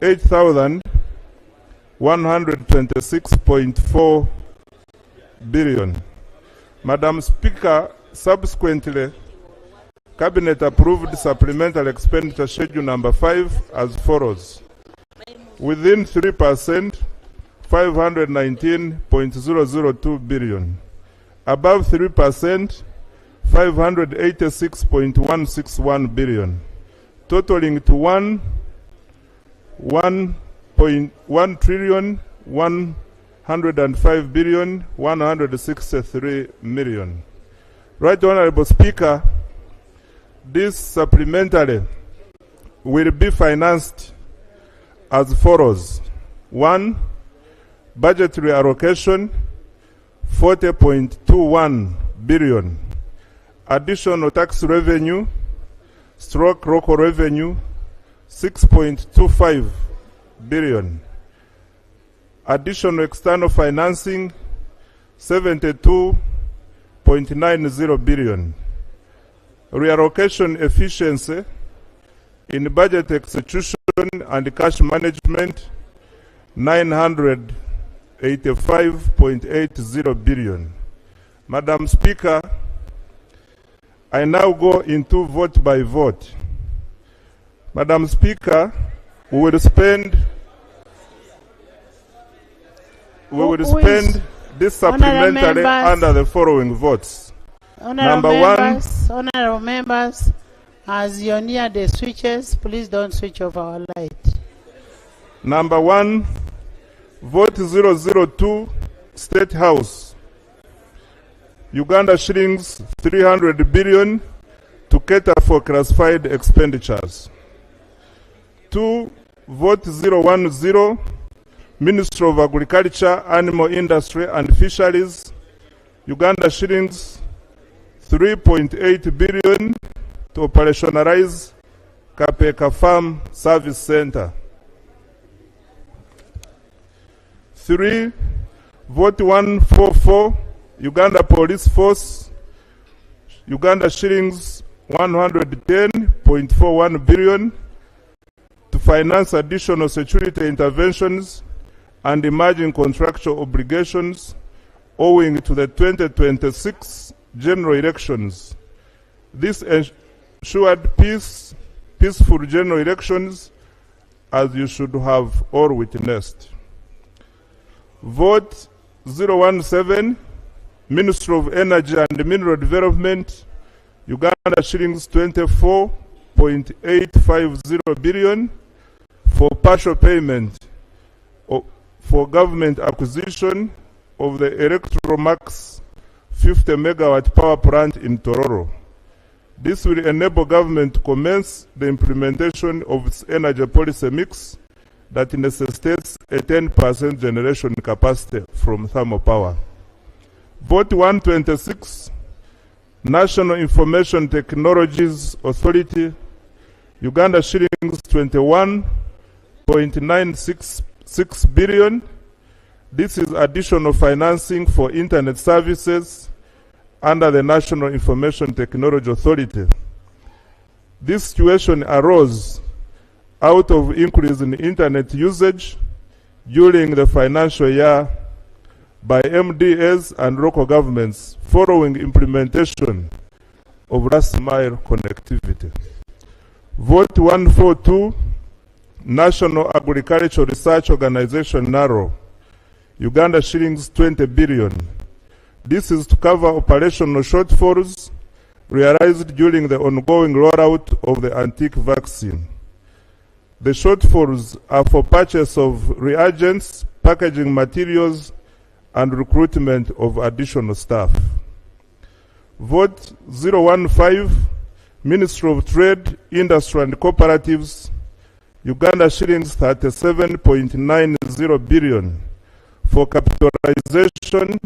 8,126.4 billion. Madam Speaker, subsequently, Cabinet approved supplemental expenditure schedule number 5 as follows. Within 3%, 519.002 billion. Above 3%, 586.161 billion. Totaling to 1,105,163 million. Right Honorable Speaker, this supplementary will be financed as follows. 1. Budgetary allocation 40.21 billion. Additional tax revenue stroke local revenue 6.25 billion. Additional external financing 72.90 billion. Reallocation efficiency in budget execution and cash management 985.80 billion. Madam Speaker, I now go into vote by vote. Madam Speaker, we will spend this supplementary under the following votes. Honorable members, as you're near the switches, please don't switch off our light. Number 1, vote 002, State House. Uganda shillings 300 billion to cater for classified expenditures. 2, vote 010, Ministry of Agriculture, Animal Industry and Fisheries. Uganda shillings 3.8 billion to operationalize Kapeka Farm Service Center. 3, vote 144, Uganda Police Force, Uganda shillings 110.41 billion to finance additional security interventions and emerging contractual obligations owing to the 2026 general elections. This ensured peaceful general elections, as you should have all witnessed. Vote 017, Ministry of Energy and Mineral Development, Uganda shillings 24.850 billion for partial payment for government acquisition of the Electromax 50 megawatt power plant in Tororo. This will enable government to commence the implementation of its energy policy mix that necessitates a 10% generation capacity from thermal power. Vote 126, National Information Technologies Authority, Uganda shillings 21.966 billion. This is additional financing for internet services under the National Information Technology Authority. This situation arose out of increase in internet usage during the financial year by MDAs and local governments following implementation of last mile connectivity. Vote 142, National Agricultural Research Organization, NARO, Uganda shillings 20 billion. This is to cover operational shortfalls realized during the ongoing rollout of the antique vaccine. The shortfalls are for purchase of reagents, packaging materials, and recruitment of additional staff. Vote 015, Ministry of Trade, Industry and Cooperatives, Uganda shillings 37.90 billion for capitalization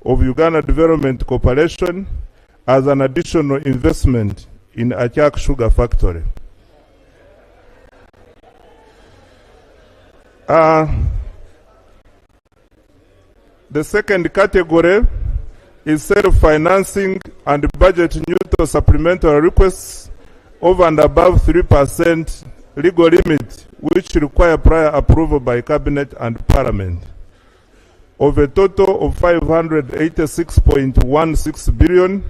of Uganda Development Corporation as an additional investment in Achak Sugar Factory. The second category is self-financing and budget-neutral supplementary requests over and above 3% legal limit which require prior approval by Cabinet and Parliament, of a total of 586.16 billion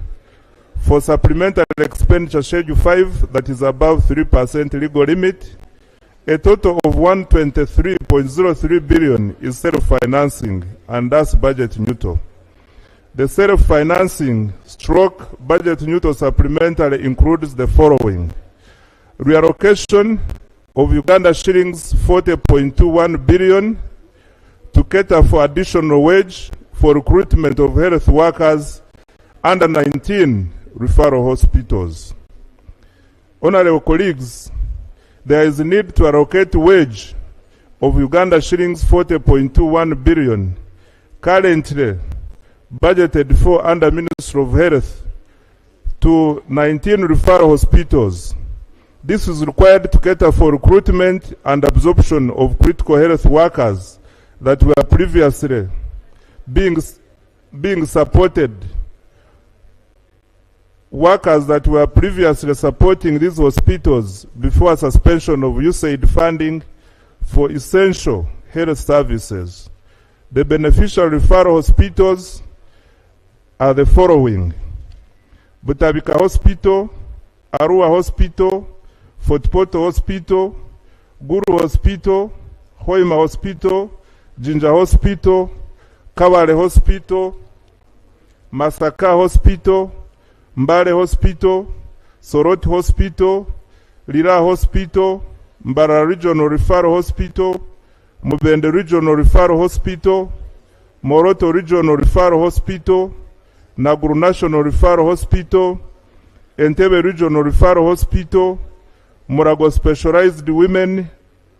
for supplementary expenditure Schedule 5 that is above 3% legal limit. A total of 123.03 billion is self-financing and thus budget neutral. The self-financing stroke budget neutral supplementary includes the following: reallocation of Uganda shillings 40.21 billion to cater for additional wage for recruitment of health workers under 19 referral hospitals. Honorable colleagues, there is a need to allocate wage of Uganda shillings 40.21 billion currently budgeted for under Ministry of Health to 19 referral hospitals. This is required to cater for recruitment and absorption of critical health workers that were previously being supported. Workers that were previously supporting these hospitals before suspension of USAID funding for essential health services. The beneficial referral hospitals are the following: Butabika Hospital, Arua Hospital, Fort Portal Hospital, Guru Hospital, Hoima Hospital, Jinja Hospital, Kawale Hospital, Masaka Hospital, Mbale Hospital, Soroti Hospital, Lira Hospital, Mbara Regional Referral Hospital, Mubende Regional Referral Hospital, Moroto Regional Referral Hospital, Naguru National Referral Hospital, Entebbe Regional Referral Hospital, Murago Specialized Women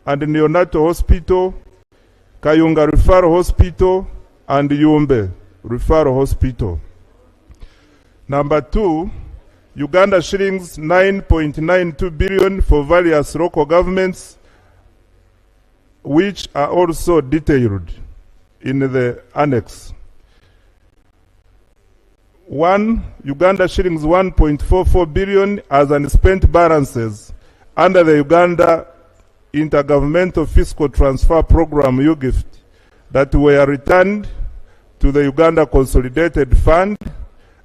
and Neonatal Hospital, Kayunga Referral Hospital, and Yumbe Referral Hospital. Number 2, Uganda shillings 9.92 billion for various local governments, which are also detailed in the annex. 1, Uganda shillings 1.44 billion as unspent balances under the Uganda Intergovernmental Fiscal Transfer Program UGIFT that were returned to the Uganda Consolidated Fund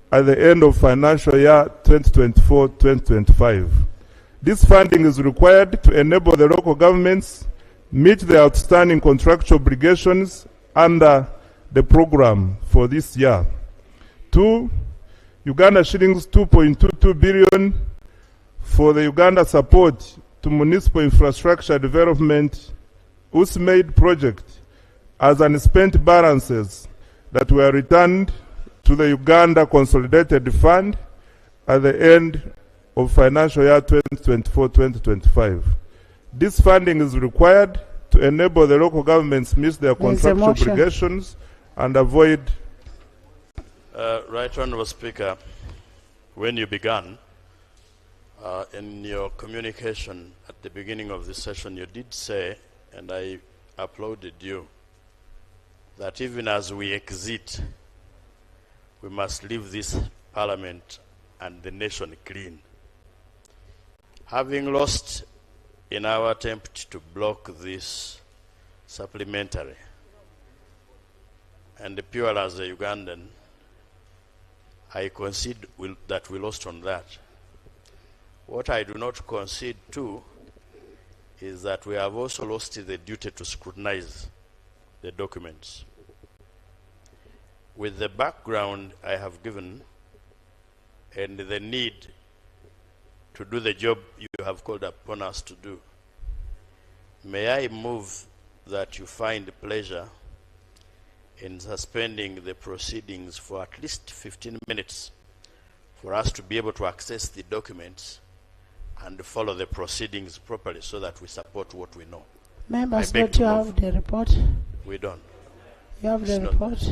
at the end of financial year 2024-2025. This funding is required to enable the local governments meet their outstanding contractual obligations under the program for this year. 2, Uganda shillings 2.22 billion for the Uganda support to municipal infrastructure development USMAID project as unspent balances that were returned to the Uganda Consolidated Fund at the end of financial year 2024-2025. This funding is required to enable the local governments meet their contractual obligations and avoid... Right Honourable Speaker, when you began, in your communication at the beginning of this session, you did say, and I applauded you, that even as we exit, we must leave this parliament and the nation clean. Having lost in our attempt to block this supplementary, and pure as a Ugandan, I concede that we lost on that. What I do not concede to is that we have also lost the duty to scrutinize the documents. With the background I have given and the need to do the job you have called upon us to do, may I move that you find pleasure in suspending the proceedings for at least 15 minutes for us to be able to access the documents and follow the proceedings properly so that we support what we know. Members, don't you have the report? We don't. You have the report?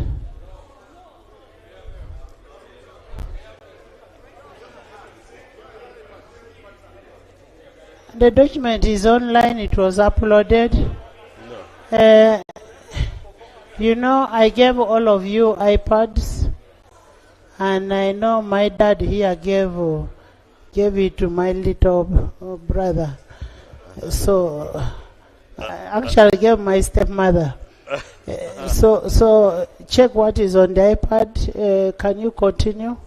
The document is online, it was uploaded. No. You know, I gave all of you iPads, and I know my dad here gave it to my little brother. So I actually gave my stepmother. So check what is on the iPad. Can you continue?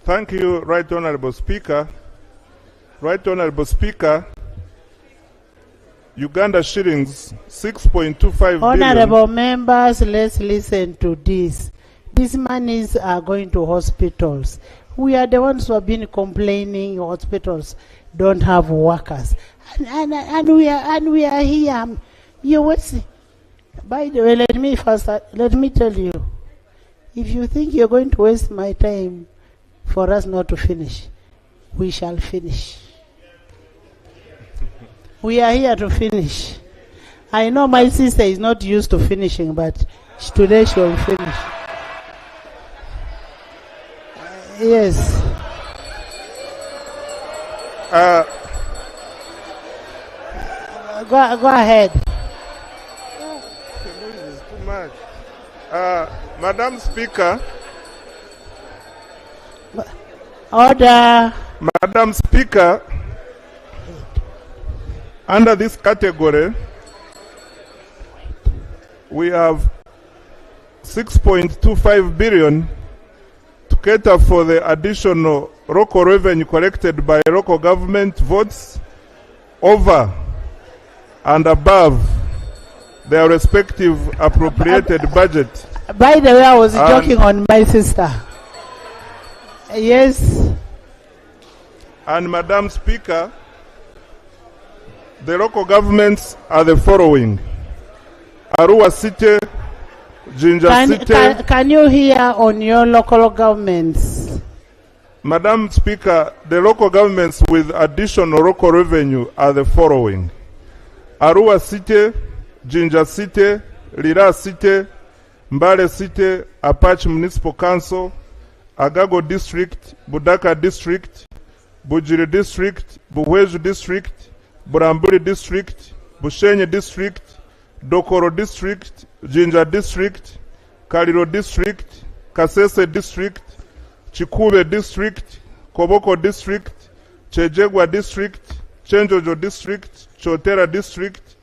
Thank you, Right Honorable Speaker. Right Honorable Speaker, Uganda shillings 6.25 billion. Honorable members, let's listen to this. These monies are going to hospitals. We are the ones who have been complaining hospitals don't have workers. And we are here. You will see. By the way, let me tell you, if you think you're going to waste my time for us not to finish, we shall finish. We are here to finish. I know my sister is not used to finishing, but today she will finish. Yes. Go ahead. Too much. Madam Speaker. Order. Madam Speaker, under this category, we have 6.25 billion to cater for the additional local revenue collected by local government votes over and above their respective appropriated budget. By the way, I was joking on my sister. Yes. And Madam Speaker, the local governments are the following: Arua City, Jinja City. Can you hear on your local governments? Madam Speaker, the local governments with additional local revenue are the following: Arua City, Jinja City, Lira City, Mbale City, Apache Municipal Council, Agago District, Budaka District, Bujiri District, Buweju District, Buramburi District, Bushenye District, Dokoro District, Jinja District, Kaliro District, Kasese District, Chikube District, Koboko District, Chejegwa District, Chenjojo District, Chotera District,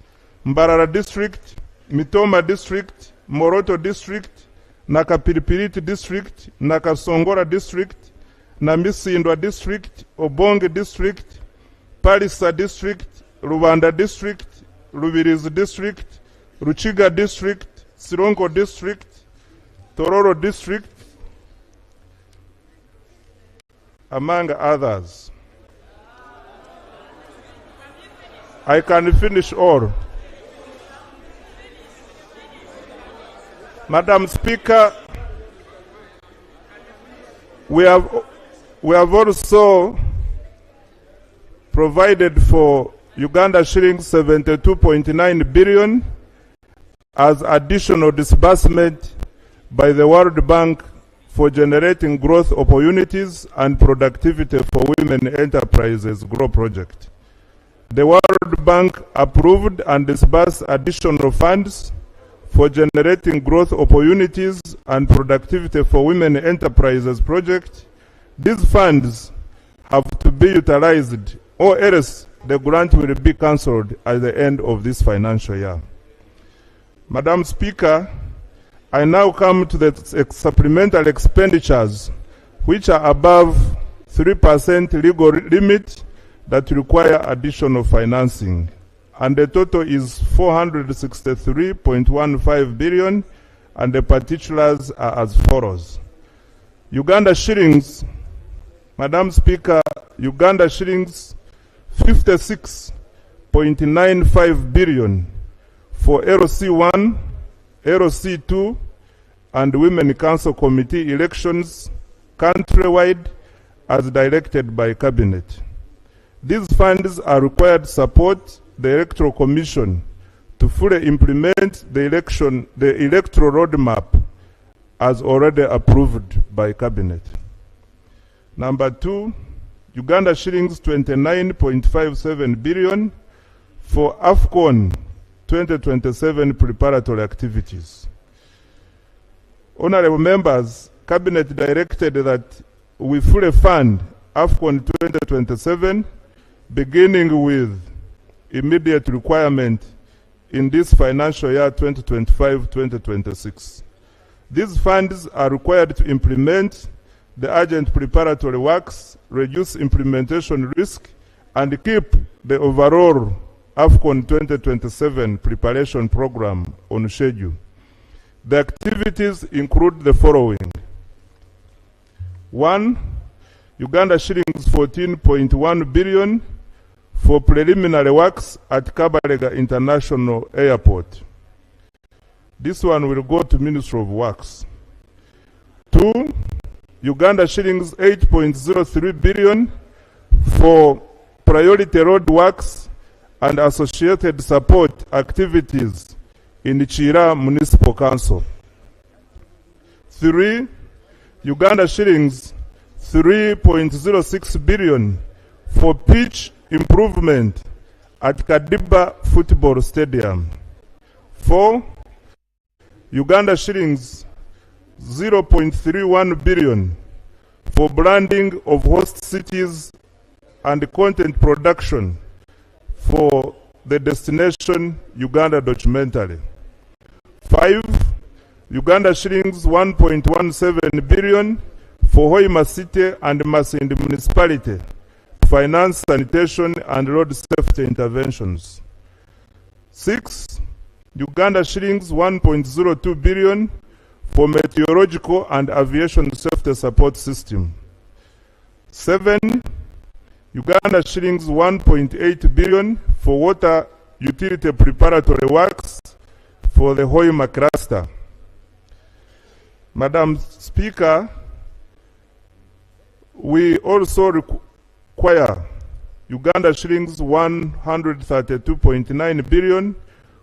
Mbarara District, Mitoma District, Moroto District, Nakapiripiriti District, Nakasongora District, Namisindwa District, Obonge District, Palisa District, Rwanda District, Rubirizi District, Ruchiga District, Sirongo District, Tororo District, among others. I can finish all. Madam Speaker, we have also provided for Uganda shillings 72.9 billion as additional disbursement by the World Bank for generating growth opportunities and productivity for women enterprises grow project. The World Bank approved and disbursed additional funds for generating growth opportunities and productivity for women enterprises project. These funds have to be utilized, or else the grant will be cancelled at the end of this financial year. Madam Speaker, I now come to the supplemental expenditures, which are above 3% legal limit that require additional financing. And the total is 463.15 billion, and the particulars are as follows. Uganda shillings, Madam Speaker, Uganda shillings 56.95 billion for LC1, LC2, and Women Council Committee elections countrywide as directed by Cabinet. These funds are required to support the Electoral Commission to fully implement the electoral roadmap as already approved by Cabinet. Number 2, Uganda shillings 29.57 billion for AFCON 2027 preparatory activities. Honorable members, Cabinet directed that we fully fund AFCON 2027, beginning with immediate requirement in this financial year 2025-2026. These funds are required to implement the urgent preparatory works, reduce implementation risk, and keep the overall AFCON 2027 preparation program on schedule. The activities include the following. 1. Uganda shillings 14.1 billion for preliminary works at Kabalega International Airport. This one will go to Ministry of Works. 2. Uganda shillings 8.03 billion for priority road works and associated support activities in Chira Municipal Council. 3. Uganda shillings 3.06 billion for pitch improvement at Kadiba Football Stadium. 4. Uganda shillings 0.31 billion for branding of host cities and content production for the Destination Uganda documentary. 5. Uganda shillings 1.17 billion for Hoima City and Masindi Municipality to finance sanitation and road safety interventions. 6. Uganda shillings 1.02 billion for meteorological and aviation safety support system. 7. Uganda shillings 1.8 billion for water utility preparatory works for the Hoima cluster. Madam Speaker, we also require Uganda shillings 132.9 billion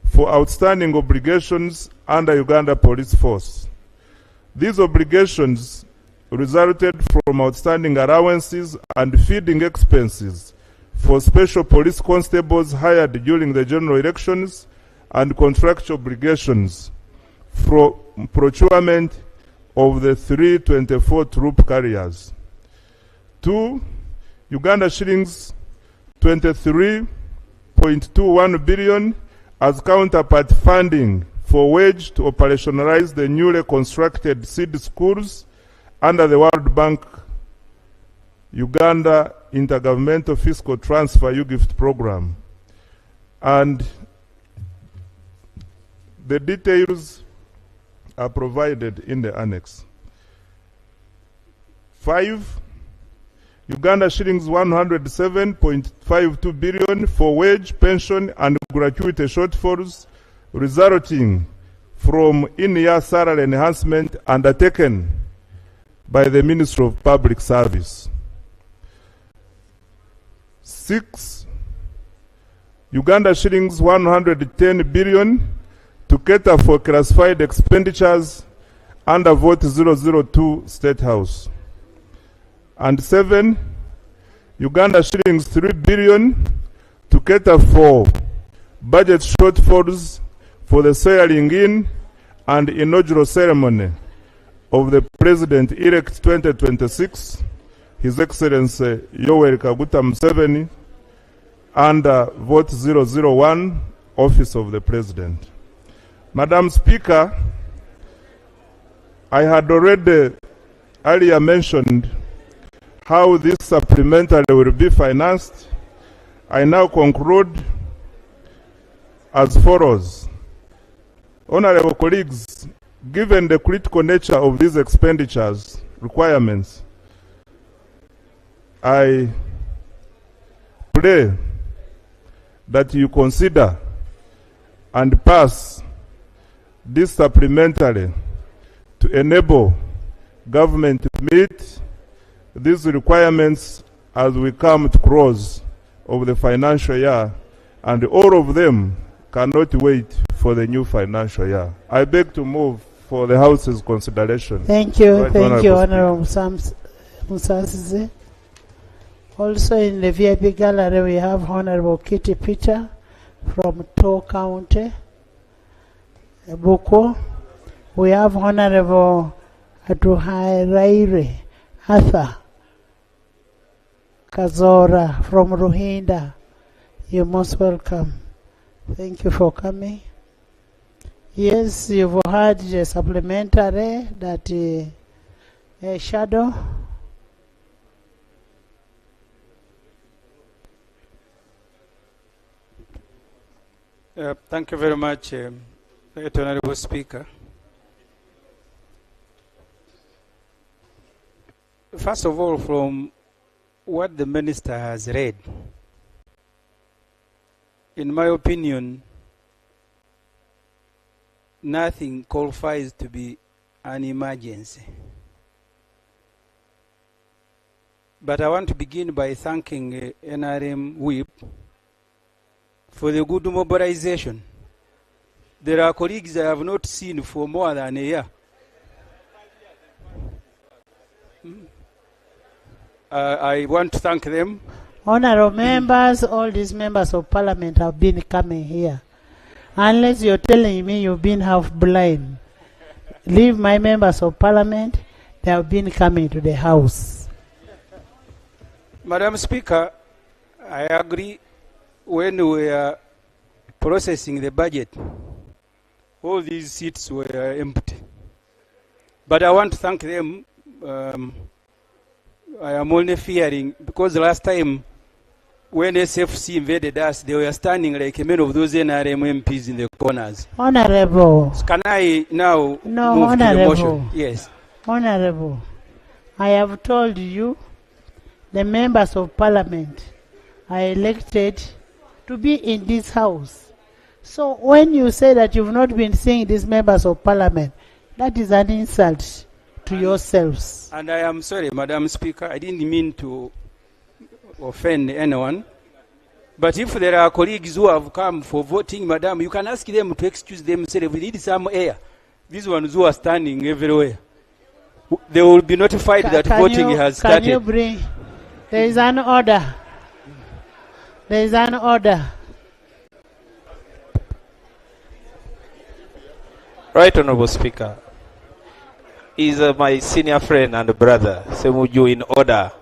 for outstanding obligations under Uganda Police Force. These obligations resulted from outstanding allowances and feeding expenses for special police constables hired during the general elections and contractual obligations for procurement of the 324 troop carriers. 2. Uganda shillings 23.21 billion as counterpart funding for wage to operationalize the newly constructed seed schools under the World Bank Uganda Intergovernmental Fiscal Transfer UGIFT program. And the details are provided in the annex. 5. Uganda shillings 107.52 billion for wage, pension, and gratuity shortfalls resulting from in-year salary enhancement undertaken by the Ministry of Public Service. 6. Uganda shillings 110 billion to cater for classified expenditures under Vote 002 State House. And 7. Uganda shillings 3 billion to cater for budget shortfalls for the swearing in and inaugural ceremony of the President-elect 2026, His Excellency Yoweri Kaguta Museveni, under Vote 001, Office of the President. Madam Speaker, I had already earlier mentioned how this supplementary will be financed. I now conclude as follows. Honorable colleagues, given the critical nature of these expenditures requirements, I pray that you consider and pass this supplementary to enable government to meet these requirements as we come to close of the financial year, and all of them cannot wait for the new financial year. I beg to move for the House's consideration. Thank you. Right, Thank you, Honorable Honorable Musasize. Also in the VIP gallery, we have Honorable Kitty Peter from Tor County, Buko. We have Honorable Atuhairaire Arthur Kazora from Ruhinda. You're most welcome. Thank you for coming. Yes, you've heard the supplementary that Shadow. Thank you very much, Right Honorable Speaker. First of all, from what the Minister has read, in my opinion, nothing qualifies to be an emergency. But I want to begin by thanking NRM Whip for the good mobilization. There are colleagues I have not seen for more than a year. I want to thank them. Honorable members, all these members of parliament have been coming here. Unless you're telling me you've been half blind. Leave my members of parliament, they have been coming to the house. Madam Speaker, I agree. When we are processing the budget, all these seats were empty. But I want to thank them. I am only fearing, because last time when SFC invaded us, they were standing like many of those NRM MPs in the corners. Honorable. So can I now move Honorable. to the motion? Yes. Honorable, I have told you the members of parliament are elected to be in this house. So when you say that you've not been seeing these members of parliament, that is an insult to yourselves. And I am sorry, Madam Speaker, I didn't mean to offend anyone. But if there are colleagues who have come for voting, Madam, you can ask them to excuse themselves. We need some air. These ones who are standing everywhere, they will be notified that voting has started. Can you bring? There is an order. There is an order. Right Honorable Speaker, is my senior friend and brother, Semuju, in order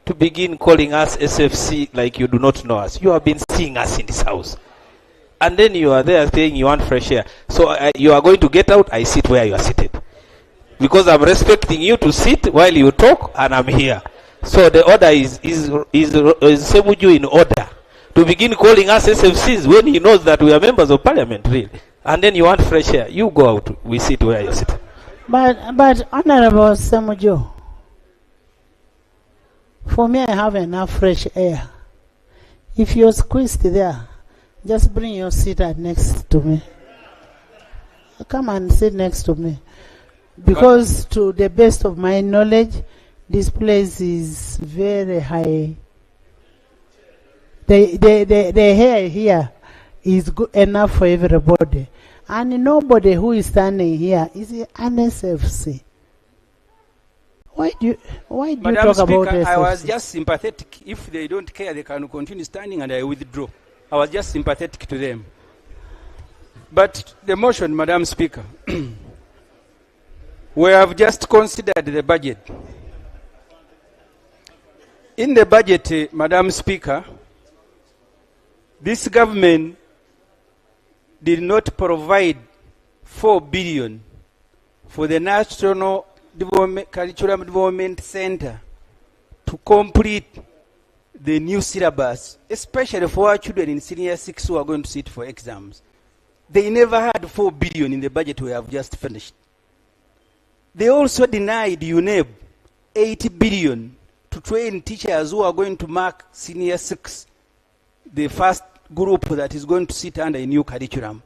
to begin calling us SFC like you do not know us. You have been seeing us in this house. And then you are there saying you want fresh air. So you are going to get out, I sit where you are seated. Because I'm respecting you to sit while you talk, and I'm here. So the order is Semuju in order to begin calling us SFCs when he knows that we are members of parliament, really. And then you want fresh air. You go out, we sit where you sit. But Honorable Semuju, for me I have enough fresh air. If you're squeezed there, just bring your seat next to me. Come and sit next to me. Because to the best of my knowledge, this place is very high. The hair here is good enough for everybody. And nobody who is standing here is an SFC. Why do you Madam talk Speaker, about SFC? I was just sympathetic. If they don't care, they can continue standing, and I withdraw. I was just sympathetic to them. But the motion, Madam Speaker, we have just considered the budget. In the budget, Madam Speaker, this government did not provide 4 billion for the National Curriculum Development Center to complete the new syllabus, especially for our children in senior 6 who are going to sit for exams. They never had 4 billion in the budget we have just finished. They also denied UNEB 80 billion to train teachers who are going to mark senior 6, the first group that is going to sit under a new curriculum.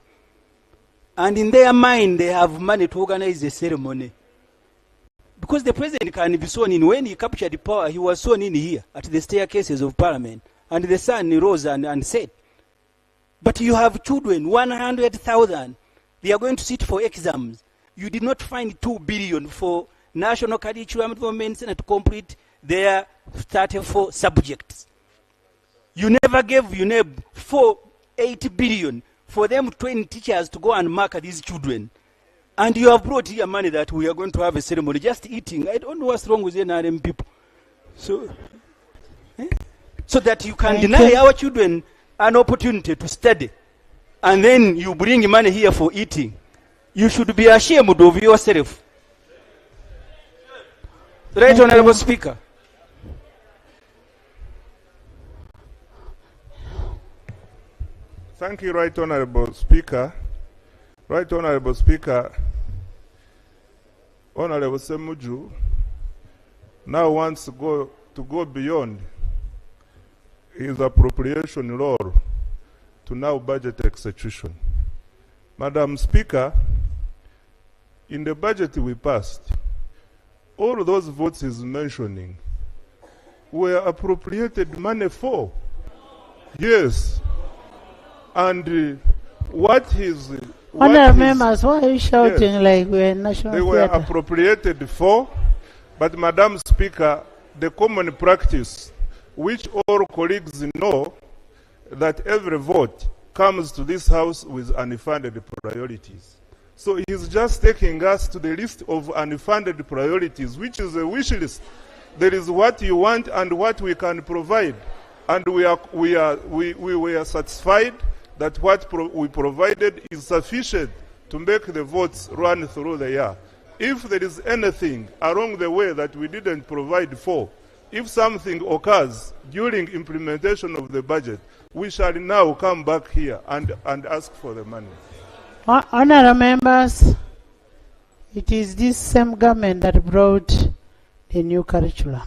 And in their mind, they have money to organize the ceremony. Because the president can be sworn in. When he captured the power, he was sworn in here at the staircases of parliament. And the sun rose and set. But you have children, 100,000. They are going to sit for exams. You did not find 2 billion for National Curriculum Development Center to complete their 34 subjects. You never gave UNEB 80 billion for them to train teachers to go and mark these children. And you have brought here money that we are going to have a ceremony, just eating. I don't know what's wrong with NRM people. So, So that you can Thank deny you. our children an opportunity to study. And then you bring money here for eating. You should be ashamed of yourself. Right, Thank Honorable you. Speaker. Thank you, Right Honorable Speaker. Right Honorable Speaker, Honorable Semuju now wants to go beyond his appropriation law to now budget execution. Madam Speaker, in the budget we passed, all those votes he's mentioning were appropriated money for. Yes. And what is... Honourable members, why are you shouting like we're in National They were Theatre? appropriated for, but Madam Speaker, the common practice, which all colleagues know, that every vote comes to this House with unfunded priorities. So he's just taking us to the list of unfunded priorities, which is a wish list. There is what you want and what we can provide. And we were satisfied that what we provided is sufficient to make the votes run through the year. If there is anything along the way that we didn't provide for, if something occurs during implementation of the budget, we shall now come back here and ask for the money. Honourable members, it is this same government that brought the new curriculum.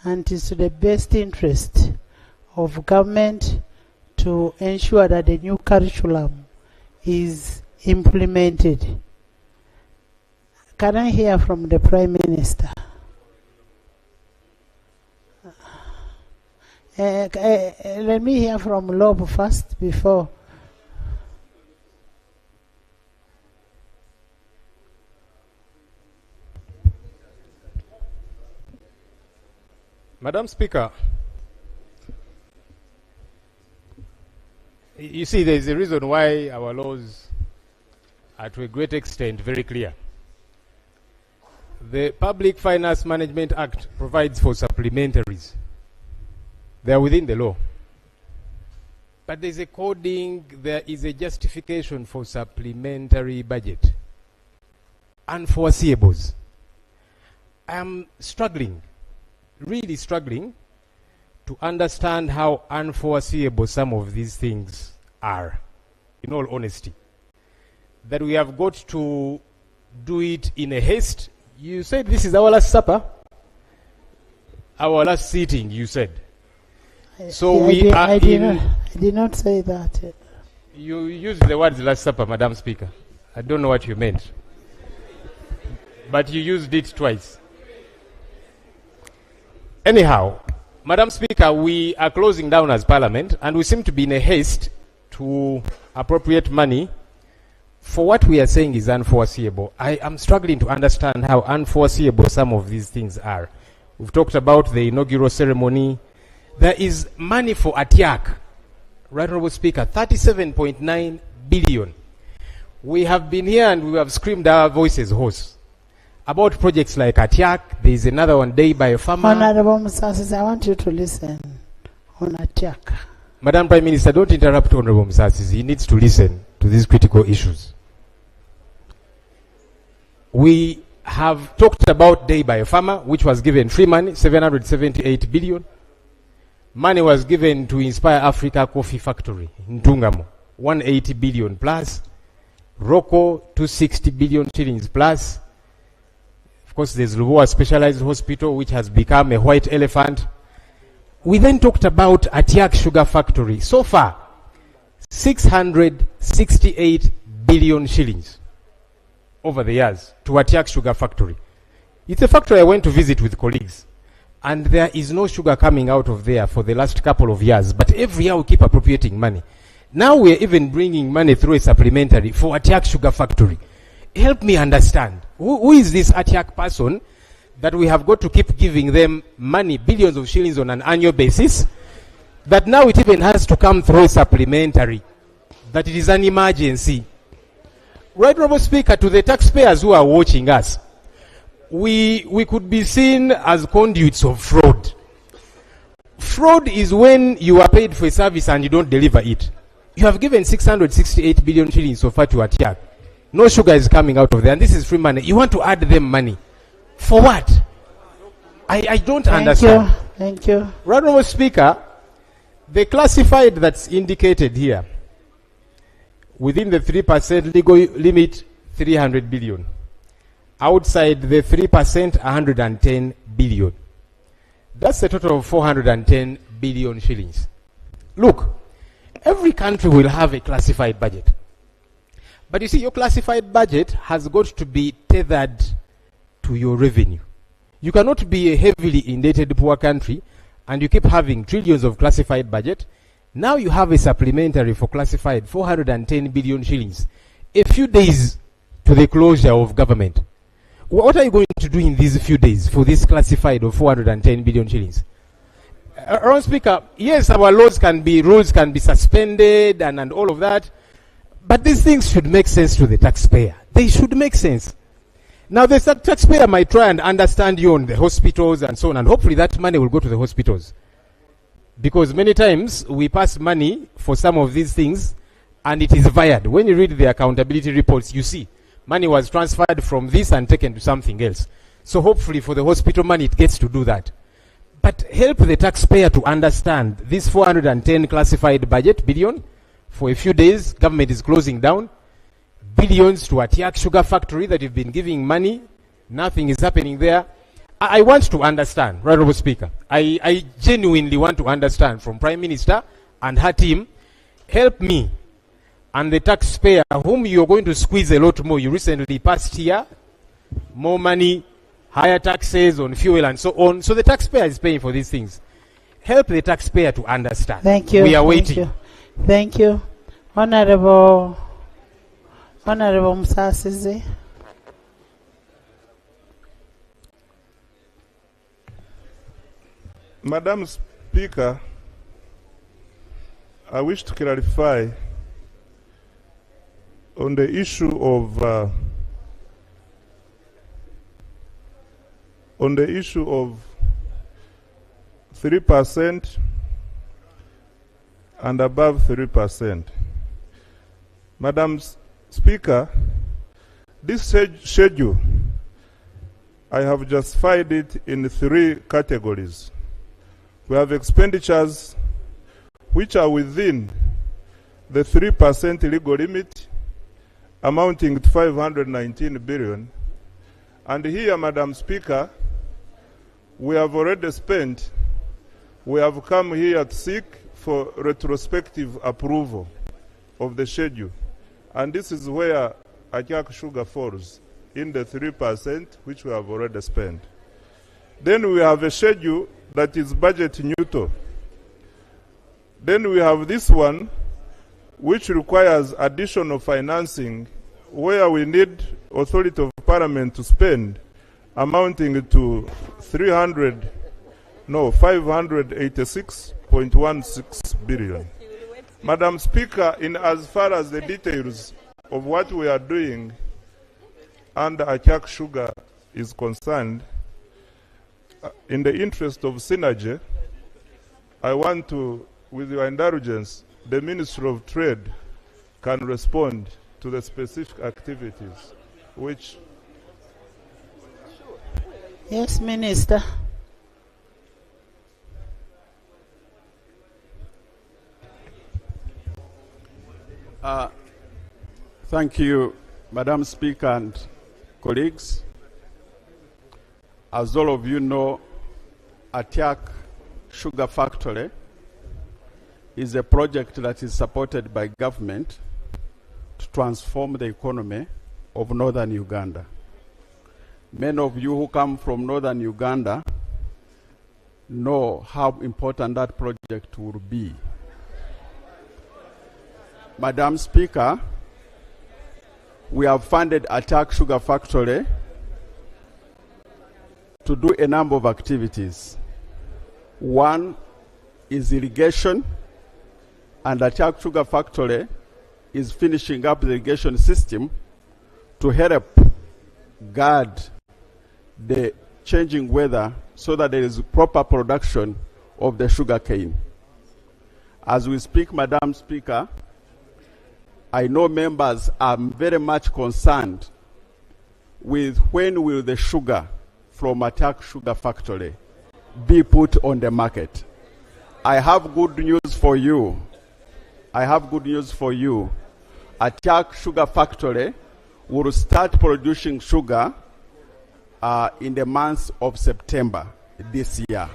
And it is to the best interest of government to ensure that the new curriculum is implemented. Can I hear from the Prime Minister? Let me hear from Lob first before. Madam Speaker, you see, there is a reason why our laws are to a great extent very clear. The Public Finance Management Act provides for supplementaries. They are within the law. But there is a coding, there is a justification for supplementary budget. Unforeseeables. I am struggling, really struggling, to understand how unforeseeable some of these things are, in all honesty. That we have got to do it in a haste. You said this is our last supper, our last sitting, you said. So I did not say that. You used the words last supper, Madam Speaker. I don't know what you meant. But you used it twice. Anyhow, Madam Speaker, we are closing down as Parliament, and we seem to be in a haste to appropriate money for what we are saying is unforeseeable. I am struggling to understand how unforeseeable some of these things are. We've talked about the inaugural ceremony. There is money for ATIAC, Right Honourable Speaker, 37.9 billion. We have been here and we have screamed our voices hoarse about projects like ATIAC. There is another one, Day by a Farmer. Honourable Musasi, I want you to listen on ATIAC. Madam Prime Minister, don't interrupt Honourable Musasi. He needs to listen to these critical issues. We have talked about Day by a Farmer, which was given free money, 778 billion. Money was given to Inspire Africa Coffee Factory in Tungamo, 180 billion plus. Rocco, 260 billion shillings plus. Of course, there's Lubowa Specialized Hospital, which has become a white elephant. We then talked about ATIAC Sugar Factory. So far, 668 billion shillings over the years to ATIAC Sugar Factory. It's a factory I went to visit with colleagues. And there is no sugar coming out of there for the last couple of years. But every year we keep appropriating money. Now we are even bringing money through a supplementary for ATIAC Sugar Factory. Help me understand. Who is this ATIAC person that we have got to keep giving them money, billions of shillings on an annual basis, that now it even has to come through a supplementary, that it is an emergency? Right, Honourable Speaker, to the taxpayers who are watching us, we could be seen as conduits of fraud. Fraud is when you are paid for a service and you don't deliver it. You have given 668 billion shillings so far to Atiak. No sugar is coming out of there, and this is free money. You want to add them money. For what? I don't understand. Thank you. Honourable Speaker, the classified that's indicated here, within the 3% legal limit, 300 billion. Outside the 3%, 110 billion. That's a total of 410 billion shillings. Look, every country will have a classified budget. But you see, your classified budget has got to be tethered to your revenue. You cannot be a heavily indebted poor country and you keep having trillions of classified budget. Now you have a supplementary for classified 410 billion shillings. A few days to the closure of government. What are you going to do in these few days for this classified of 410 billion shillings? Honourable Speaker, yes, our rules can be suspended and all of that, but these things should make sense to the taxpayer. They should make sense. Now, the taxpayer might try and understand you on the hospitals and so on, and hopefully that money will go to the hospitals. Because many times we pass money for some of these things and it is fired. When you read the accountability reports, you see money was transferred from this and taken to something else. So hopefully for the hospital money it gets to do that. But help the taxpayer to understand this 410 classified budget billion. For a few days, government is closing down. Billions to Atiak Sugar Factory that you've been giving money. Nothing is happening there. I want to understand, Honourable Speaker. I genuinely want to understand from Prime Minister and her team. Help me and the taxpayer whom you're going to squeeze a lot more. You recently passed here more money, higher taxes on fuel and so on. So the taxpayer is paying for these things. Help the taxpayer to understand. Thank you. We are waiting. Thank you. Honourable Musasizi. Madam Speaker, I wish to clarify on the issue of 3% and above 3%. Madam Speaker, this schedule, I have justified it in 3 categories. We have expenditures which are within the 3% legal limit, amounting to 519 billion. And here, Madam Speaker, we have already spent. We have come here to seek for retrospective approval of the schedule. And this is where Atiak Sugar falls, in the 3% which we have already spent. Then we have a schedule that is budget neutral. Then we have this one which requires additional financing, where we need authority of parliament to spend, amounting to 586.16 billion. Madam Speaker, in as far as the details of what we are doing under Atiak Sugar is concerned, in the interest of synergy, I want to, with your indulgence, the Minister of Trade can respond to the specific activities which... Yes, Minister. Thank you, Madam Speaker and colleagues. As all of you know, Atiak Sugar Factory is a project that is supported by government to transform the economy of northern Uganda. Many of you who come from northern Uganda know how important that project will be. Madam Speaker, we have funded Atiak Sugar Factory to do a number of activities. One is irrigation, and Atiak Sugar Factory is finishing up the irrigation system to help guard the changing weather so that there is proper production of the sugar cane. As we speak, Madam Speaker, I know members are very much concerned with when will the sugar from Atiak Sugar Factory be put on the market. I have good news for you. Atiak Sugar Factory will start producing sugar in the month of September this year.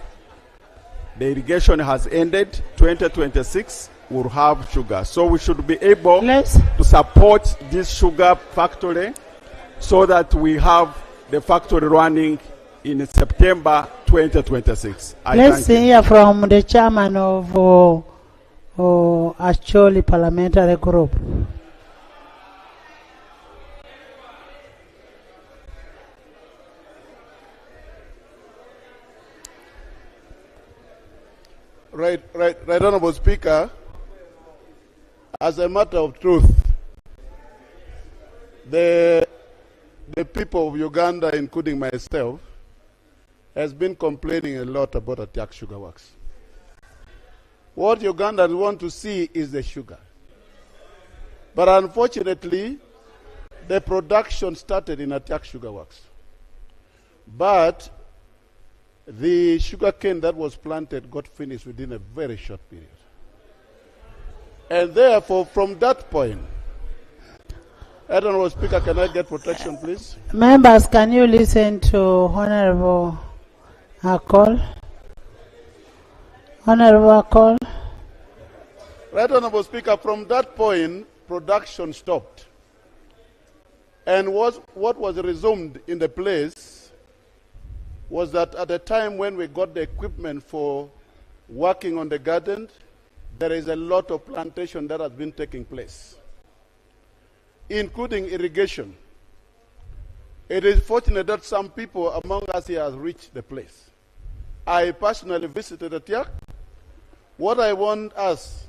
The irrigation has ended. 2026 will have sugar. So we should be able to support this sugar factory so that we have the factory running in September 2026. Let's hear from the chairman of Acholi Parliamentary Group. Right, Honorable Speaker. As a matter of truth, the people of Uganda, including myself, has been complaining a lot about Atiak Sugar Works. What Ugandans want to see is the sugar. But unfortunately, the production started in Atiak Sugar Works. But the sugar cane that was planted got finished within a very short period. And therefore, from that point, Honorable Speaker, can I get protection, please? Members, can you listen to Honorable Akol? Honorable Akol. Right, Honorable Speaker, from that point, production stopped. And what was resumed in the place was that at the time when we got the equipment for working on the garden, there is a lot of plantation that has been taking place, including irrigation. It is fortunate that some people among us here have reached the place. I personally visited Atiak. What I want us,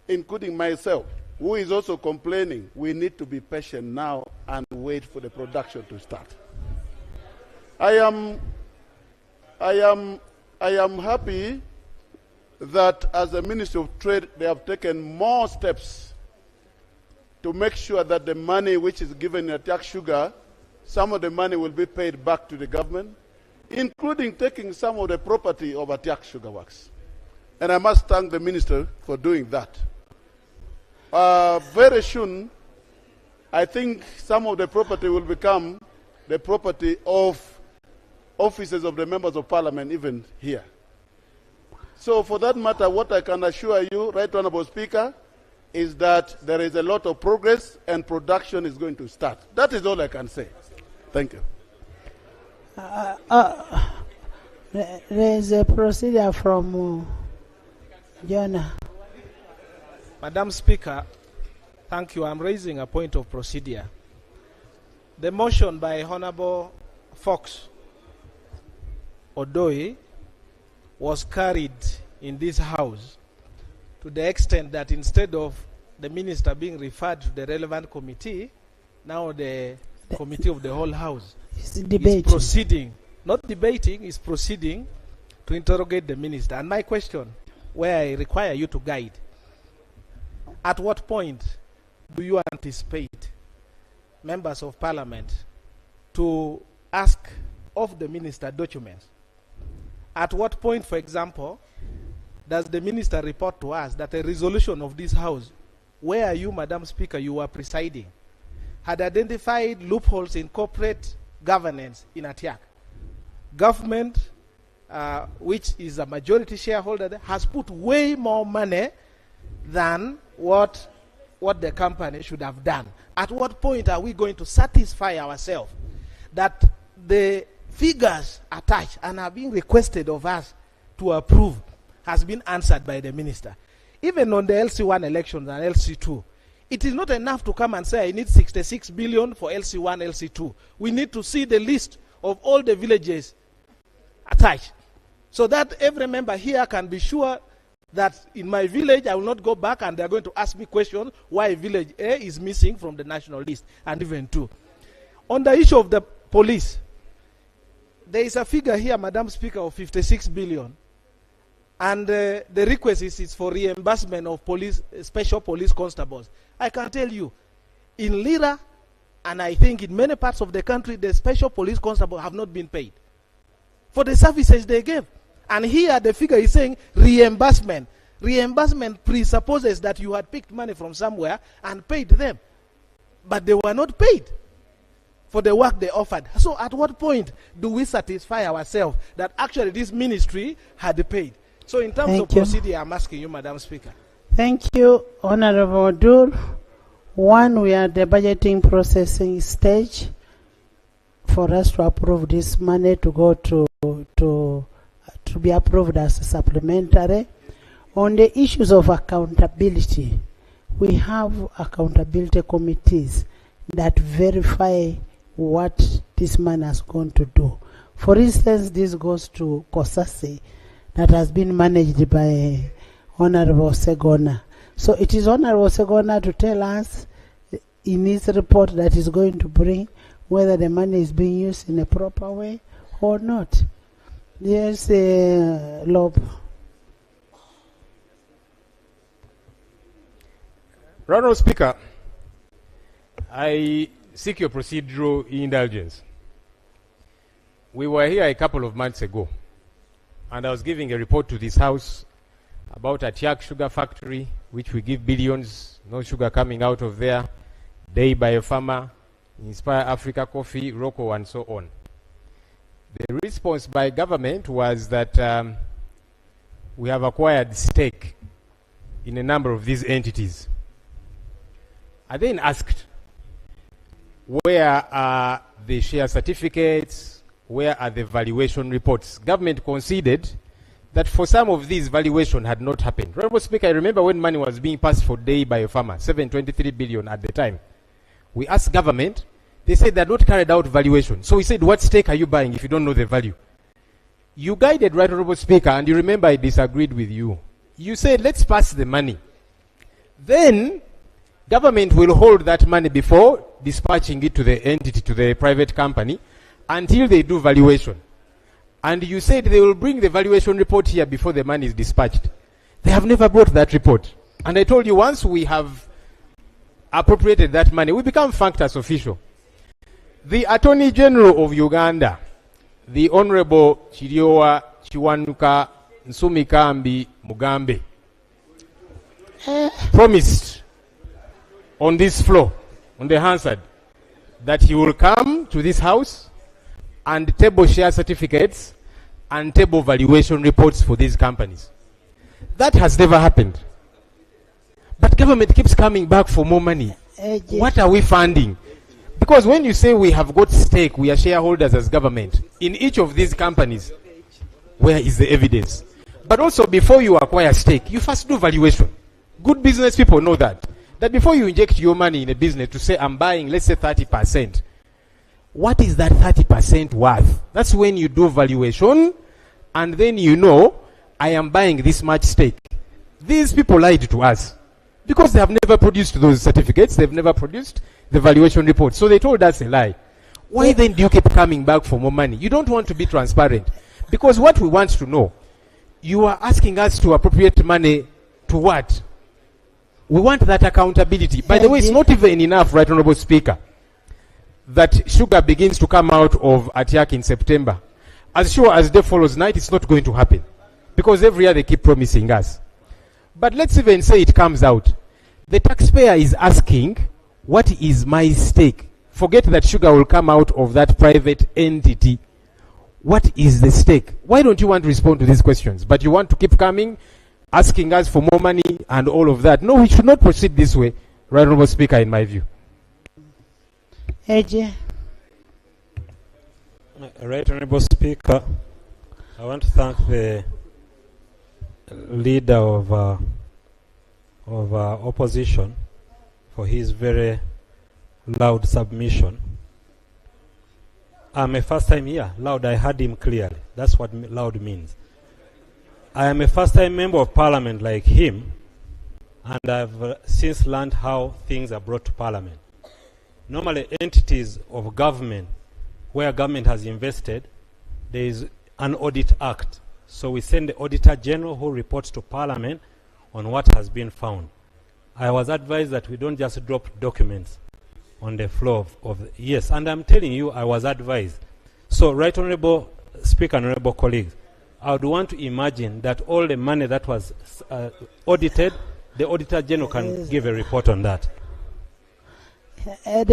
including myself, who is also complaining, we need to be patient now and wait for the production to start. I am happy that as the Ministry of Trade, they have taken more steps to make sure that the money which is given in Atiak Sugar, some of the money will be paid back to the government, including taking some of the property of Atiak Sugar Works. And I must thank the Minister for doing that. Very soon, I think some of the property will become the property of offices of the members of parliament, even here. So for that matter, what I can assure you, Right Honorable Speaker, is that there is a lot of progress and production is going to start. That is all I can say. Thank you. There is a procedure from Jonah. Madam Speaker, thank you. I'm raising a point of procedure. The motion by Honorable Fox Odoi was carried in this House to the extent that instead of the minister being referred to the relevant committee, now the committee of the whole House is proceeding, not debating, is proceeding to interrogate the minister. And my question, where I require you to guide, at what point do you anticipate members of parliament to ask of the minister documents? At what point, for example, does the minister report to us that a resolution of this House, where you, Madam Speaker, you were presiding, had identified loopholes in corporate governance in Atiak? Government, which is a majority shareholder, has put way more money than what the company should have done. At what point are we going to satisfy ourselves that the figures attached and are being requested of us to approve has been answered by the minister? Even on the LC1 elections and LC2, it is not enough to come and say I need 66 billion for LC1, LC2. We need to see the list of all the villages attached, so that every member here can be sure that in my village I will not go back and they are going to ask me questions why village A is missing from the national list, and even 2. On the issue of the police, there is a figure here, Madam Speaker, of 56 billion. And the request is for reimbursement of police, special police constables. I can tell you, in Lira, and I think in many parts of the country, the special police constables have not been paid for the services they gave. And here the figure is saying reimbursement. Reimbursement presupposes that you had picked money from somewhere and paid them. But they were not paid for the work they offered. So at what point do we satisfy ourselves that actually this ministry had paid? So in terms of procedure, I'm asking you, Madam Speaker. Thank you, Honorable Dur. One, we are at the budgeting processing stage for us to approve this money to go to be approved as supplementary. On the issues of accountability, we have accountability committees that verify what this man has gone to do. For instance, this goes to COSASI that has been managed by Honorable Segona. So it is Honorable Segona to tell us in his report that is going to bring whether the money is being used in a proper way or not. Yes, Lob. Honourable Speaker, I seek your procedural indulgence. We were here a couple of months ago, and I was giving a report to this House about Atiak Sugar Factory, which we give billions, no sugar coming out of there, Day Biopharma, Inspire Africa Coffee, Rocco, and so on. The response by government was that we have acquired stake in a number of these entities. I then asked, where are the share certificates? Where are the valuation reports? Government conceded that for some of these, valuation had not happened. Honourable Speaker, I remember when money was being passed for Day Biopharma, 723 billion at the time. We asked government, they said they had not carried out valuation. So we said, what stake are you buying if you don't know the value? You guided, Right Honourable Speaker, and you remember I disagreed with you. You said, let's pass the money. Then, government will hold that money before dispatching it to the entity, to the private company, until they do valuation. And you said they will bring the valuation report here before the money is dispatched. They have never brought that report. And I told you, once we have appropriated that money, we become functus official. The Attorney General of Uganda, the Honorable Chiriowa Chiwanuka Nsumikambi Mugambe, promised on this floor, on the Hansard, that he will come to this House and table share certificates and table valuation reports for these companies. That has never happened. But government keeps coming back for more money. What are we funding? Because when you say we have got stake, we are shareholders as government in each of these companies, where is the evidence? But also, before you acquire stake, you first do valuation. Good business people know that before you inject your money in a business to say, I'm buying, let's say 30%, what is that 30% worth? That's when you do valuation, and then you know, I am buying this much stake. These people lied to us because they have never produced those certificates. They've never produced the valuation report. So they told us a lie. Why then do you keep coming back for more money? You don't want to be transparent. Because what we want to know, you are asking us to appropriate money to what? We want that accountability. By the way, it's not even enough, Right Honourable Speaker, that sugar begins to come out of Atiak in September. As sure as day follows night, it's not going to happen. Because every year they keep promising us. But let's even say it comes out. The taxpayer is asking, what is my stake? Forget that sugar will come out of that private entity. What is the stake? Why don't you want to respond to these questions? But you want to keep coming, asking us for more money and all of that. No, we should not proceed this way, Right Honourable Speaker, in my view. AJ. Right Honourable Speaker, I want to thank the leader of opposition for his very loud submission. I'm a first time here. Loud, I heard him clearly. That's what loud means. I am a first time member of parliament like him, and I've since learned how things are brought to parliament. Normally, entities of government, where government has invested, there is an audit act So we send the Auditor General who reports to Parliament on what has been found. I was advised that we don't just drop documents on the floor yes, and I'm telling you, I was advised. So, Right Honourable Speaker and Honourable colleagues, I would want to imagine that all the money that was audited, the Auditor General can give a report on that.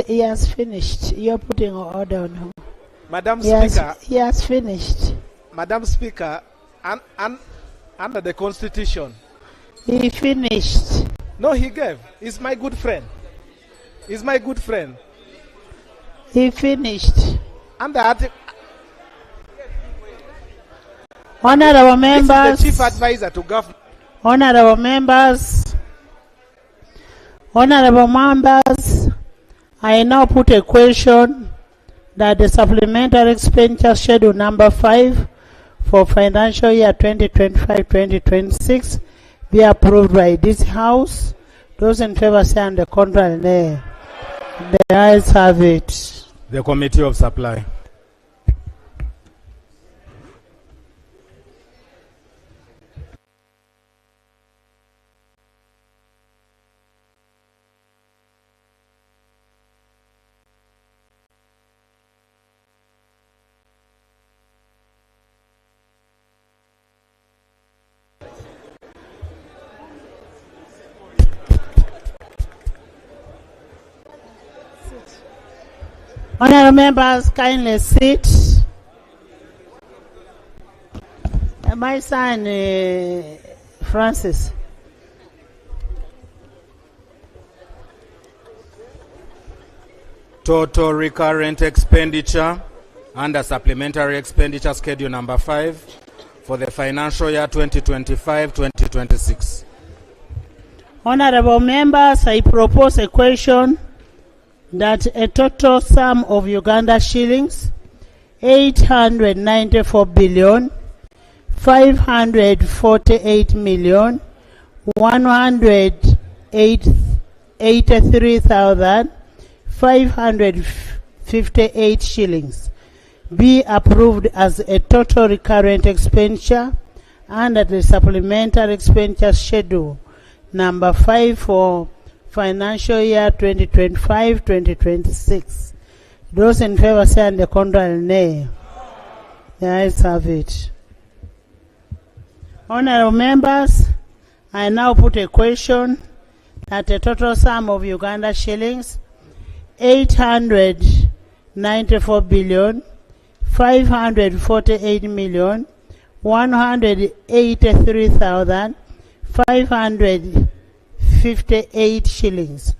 He has finished. You're putting order on him. Madam Speaker. He has finished. Madam Speaker, under the Constitution. He finished. No, he gave. He's my good friend. He's my good friend. He finished. Under Article. Honorable members. This is the Chief Advisor to Government. Honorable members. Honorable members. I now put a question that the supplementary expenditure schedule number 5 for financial year 2025-2026 be approved by this House. Those in favor say on the contrary, nay. The ayes have it. The Committee of Supply. Honorable members, kindly sit. My son, Francis. Total recurrent expenditure under supplementary expenditure schedule number 5 for the financial year 2025-2026. Honorable members, I propose a question that a total sum of Uganda shillings 894 billion 548 million 183,558 shillings be approved as a total recurrent expenditure under the supplementary expenditure schedule number 5 for financial year 2025-2026. Those in favor say on the contrary, nay. The ayes have it. Honorable members, I now put a question that a total sum of Uganda shillings 894 billion 548 million 183,558 shillings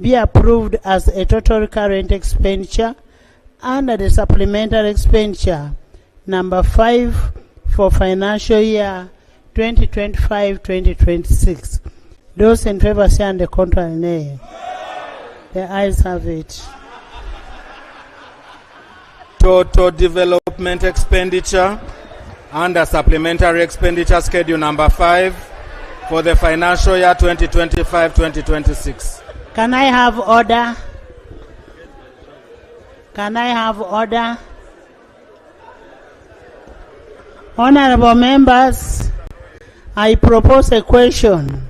be approved as a total recurrent expenditure under the supplementary expenditure number 5 for financial year 2025-2026. Those in favor say on the contrary, nay. The ayes have it. Total development expenditure under supplementary expenditure schedule number 5 for the financial year 2025-2026. Can I have order? Can I have order? Honorable members, I propose a question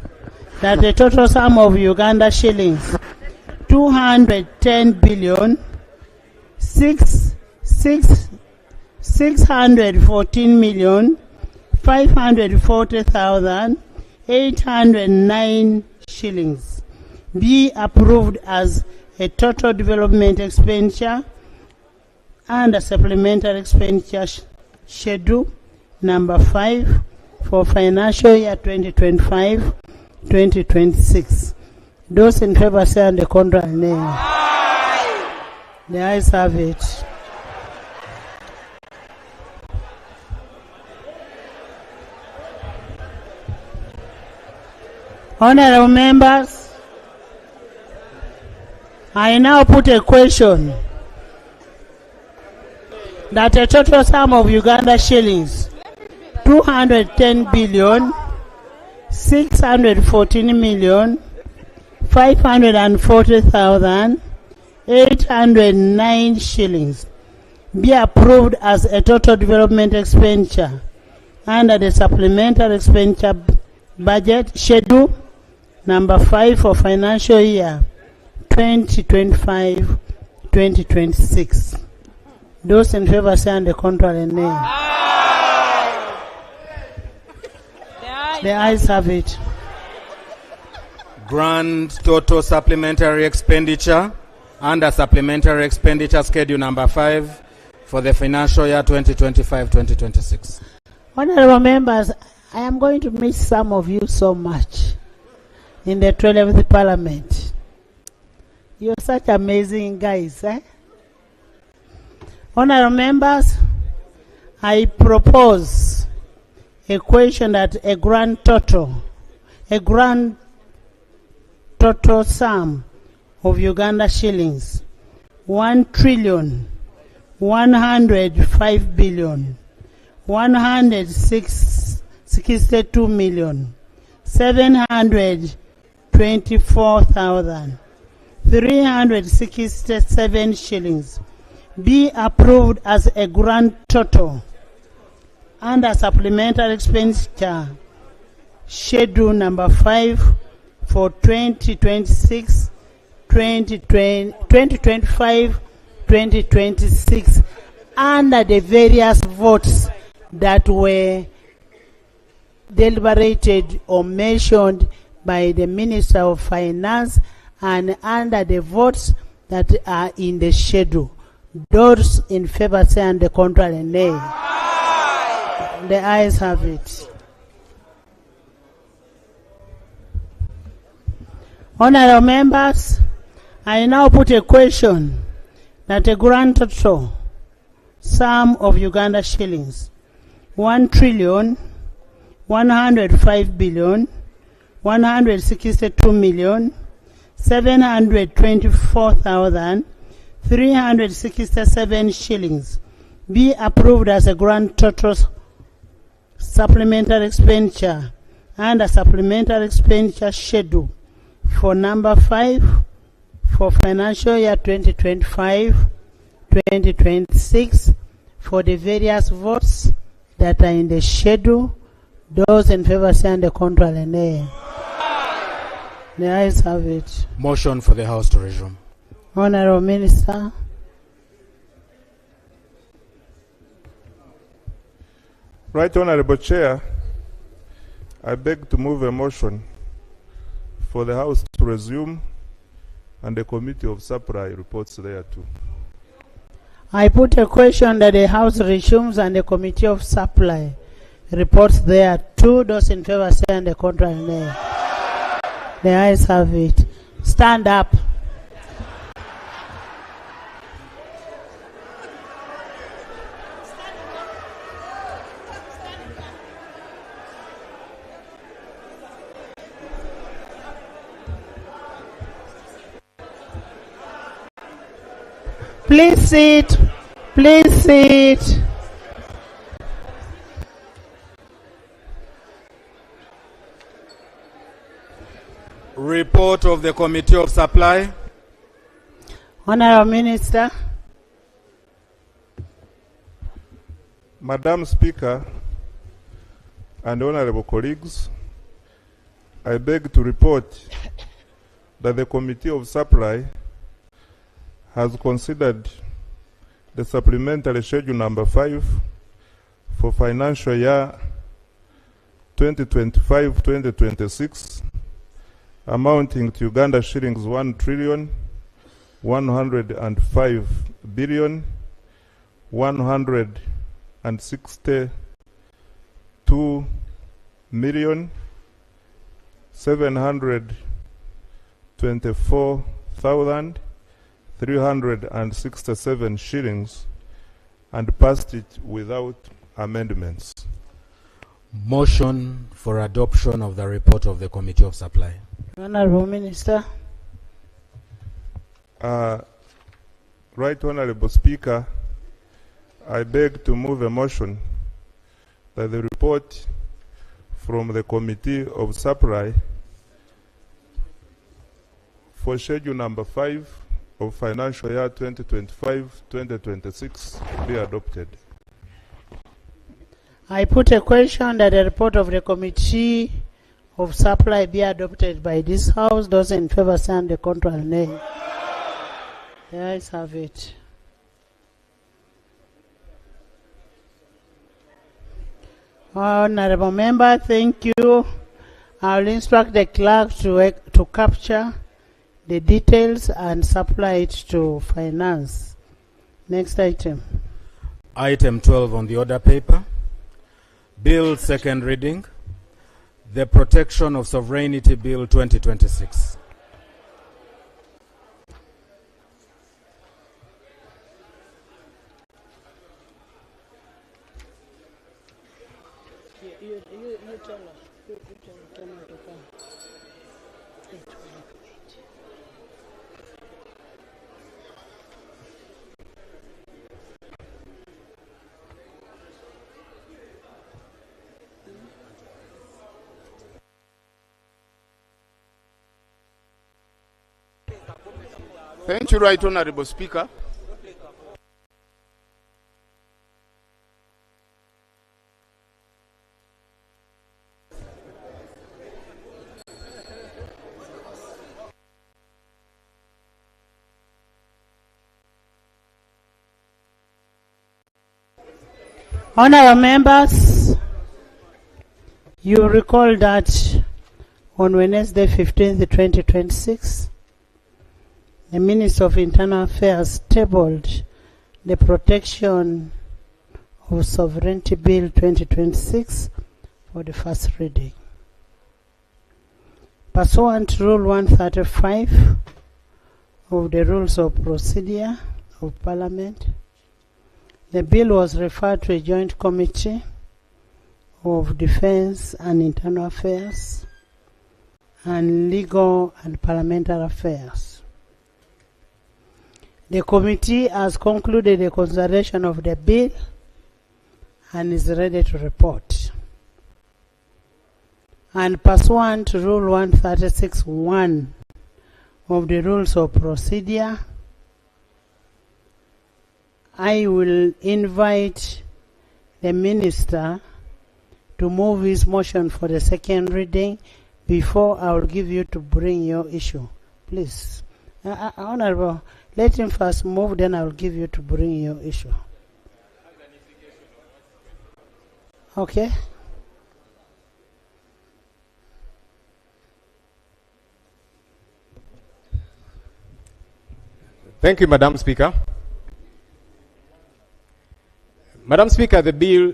that the total sum of Uganda shillings 210 billion 614 million 540,809 shillings be approved as a total development expenditure and supplementary expenditure schedule number 5 for financial year 2025-2026. Those in favor say on the contrary, nay. The ayes have it. Honorable members, I now put a question that a total sum of Uganda shillings 210 billion 614 million 540,809 shillings be approved as a total development expenditure under the supplementary expenditure budget schedule number 5 for financial year 2025-2026. Those in favor say and the contrary nay. The ayes have it. Grand total supplementary expenditure under supplementary expenditure schedule number 5 for the financial year 2025-2026. Honorable members, I am going to miss some of you so much in the 12th Parliament. You're such amazing guys, eh? Honorable members, I propose a question that a grand total sum of Uganda shillings 1,367,767,367 shillings be approved as a grand total under supplementary expenditure schedule number 5 for 2025-2026 under the various votes that were deliberated or mentioned by the Minister of Finance and under the votes that are in the schedule. Those in favor say and the contrary nay. The ayes have it. Honorable members, I now put a question that a grand total sum of Uganda shillings 1,105,162,724,367 shillings be approved as a grand total supplementary expenditure under supplementary expenditure schedule for number 5 for financial year 2025-2026 for the various votes that are in the schedule. Those in favor say and the contrary nay. The ayes have it. Motion for the House to resume. Honorable Minister. Right Honorable Chair, I beg to move a motion for the House to resume and the Committee of Supply reports thereto. I put a question that the House resumes and the Committee of Supply reports thereto. Those in favor say and the contrary nay. The ayes have it. Stand up. Please sit. Please sit. Report of the Committee of Supply. Honorable Minister. Madam Speaker and honorable colleagues, I beg to report that the Committee of Supply has considered the supplementary schedule number 5 for financial year 2025-2026 amounting to Uganda shillings 1,762,724,367 shillings and passed it without amendments. Motion for adoption of the report of the Committee of Supply. Honorable Minister. Right Honorable Speaker, I beg to move a motion that the report from the Committee of Supply for schedule number 5 of financial year 2025-2026 be adopted. I put a question that the report of the Committee of Supply be adopted by this House. Those in favor stand the contrary nay. The ayes have it. Honorable member, thank you. I will instruct the clerk to capture the details and supply it to finance. Next item. Item 12 on the order paper. Bill second reading. The Protection of Sovereignty Bill 2026. Thank you, Right Honorable Speaker. Honorable members, you recall that on Wednesday 15th, 2026, the Minister of Internal Affairs tabled the Protection of Sovereignty Bill 2026 for the first reading. Pursuant to Rule 135 of the Rules of Procedure of Parliament, the bill was referred to a joint committee of Defense and Internal Affairs and Legal and Parliamentary Affairs. The committee has concluded the consideration of the bill and is ready to report. And pursuant to Rule 136(1) of the Rules of Procedure, I will invite the Minister to move his motion for the second reading before I will give you to bring your issue. Please. Honorable, let him first move, then I will give you to bring your issue. Okay? Thank you, Madam Speaker. Madam Speaker, the bill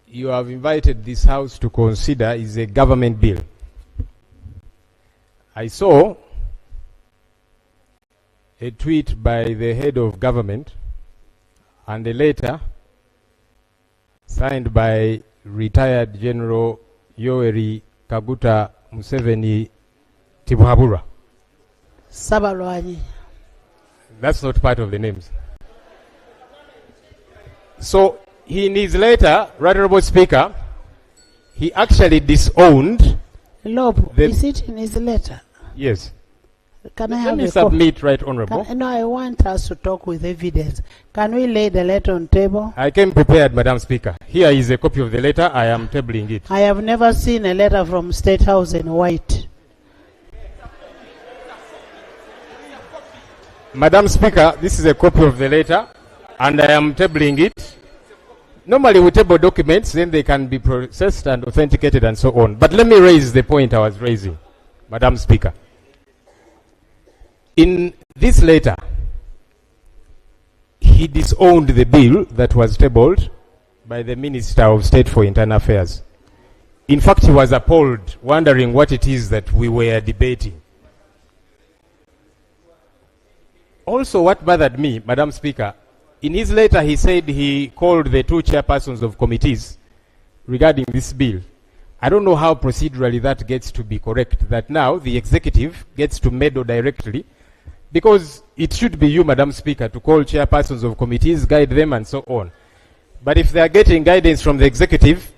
you have invited this House to consider is a government bill. I saw a tweet by the head of government and a letter signed by retired General Yoweri Kaguta Museveni Tibuhaburwa. Sabalwanyi. That's not part of the names. So, in his letter, Right Honorable Speaker, he actually disowned. Lob, is it in his letter? Yes. Can I Let have me a submit, Right Honorable. No, I want us to talk with evidence. Can we lay the letter on table? I came prepared, Madam Speaker. Here is a copy of the letter. I am tabling it. I have never seen a letter from State House in white. Madam Speaker, this is a copy of the letter, and I am tabling it. Normally we table documents, then they can be processed and authenticated and so on. But let me raise the point I was raising, Madam Speaker. In this letter, he disowned the bill that was tabled by the Minister of State for Internal Affairs. In fact, he was appalled, wondering what it is that we were debating. Also, what bothered me, Madam Speaker, in his letter he said he called the two chairpersons of committees regarding this bill. I don't know how procedurally that gets to be correct, that now the executive gets to meddle directly, because it should be you, Madam Speaker, to call chairpersons of committees, guide them and so on. But if they are getting guidance from the executive,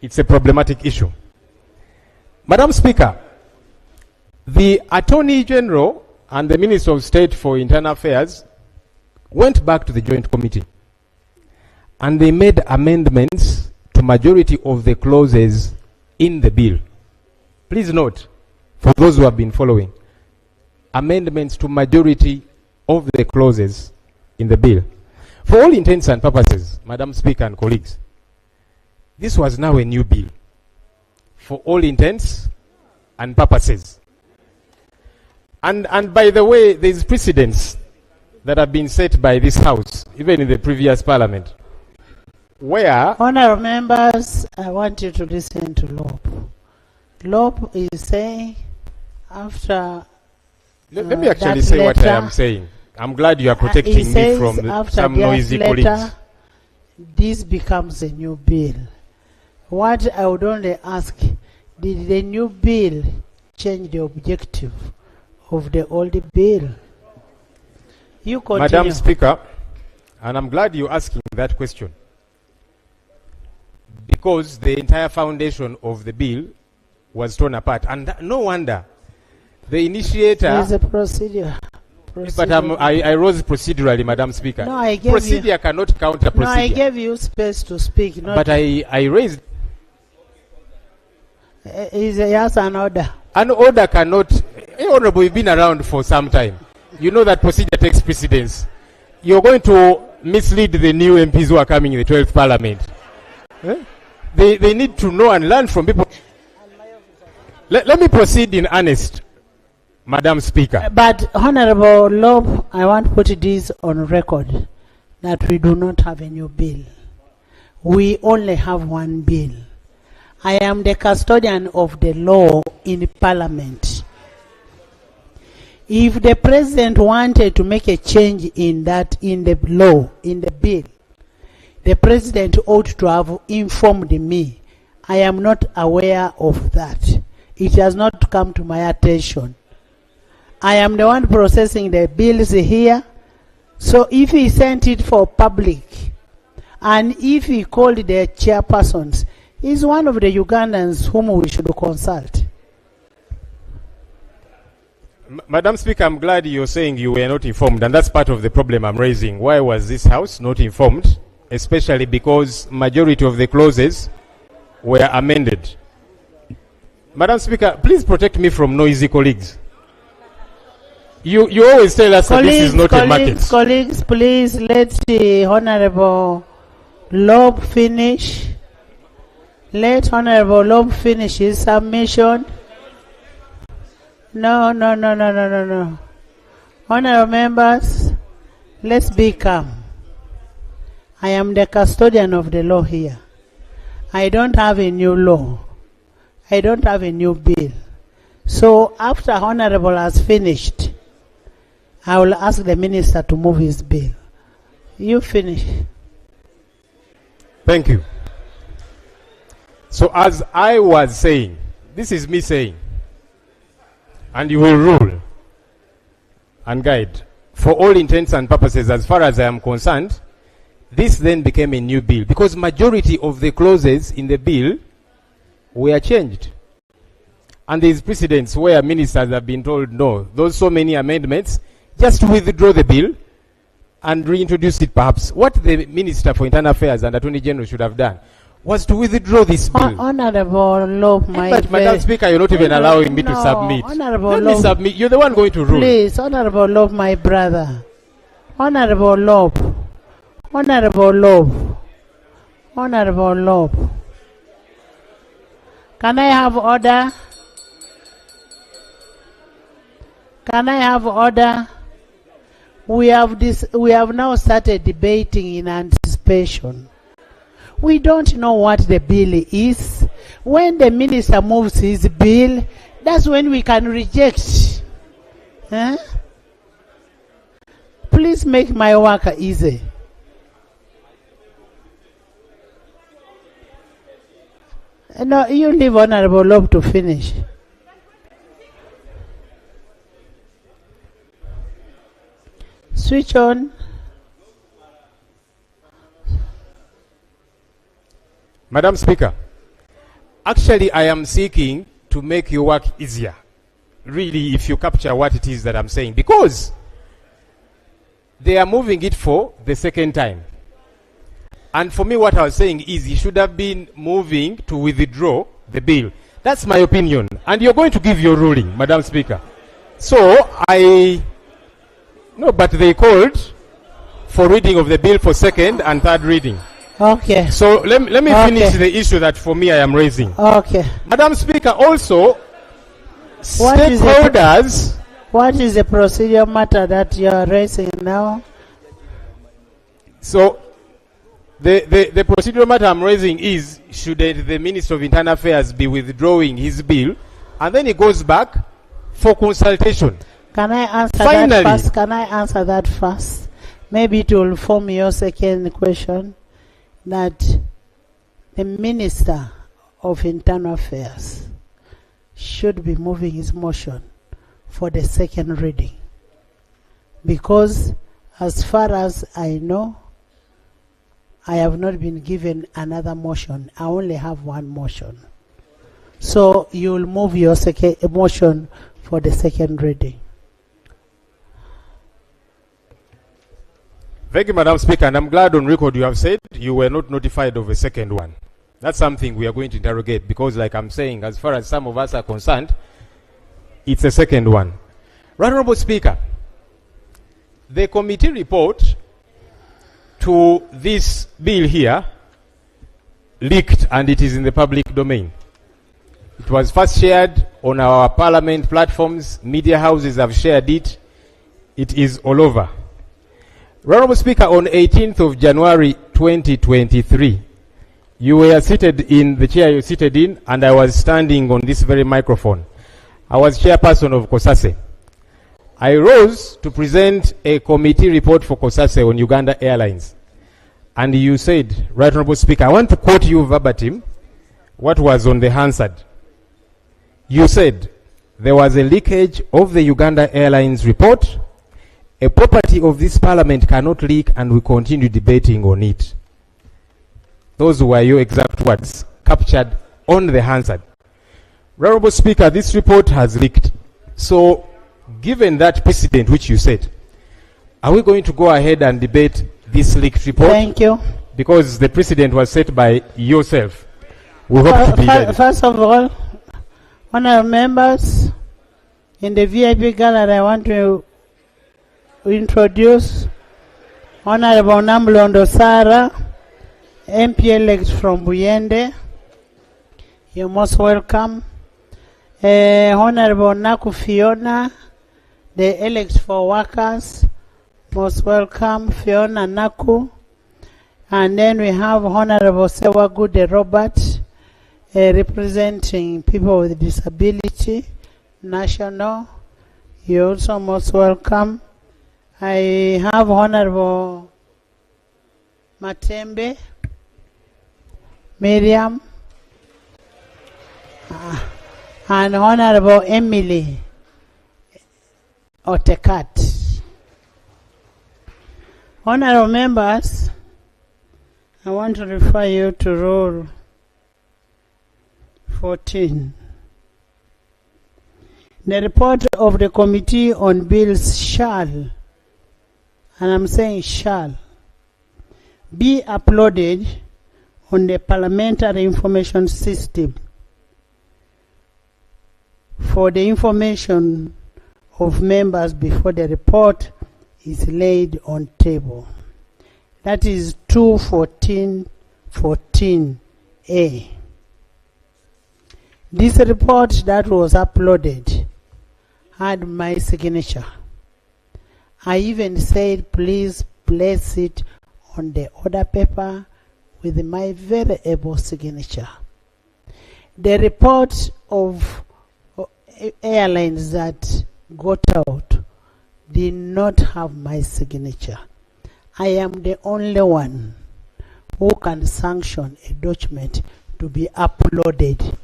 it's a problematic issue. Madam Speaker, the Attorney General and the Minister of State for Internal Affairs went back to the Joint Committee and they made amendments to majority of the clauses in the bill. Please note, for those who have been following, amendments to majority of the clauses in the bill. For all intents and purposes, Madam Speaker and colleagues, this was now a new bill. For all intents and purposes. And by the way, there is precedents that have been set by this House, even in the previous Parliament, where... Honourable members, I want you to listen to Lob. Lob is saying, after... Let me actually say what I am saying. I'm glad you are protecting me from some noisy colleagues. This becomes a new bill. What I would only ask, did the new bill change the objective of the old bill? You continue. Madam Speaker, and I'm glad you're asking that question, because the entire foundation of the bill was torn apart, and no wonder the initiator... There's a procedure. But I rose procedurally, Madam Speaker. No, I gave procedure cannot counter procedure. No, I gave you space to speak. Not but I raised... Yes, an order. An order cannot... Honorable, you've been around for some time. You know that procedure takes precedence. You're going to mislead the new MPs who are coming in the 12th Parliament. They need to know and learn from people. Let me proceed in earnest, Madam Speaker. But Honorable Lob, I want to put this on record that we do not have a new bill. We only have one bill. I am the custodian of the law in Parliament. If the President wanted to make a change in that, in the law, in the bill, the President ought to have informed me. I am not aware of that. It has not come to my attention. I am the one processing the bills here. So if he sent it for public, and if he called the chairpersons, he's one of the Ugandans whom we should consult. Madam Speaker, I'm glad you're saying you were not informed, and that's part of the problem I'm raising. Why was this House not informed? Especially because majority of the clauses were amended. Madam Speaker, please protect me from noisy colleagues. You always tell us that this is not a market. Colleagues, please let the Honorable Lob finish. Let Honorable Lob finish his submission. No. Honorable members, let's be calm. I am the custodian of the law here. I don't have a new law. I don't have a new bill. So after Honorable has finished, I will ask the minister to move his bill. You finish. Thank you. So as I was saying, this is me saying, and you will rule and guide. For all intents and purposes, as far as I am concerned, this then became a new bill because majority of the clauses in the bill were changed. And there is precedents where ministers have been told, no, those so many amendments, just withdraw the bill and reintroduce it perhaps. What the Minister for Internal Affairs and Attorney General should have done was to withdraw this bill. Honorable Lob, my But Madam Speaker, you're not even allowing me to submit. Honorable Let Lob, me submit. You're the one going to rule. please, Honorable Lob, my brother. Honorable Lob. Honorable Lob. Honorable Lob. Can I have order? Can I have order? We have now started debating in anticipation. We don't know what the bill is. When the minister moves his bill, that's when we can reject. Huh? Please make my work easy. No, you leave Honorable Lob to finish. Switch on. Madam Speaker, actually I am seeking to make your work easier. Really, if you capture what it is that I'm saying. Because they are moving it for the second time. And for me, what I was saying is he should have been moving to withdraw the bill. That's my opinion. And you're going to give your ruling, Madam Speaker. So no, but they called for reading of the bill for second and third reading. Okay. So let me finish the issue that for me I am raising. Okay. Madam Speaker, also, stakeholders... What is the procedural matter that you are raising now? So, the procedural matter I'm raising is, should the Minister of Internal Affairs be withdrawing his bill, and then he goes back for consultation. Can I answer that first? Can I answer that first? Maybe it will form your second question, that the Minister of Internal Affairs should be moving his motion for the second reading. Because as far as I know, I have not been given another motion. I only have one motion. So you will move your second motion for the second reading. Thank you, Madam Speaker, and I'm glad on record you have said you were not notified of a second one. That's something we are going to interrogate, because like I'm saying, as far as some of us are concerned, it's a second one. Right Honorable Speaker, the committee report to this bill here leaked, and it is in the public domain. It was first shared on our parliament platforms. Media houses have shared it. It is all over. Honorable Speaker, on 18th of January 2023, you were seated in the chair you seated in, and I was standing on this very microphone. I was chairperson of COSASE. I rose to present a committee report for COSASE on Uganda Airlines. And you said, Right Honorable Speaker, I want to quote you verbatim what was on the Hansard. You said, there was a leakage of the Uganda Airlines report. A property of this parliament cannot leak, and we continue debating on it. Those were your exact words, captured on the Hansard. Honorable Speaker, this report has leaked. So, given that precedent which you said, are we going to go ahead and debate this leaked report? Thank you. Because the precedent was set by yourself. We hope to be ready. First of all, honorable members, in the VIP gallery, I want to introduce Honorable Namlondo Sara, MP-elect from Buyende. You're most welcome. Honorable Naku Fiona, the elect for workers. Most welcome, Fiona Naku. And then we have Honorable Sewagude Robert, representing people with disability, national. You're also most welcome. I have Honorable Matembe, Miriam, and Honorable Emily Otekat. Honorable members, I want to refer you to Rule 14. The report of the Committee on Bills shall, and I'm saying shall, be uploaded on the Parliamentary Information System for the information of members before the report is laid on table. That is 214.14a. This report that was uploaded had my signature. I even said, please place it on the order paper with my very able signature. The report of airlines that got out did not have my signature. I am the only one who can sanction a document to be uploaded,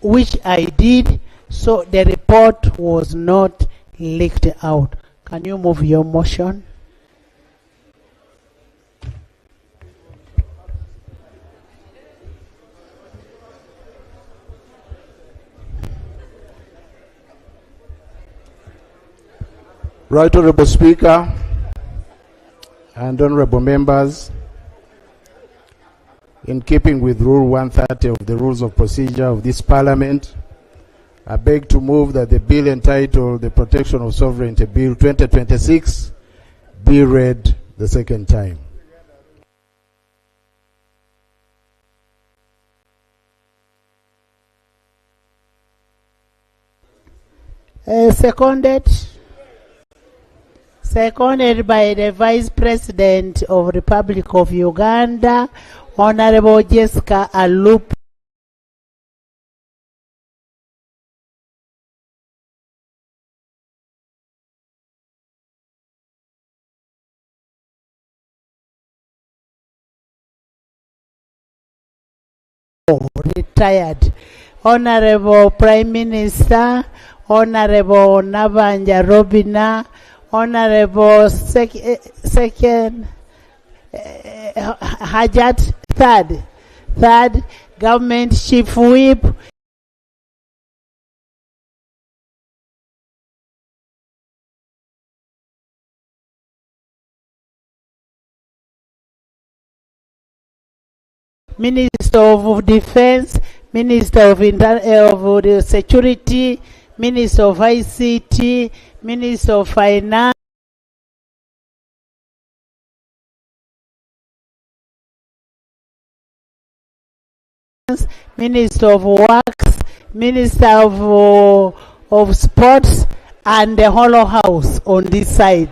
which I did, so the report was not leaked out. Can you move your motion? Right Honorable Speaker and honorable members, in keeping with Rule 130 of the Rules of Procedure of this Parliament, I beg to move that the bill entitled the Protection of Sovereignty Bill 2026 be read the second time. Seconded by the Vice President of Republic of Uganda, Honorable Jessica Alup. Retired. Honorable Prime Minister, Honorable Nabanja Robina, Honorable Second Hajat, third Government Chief Whip, Minister of Defense, Minister of the Security, Minister of ICT, Minister of Finance, Minister of Works, Minister of Sports, and the Hollow House on this side.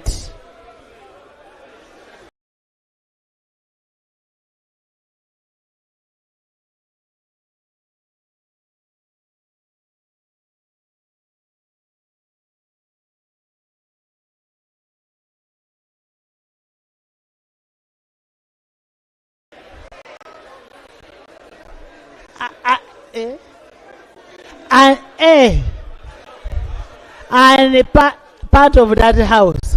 And part of that house,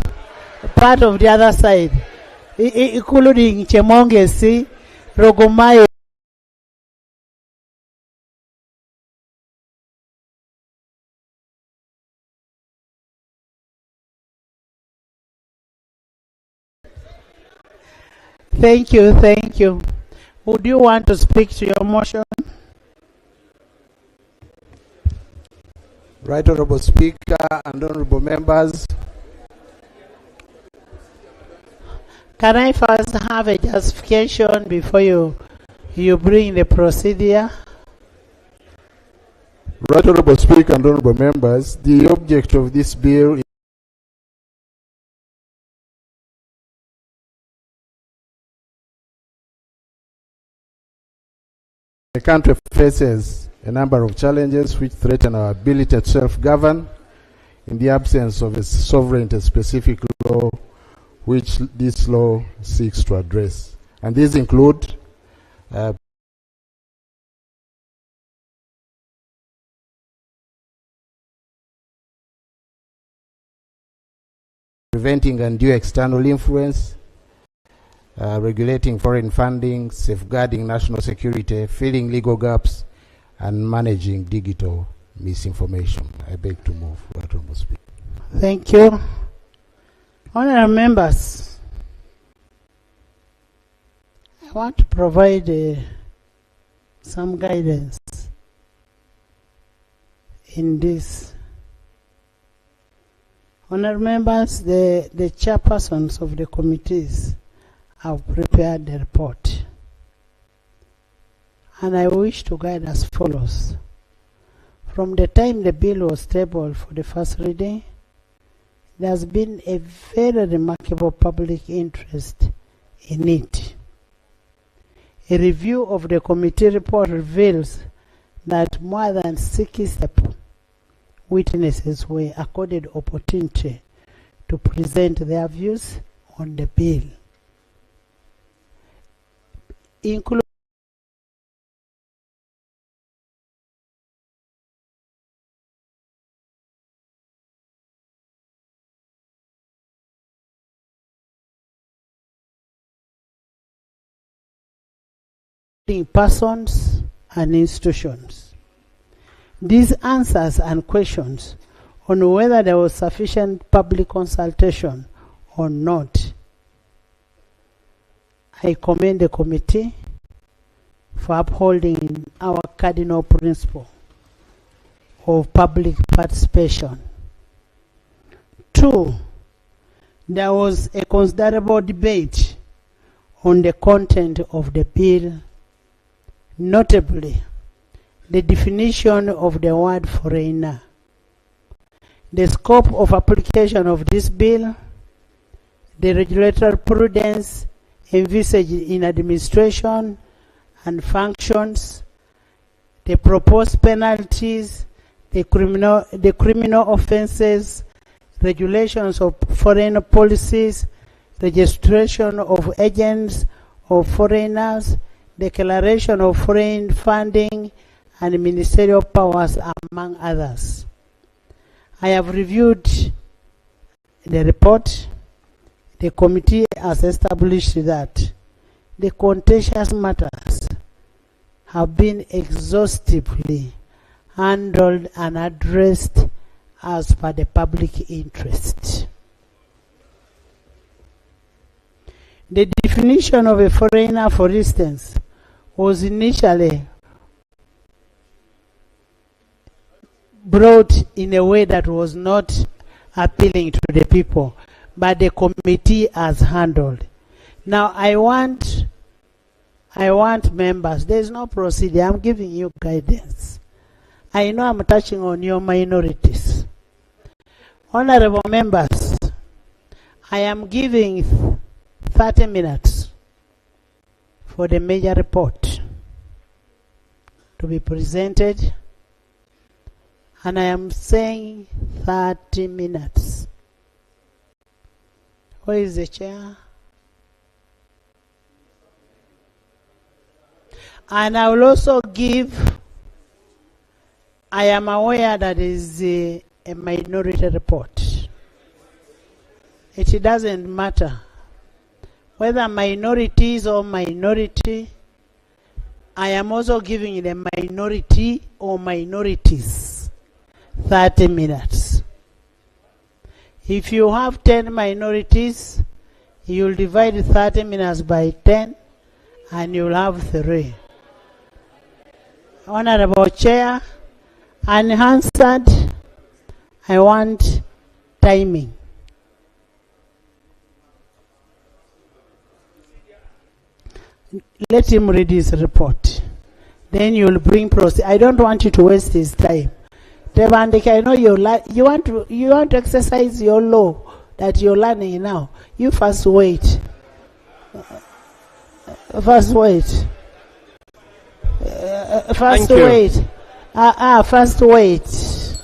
part of the other side, including Chemongesi, Rogomayo, Thank you. Would you want to speak to your motion? Right Honorable Speaker and Honorable Members, Can I first have a justification before you bring the procedure? Right Honorable Speaker and Honorable Members, the object of this bill is the country faces a number of challenges which threaten our ability to self-govern in the absence of a sovereignty-specific law which this law seeks to address. And these include preventing undue external influence, regulating foreign funding, safeguarding national security, filling legal gaps, and managing digital misinformation. I beg to move. Thank you. Honorable members, I want to provide some guidance in this. Honorable members, the chairpersons of the committees have prepared the report, and I wish to guide as follows. From the time the bill was tabled for the first reading, there has been a very remarkable public interest in it. A review of the committee report reveals that more than 60 witnesses were accorded opportunity to present their views on the bill, including persons and institutions. These answers and questions on whether there was sufficient public consultation or not, I commend the committee for upholding our cardinal principle of public participation. 2, there was a considerable debate on the content of the bill, notably the definition of the word foreigner, the scope of application of this bill, the regulatory prudence envisaged in administration and functions, the proposed penalties, the criminal offenses, regulations of foreign policies, registration of agents of foreigners, declaration of foreign funding, and ministerial powers, among others. I have reviewed the report. The committee has established that the contentious matters have been exhaustively handled and addressed as per the public interest. The definition of a foreigner, for instance, was initially brought in a way that was not appealing to the people, but the committee has handled. Now I want members, there is no procedure, I'm giving you guidance. I know I'm touching on your minorities. Honorable members, I am giving 30 minutes for the major report to be presented, and I am saying 30 minutes. Where is the chair? And I will also give, I am aware that is a minority report. It doesn't matter whether minorities or minority. I am also giving the minority or minorities 30 minutes. If you have 10 minorities, you'll divide 30 minutes by 10 and you'll have 3. Honorable Chair, unanswered, I want timing. Let him read his report. Then you'll bring process. I don't want you to waste his time. Tebandeke, I know you want to exercise your law that you're learning now. You first wait. First wait. First wait. First wait.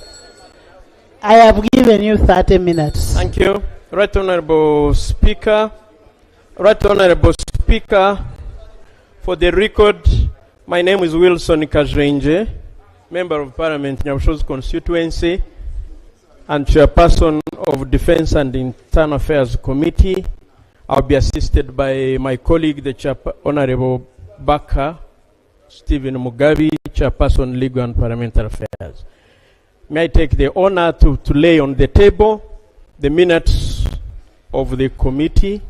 I have given you 30 minutes. Thank you. Right Honorable Speaker. Right Honorable Speaker, for the record, my name is Wilson Kajrenje, Member of Parliament, Nyabushozi constituency, and Chairperson of Defense and Internal Affairs Committee. I'll be assisted by my colleague, the Honorable Baka Stephen Mugabi, Chairperson, Legal and Parliamentary Affairs. May I take the honor to lay on the table the minutes of the committee,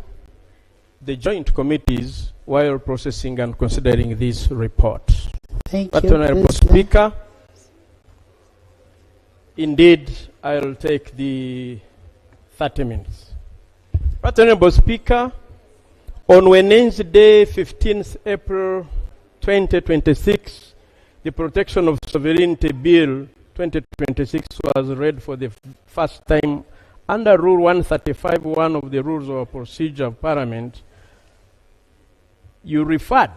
the joint committees, while processing and considering this report. Thank But you, Honorable Speaker, indeed, I'll take the 30 minutes. But Honorable Speaker, on Wednesday, 15th April 2026, the Protection of Sovereignty Bill 2026 was read for the first time under Rule 135(1) of the Rules of Procedure of Parliament. You referred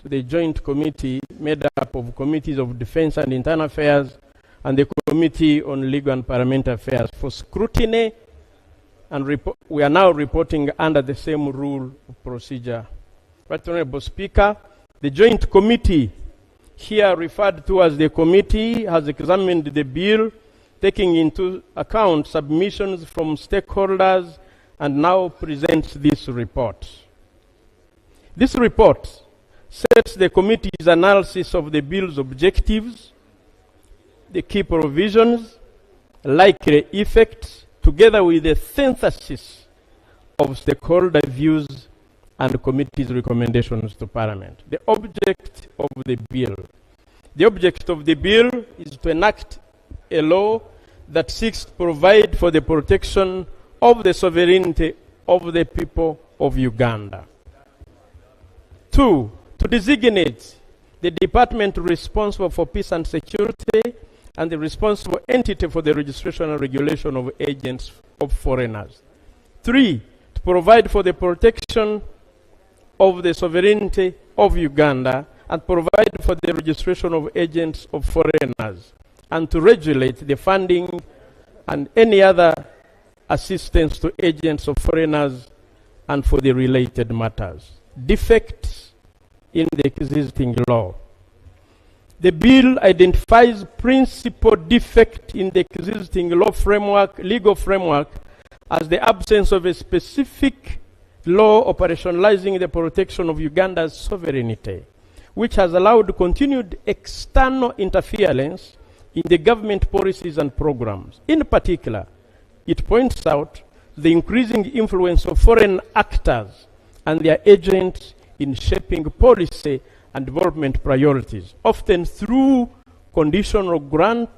to the joint committee made up of Committees of Defense and Internal Affairs and the Committee on Legal and Parliamentary Affairs for scrutiny, and we are now reporting under the same rule of procedure. Right Honorable Speaker, the joint committee here referred to as the committee has examined the bill, taking into account submissions from stakeholders, and now presents this report. This report sets the committee's analysis of the bill's objectives, the key provisions, likely effects, together with a synthesis of stakeholder views and committee's recommendations to Parliament. The object of the bill. The object of the bill is to enact a law that seeks to provide for the protection of the sovereignty of the people of Uganda. 2, to designate the department responsible for peace and security and the responsible entity for the registration and regulation of agents of foreigners. 3, to provide for the protection of the sovereignty of Uganda and provide for the registration of agents of foreigners, and to regulate the funding and any other assistance to agents of foreigners and for the related matters. Defects in the existing law. The bill identifies principal defect in the existing legal framework as the absence of a specific law operationalizing the protection of Uganda's sovereignty, which has allowed continued external interference in the government policies and programs. In particular, it points out the increasing influence of foreign actors and their agents in shaping policy and development priorities, often through conditional grant,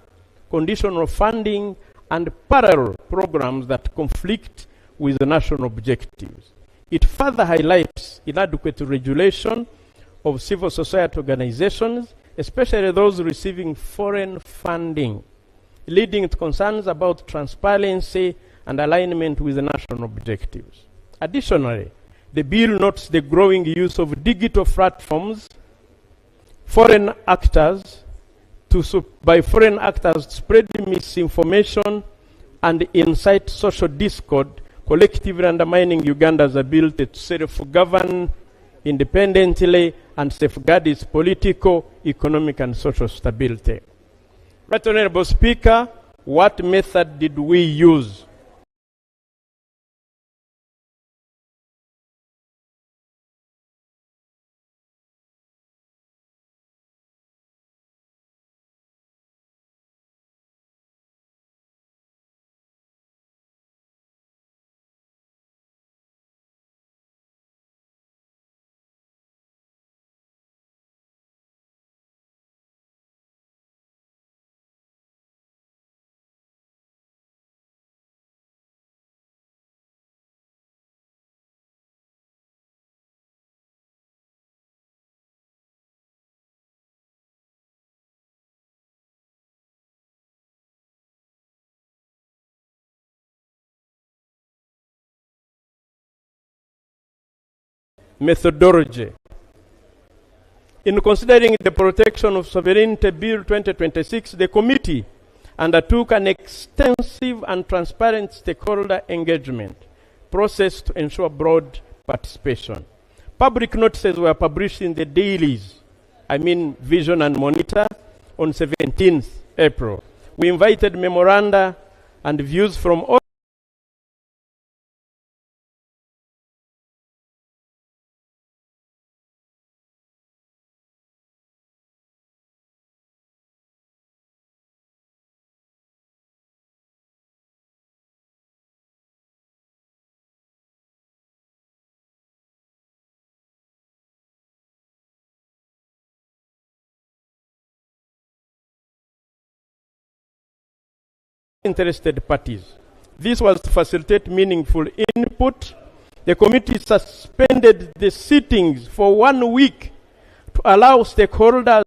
conditional funding, and parallel programs that conflict with the national objectives. It further highlights inadequate regulation of civil society organizations, especially those receiving foreign funding, leading to concerns about transparency and alignment with the national objectives. Additionally, the bill notes the growing use of digital platforms by foreign actors to spread misinformation and incite social discord, collectively undermining Uganda's ability to self-govern independently and safeguard its political, economic, and social stability. Right Honorable Speaker, what method did we use? Methodology. In considering the Protection of Sovereignty Bill 2026, the committee undertook an extensive and transparent stakeholder engagement process to ensure broad participation. Public notices were published in the dailies, Vision and Monitor, on 17th April. We invited memoranda and views from all interested parties. This was to facilitate meaningful input. The committee suspended the sittings for 1 week to allow stakeholders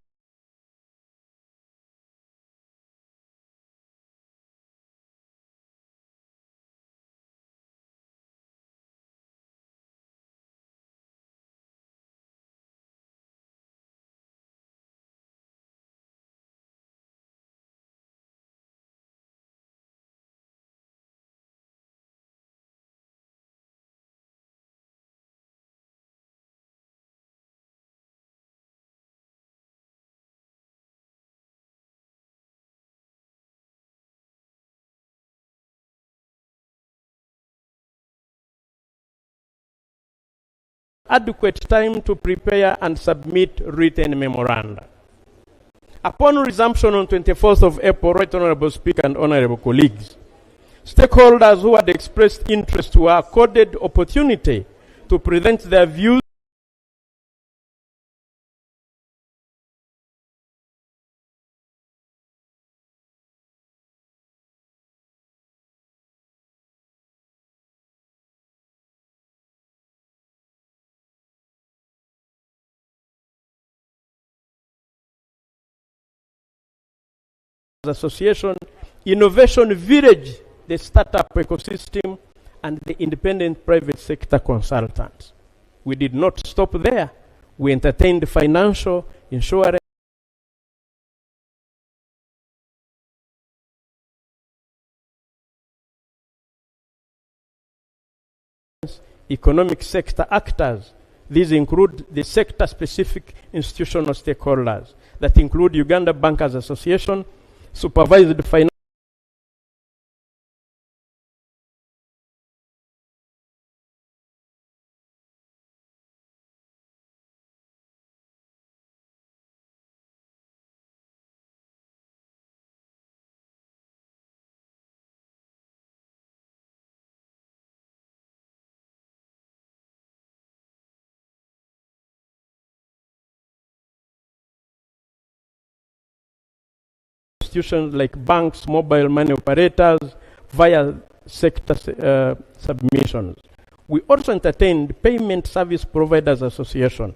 adequate time to prepare and submit written memoranda. Upon resumption on 24th of April, Right Honorable Speaker and Honorable colleagues, stakeholders who had expressed interest were accorded opportunity to present their views. Association, Innovation Village, the startup ecosystem, and the independent private sector consultants. We did not stop there. We entertained financial, insurance, economic sector actors. These include the sector-specific institutional stakeholders that include Uganda Bankers Association, supervised finance, institutions like banks, mobile money operators, via sector submissions. We also entertained Payment Service Providers Association.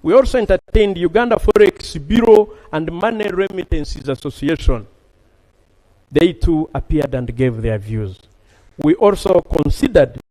We also entertained Uganda Forex Bureau and Money Remittances Association. They too appeared and gave their views. We also considered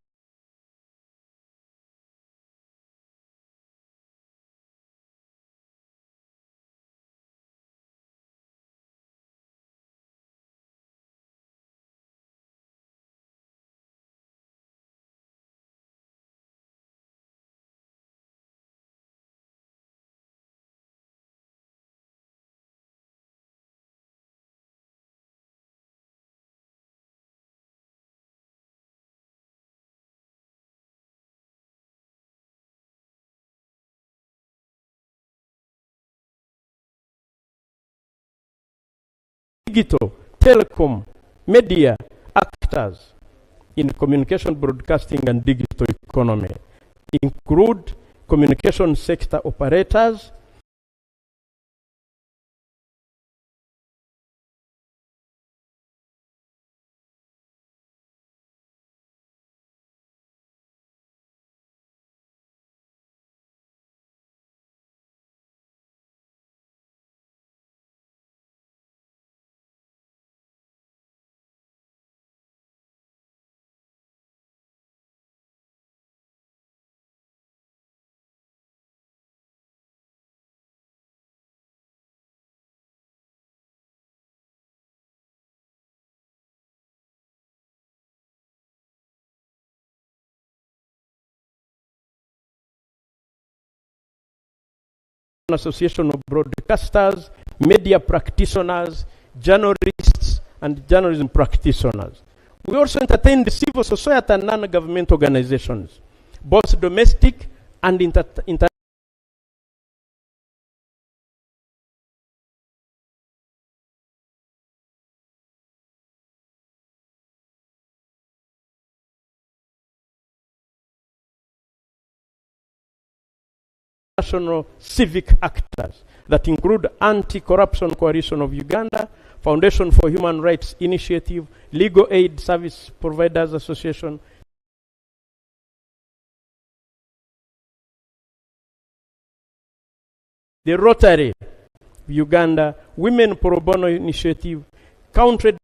digital, telecom, media actors in communication, broadcasting, and digital economy include communication sector operators, Association of Broadcasters, media practitioners, journalists, and journalism practitioners. We also entertain the civil society and non-government organizations, both domestic and international. National civic actors that include Anti-Corruption Coalition of Uganda, Foundation for Human Rights Initiative, Legal Aid Service Providers Association, the Rotary Uganda, Women Pro Bono Initiative, Country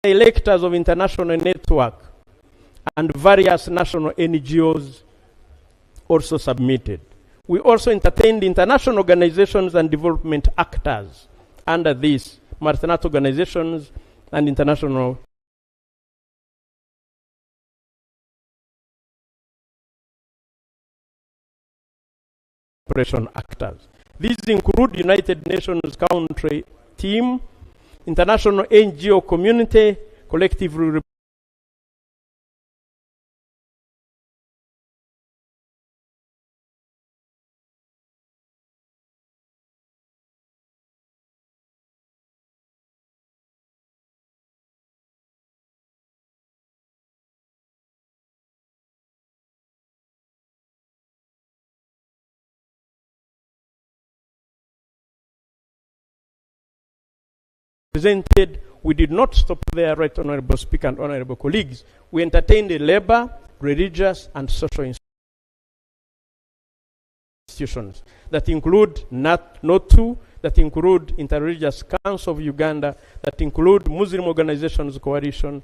Electors of International Network, and various national NGOs also submitted. We also entertained international organizations and development actors under this, multinational organizations and international operation actors. These include United Nations country team, international NGO community, collectively presented. We did not stop there, right, Honorable Speaker and Honorable colleagues. We entertained the labor, religious, and social institutions that include NOTU, that include Interreligious Council of Uganda, that include Muslim Organizations Coalition,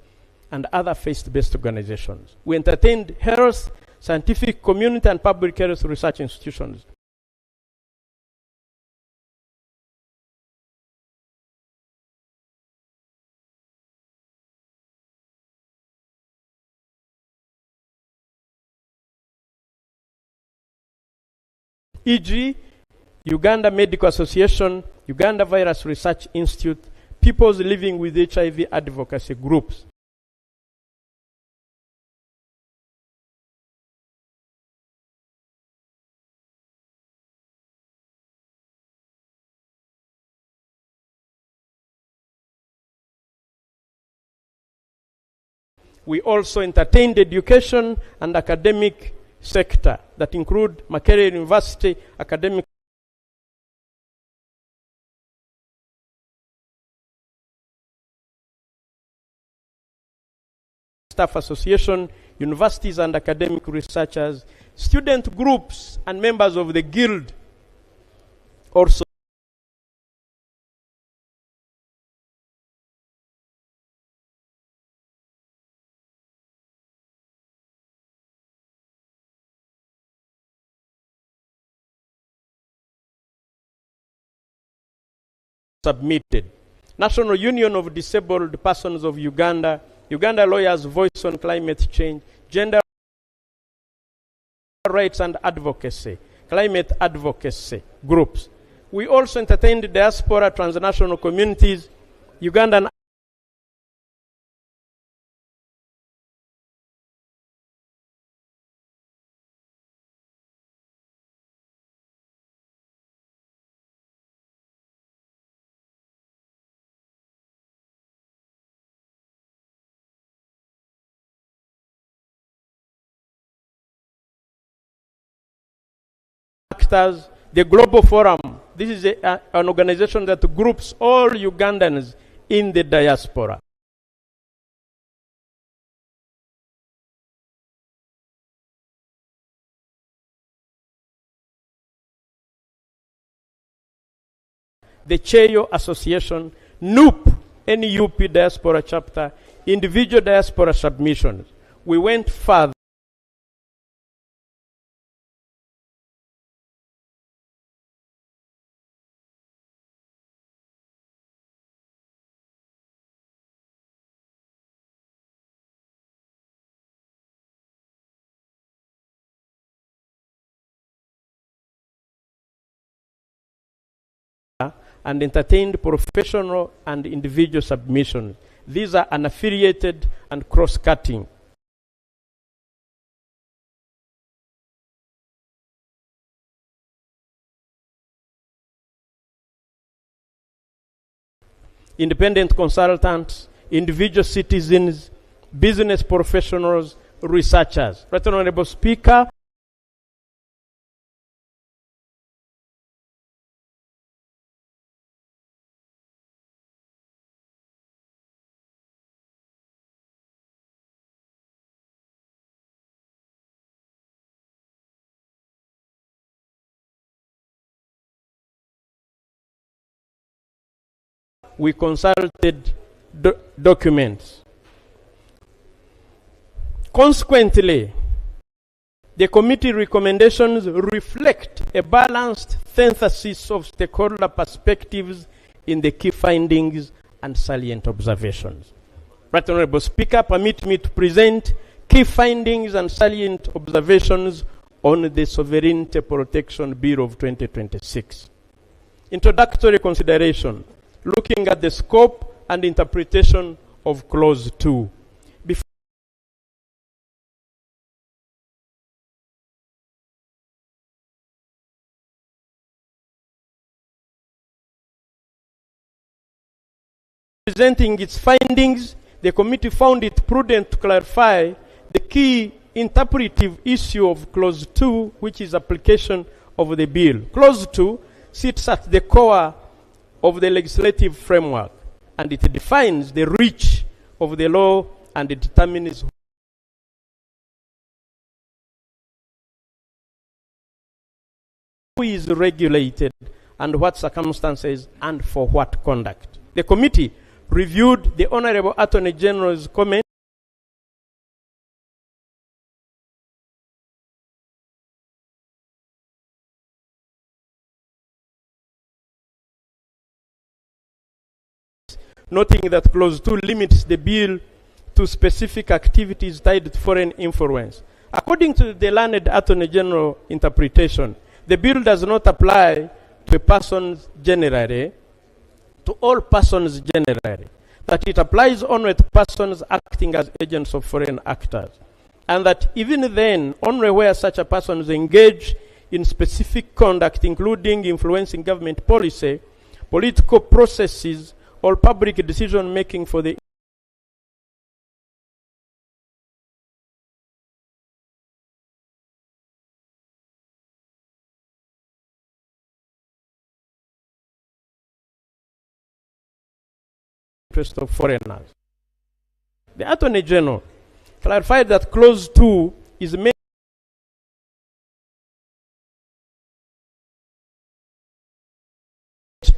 and other faith-based organizations. We entertained health, scientific, community, and public health research institutions. E.g., Uganda Medical Association, Uganda Virus Research Institute, Peoples Living with HIV advocacy groups. We also entertained education and academic sector that include Makerere University academic staff association, universities and academic researchers, student groups and members of the guild also submitted. National Union of Disabled Persons of Uganda, Uganda Lawyers Voice on Climate Change, Gender Rights and Advocacy, Climate Advocacy groups. We also entertained diaspora transnational communities, Ugandan actors, the Global Forum. This is an organization that groups all Ugandans in the diaspora. The Cheyo Association, NUP, NUP Diaspora Chapter, individual diaspora submissions. We went further. And entertained professional and individual submissions. These are unaffiliated and cross-cutting. Independent consultants, individual citizens, business professionals, researchers. Right Honorable Speaker, we consulted documents. Consequently, The committee recommendations reflect a balanced synthesis of stakeholder perspectives in the key findings and salient observations. Right Honorable Speaker, permit me to present key findings and salient observations on the Sovereignty Protection Bill of 2026. Introductory consideration, looking at the scope and interpretation of Clause 2. Presenting its findings, the committee found it prudent to clarify the key interpretive issue of Clause 2, which is application of the bill. Clause 2 sits at the core of the legislative framework, and it defines the reach of the law and it determines who is regulated and what circumstances and for what conduct. The committee reviewed the Honorable Attorney General's comment noting that Clause 2 limits the bill to specific activities tied to foreign influence. According to the learned Attorney General interpretation, the bill does not apply to persons generally, to all persons generally, that it applies only to persons acting as agents of foreign actors, and that even then, only where such a person is engaged in specific conduct, including influencing government policy, political processes, or public decision-making for the interest of foreigners. The Attorney General clarified that Clause 2 is meant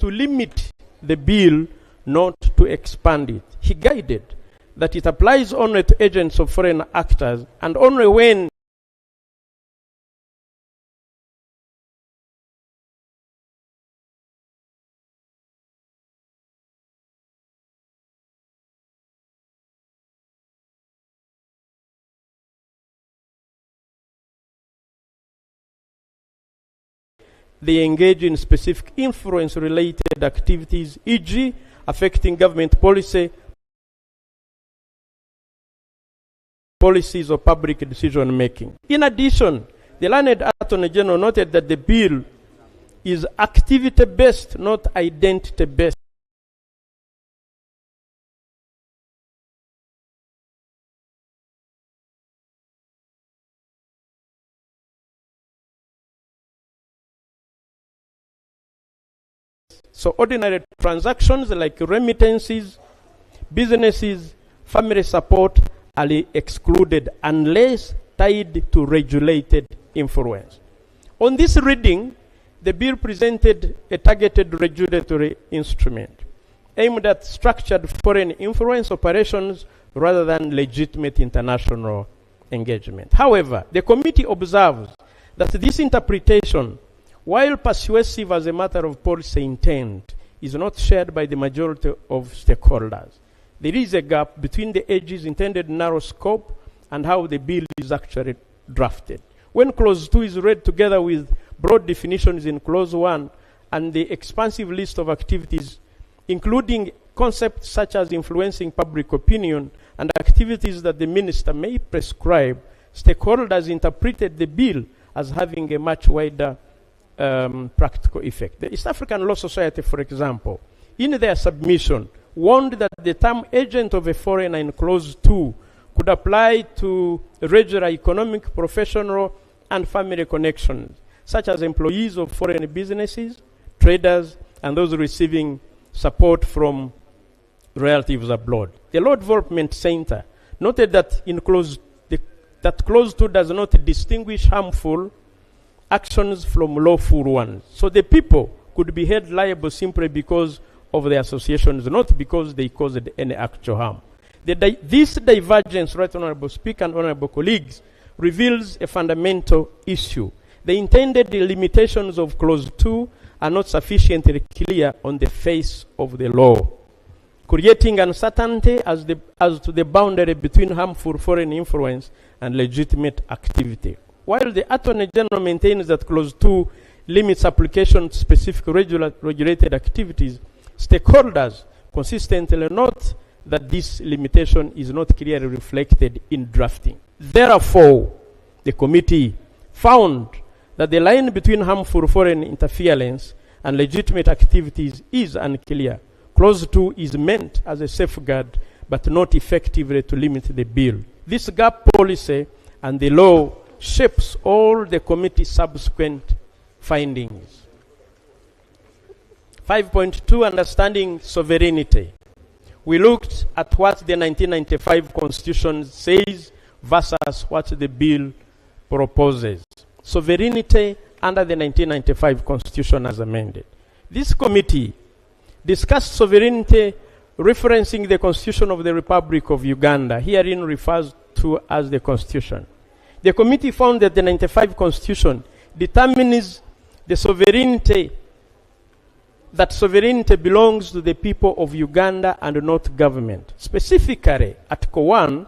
to limit the bill, not to expand it. He guided that it applies only to agents of foreign actors and only when they engage in specific influence-related activities, e.g., affecting government policies or public decision-making. In addition, the learned Attorney General noted that the bill is activity-based, not identity-based. So ordinary transactions like remittances, businesses, family support are excluded unless tied to regulated influence. On this reading, the bill presented a targeted regulatory instrument aimed at structured foreign influence operations rather than legitimate international engagement. However, the committee observes that this interpretation, while persuasive as a matter of policy intent, is not shared by the majority of stakeholders. There is a gap between the AG's intended narrow scope and how the bill is actually drafted. When Clause 2 is read together with broad definitions in Clause 1 and the expansive list of activities, including concepts such as influencing public opinion and activities that the minister may prescribe, stakeholders interpreted the bill as having a much wider practical effect. The East African Law Society, for example, in their submission, warned that the term agent of a foreigner in Clause 2 could apply to regular economic, professional, and family connections, such as employees of foreign businesses, traders, and those receiving support from relatives abroad. The Law Development Center noted that that Clause 2 does not distinguish harmful actions from lawful ones. So the people could be held liable simply because of their associations, not because they caused any actual harm. This divergence, Right Honorable Speaker and Honorable colleagues, reveals a fundamental issue. The intended limitations of Clause 2 are not sufficiently clear on the face of the law, creating uncertainty as to the boundary between harmful foreign influence and legitimate activity. While the Attorney General maintains that Clause 2 limits application to specific regulated activities, stakeholders consistently note that this limitation is not clearly reflected in drafting. Therefore, the committee found that the line between harmful foreign interference and legitimate activities is unclear. Clause 2 is meant as a safeguard, but not effectively to limit the bill. This gap policy and the law shapes all the committee's subsequent findings. 5.2, understanding sovereignty. We looked at what the 1995 Constitution says versus what the bill proposes. Sovereignty under the 1995 Constitution as amended. This committee discussed sovereignty referencing the Constitution of the Republic of Uganda, herein refers to as the Constitution. The committee found that the 95 Constitution determines the sovereignty, that sovereignty belongs to the people of Uganda and not government. Specifically, Article 1,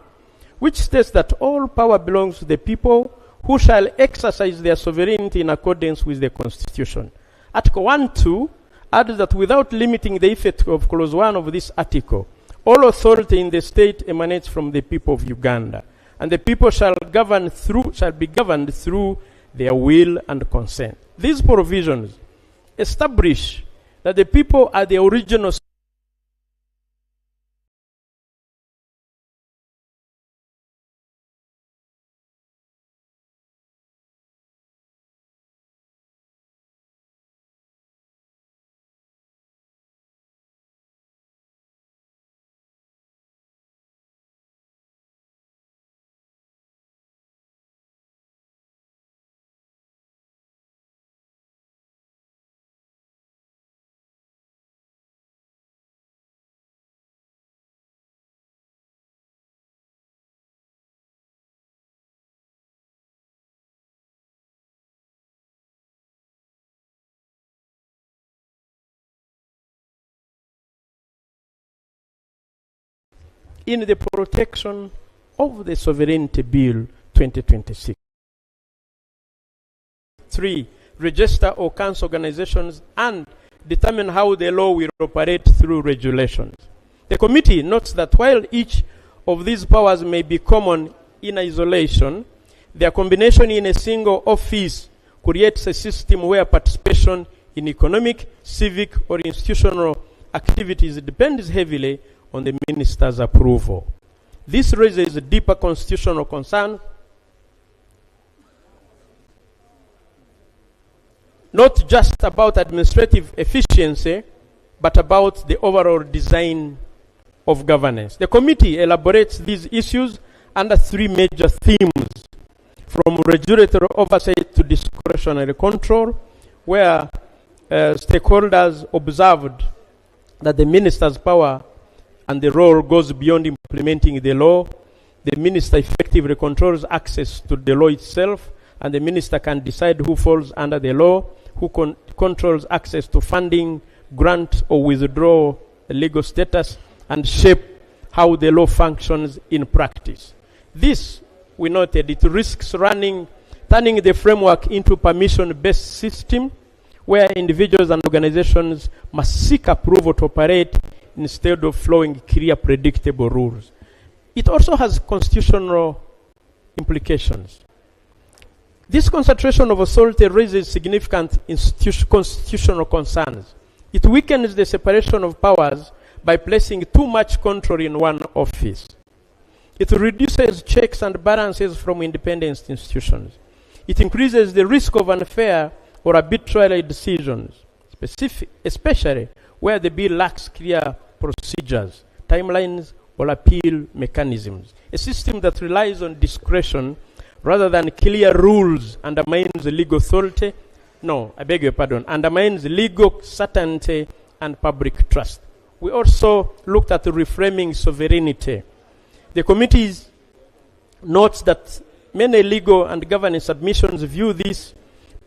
which states that all power belongs to the people who shall exercise their sovereignty in accordance with the Constitution. Article 1.2 adds that without limiting the effect of Clause 1 of this article, all authority in the state emanates from the people of Uganda, and the people shall be governed through their will and consent. These provisions establish that the people are the original in the protection of the Sovereignty Bill 2026. 3. Register or council organizations and determine how the law will operate through regulations. The committee notes that while each of these powers may be common in isolation, their combination in a single office creates a system where participation in economic, civic, or institutional activities depends heavily on the minister's approval. This raises a deeper constitutional concern, not just about administrative efficiency, but about the overall design of governance. The committee elaborates these issues under 3 major themes, from regulatory oversight to discretionary control, where stakeholders observed that the minister's power and the role goes beyond implementing the law. The minister effectively controls access to the law itself, and the minister can decide who falls under the law, who controls access to funding, grant or withdraw legal status, and shape how the law functions in practice. This, we noted, it risks turning the framework into a permission-based system where individuals and organizations must seek approval to operate instead of following clear, predictable rules. It also has constitutional implications. This concentration of authority raises significant constitutional concerns. It weakens the separation of powers by placing too much control in one office. It reduces checks and balances from independent institutions. It increases the risk of unfair or arbitrary decisions, especially where the bill lacks clear procedures, timelines, or appeal mechanisms. A system that relies on discretion rather than clear rules undermines legal authority. No, I beg your pardon, undermines legal certainty and public trust. We also looked at reframing sovereignty. The committee notes that many legal and governance submissions view this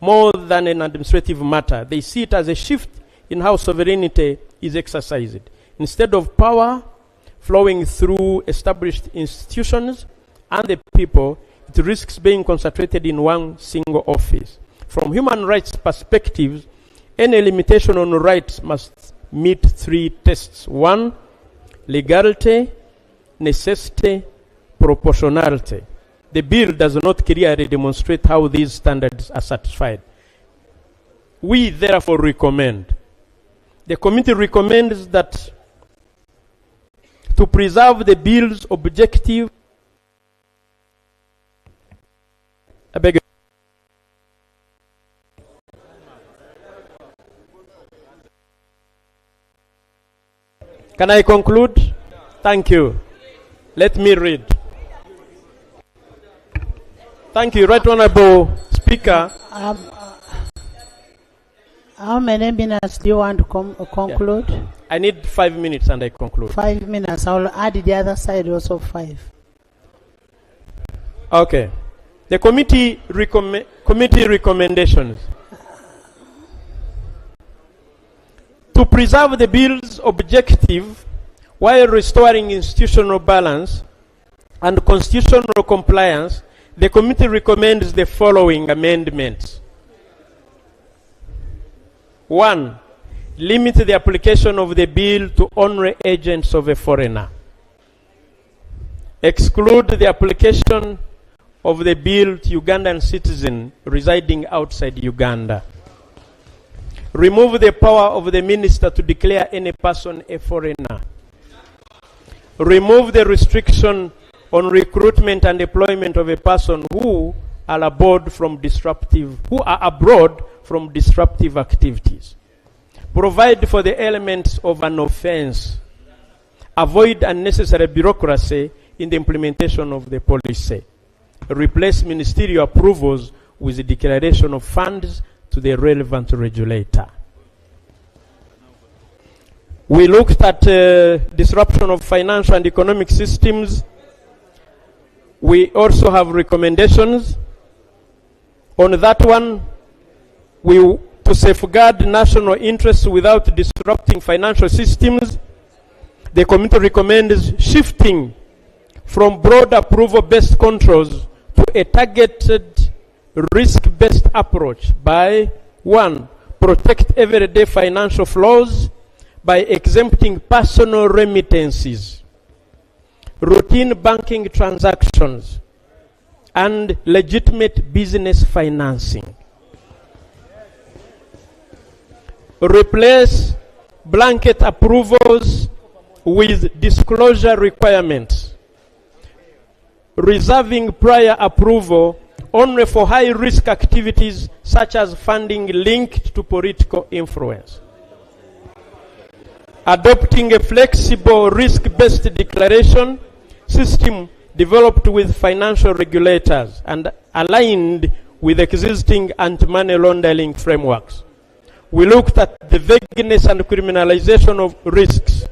more than an administrative matter. They see it as a shift in how sovereignty is exercised. Instead of power flowing through established institutions and the people, it risks being concentrated in one single office. From human rights perspectives, any limitation on rights must meet 3 tests. 1, legality, necessity, proportionality. The bill does not clearly demonstrate how these standards are satisfied. We therefore recommend, the committee recommends that to preserve the bill's objective, I beg. Can I conclude? Thank you. Let me read. Thank you, Right Honorable Speaker. How many minutes do you want to conclude? Yeah. I need 5 minutes and I conclude. 5 minutes. I'll add the other side also 5. Okay. The committee recommendations. To preserve the bill's objective while restoring institutional balance and constitutional compliance, the committee recommends the following amendments. 1. Limit the application of the bill to honorary agents of a foreigner. Exclude the application of the bill to Ugandan citizens residing outside Uganda. Remove the power of the minister to declare any person a foreigner. Remove the restriction on recruitment and employment of a person who are abroad from disruptive activities. Provide for the elements of an offense. Avoid unnecessary bureaucracy in the implementation of the policy. Replace ministerial approvals with the declaration of funds to the relevant regulator. We looked at disruption of financial and economic systems. We also have recommendations. On that one, to safeguard national interests without disrupting financial systems, the committee recommends shifting from broad approval-based controls to a targeted risk-based approach by 1, protect everyday financial flows by exempting personal remittances, routine banking transactions, and legitimate business financing. Replace blanket approvals with disclosure requirements, reserving prior approval only for high-risk activities such as funding linked to political influence. Adopting a flexible risk-based declaration system developed with financial regulators and aligned with existing anti-money laundering frameworks. We looked at the vagueness and criminalization of risks.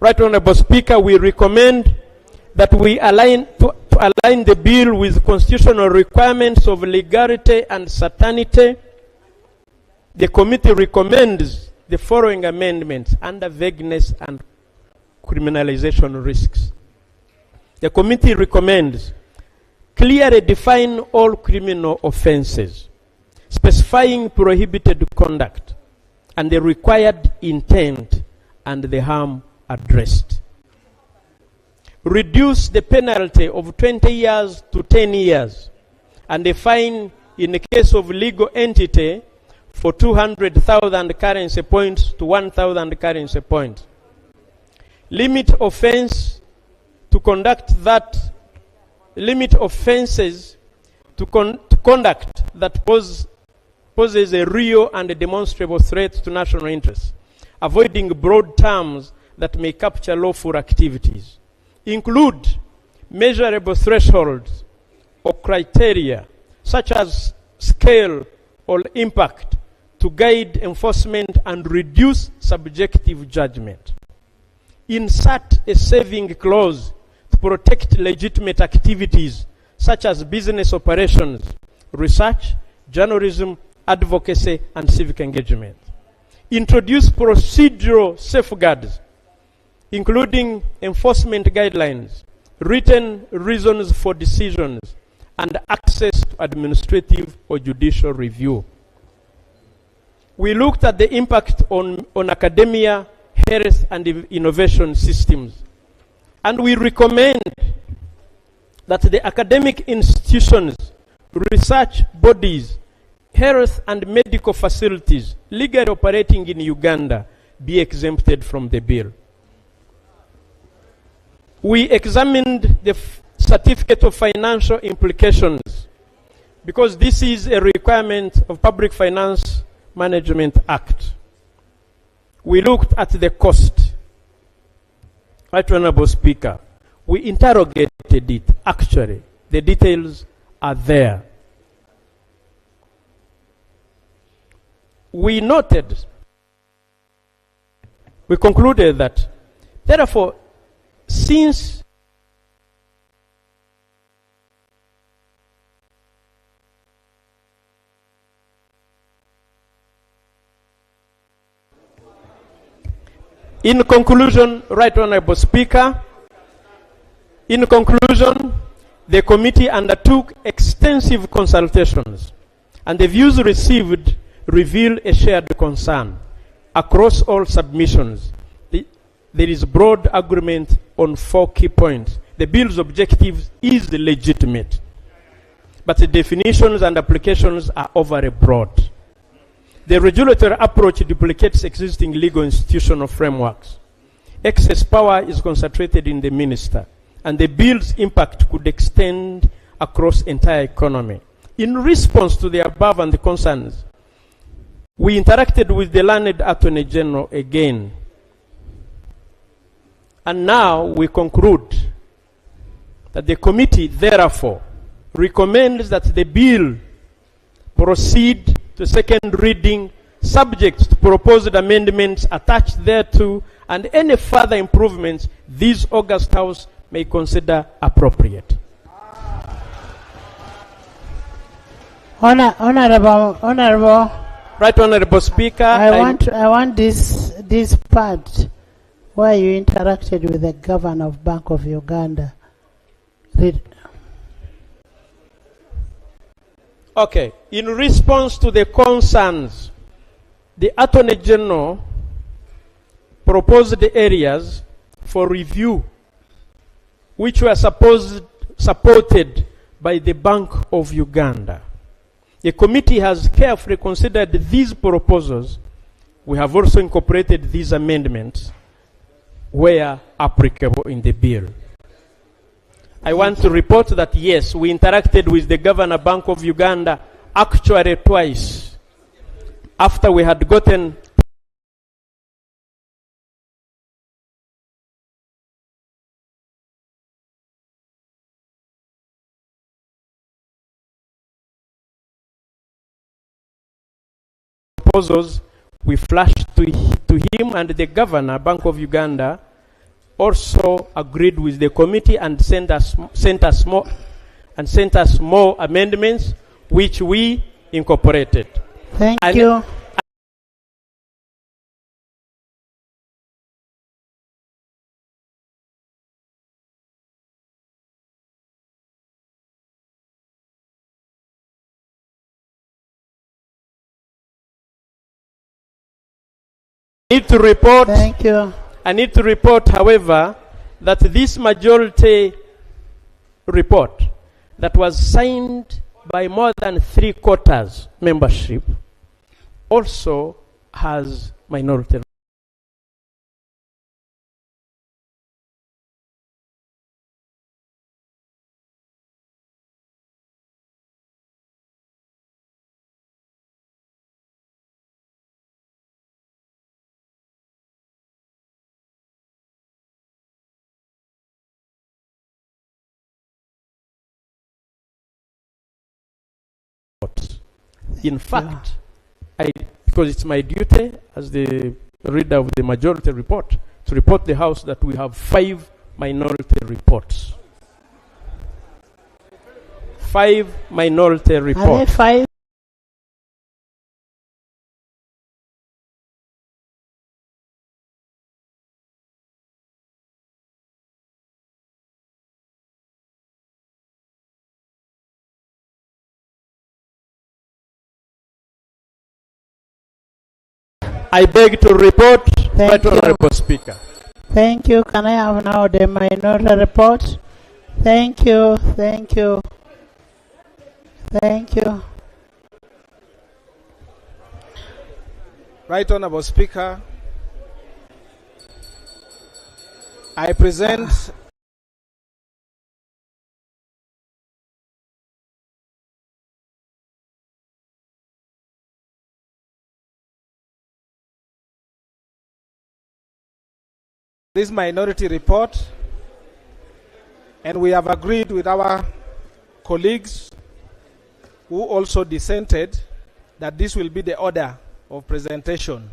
Right Honorable Speaker, we recommend that we align the bill with constitutional requirements of legality and certainty. The committee recommends the following amendments under vagueness and criminalization risks. The committee recommends clearly define all criminal offenses, specifying prohibited conduct and the required intent and the harm addressed. Reduce the penalty of 20 years to 10 years and a fine in the case of legal entity for 200,000 currency points to 1,000 currency points. Limit offenses to conduct that poses a real and a demonstrable threat to national interests, avoiding broad terms that may capture lawful activities. Include measurable thresholds or criteria such as scale or impact to guide enforcement and reduce subjective judgment. Insert a saving clause to protect legitimate activities such as business operations, research, journalism, advocacy, and civic engagement. Introduce procedural safeguards, including enforcement guidelines, written reasons for decisions, and access to administrative or judicial review. We looked at the impact on academia, health, and innovation systems. And we recommend that the academic institutions, research bodies, health and medical facilities legally operating in Uganda be exempted from the bill. We examined the certificate of financial implications because this is a requirement of Public Finance Management Act. We looked at the cost. Right Honorable Speaker, we interrogated it. Actually, the details are there. We concluded that, therefore, since in conclusion, Right Honorable Speaker, in conclusion, the committee undertook extensive consultations, and the views received reveal a shared concern. Across all submissions, there is broad agreement on 4 key points. The bill's objective is legitimate, but the definitions and applications are overly broad. The regulatory approach duplicates existing legal institutional frameworks. Excess power is concentrated in the minister, and the bill's impact could extend across the entire economy. In response to the above and the concerns, we interacted with the learned Attorney General again. And now we conclude that the committee, therefore, recommends that the bill proceed to second reading, subject to proposed amendments attached thereto, and any further improvements this August House may consider appropriate. Honorable. Right Honorable Speaker, I want this part where you interacted with the Governor of Bank of Uganda. Read. Okay. In response to the concerns, the Attorney General proposed the areas for review which were supported by the Bank of Uganda. The committee has carefully considered these proposals. We have also incorporated these amendments where applicable in the bill. I want to report that yes, we interacted with the Governor Bank of Uganda actually twice after we had gotten proposals. We flashed to him, and the Governor Bank of Uganda also agreed with the committee and sent us more amendments, which we incorporated. Thank you. Thank you. I need to report, however, that this majority report that was signed by more than 3/4 membership also has minority. In fact, because it's my duty as the reader of the majority report to report the House that we have 5 minority reports. 5 minority Are there reports. 5? I beg to report, Thank Right you. Honorable Speaker. Thank you. Can I have now the minority report? Thank you. Thank you. Thank you. Right Honorable Speaker, I present this minority report, and we have agreed with our colleagues who also dissented that this will be the order of presentation.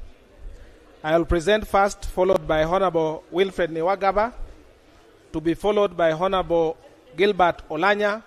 I will present first, followed by Honorable Wilfred Niwagaba, to be followed by Honorable Gilbert Olanya,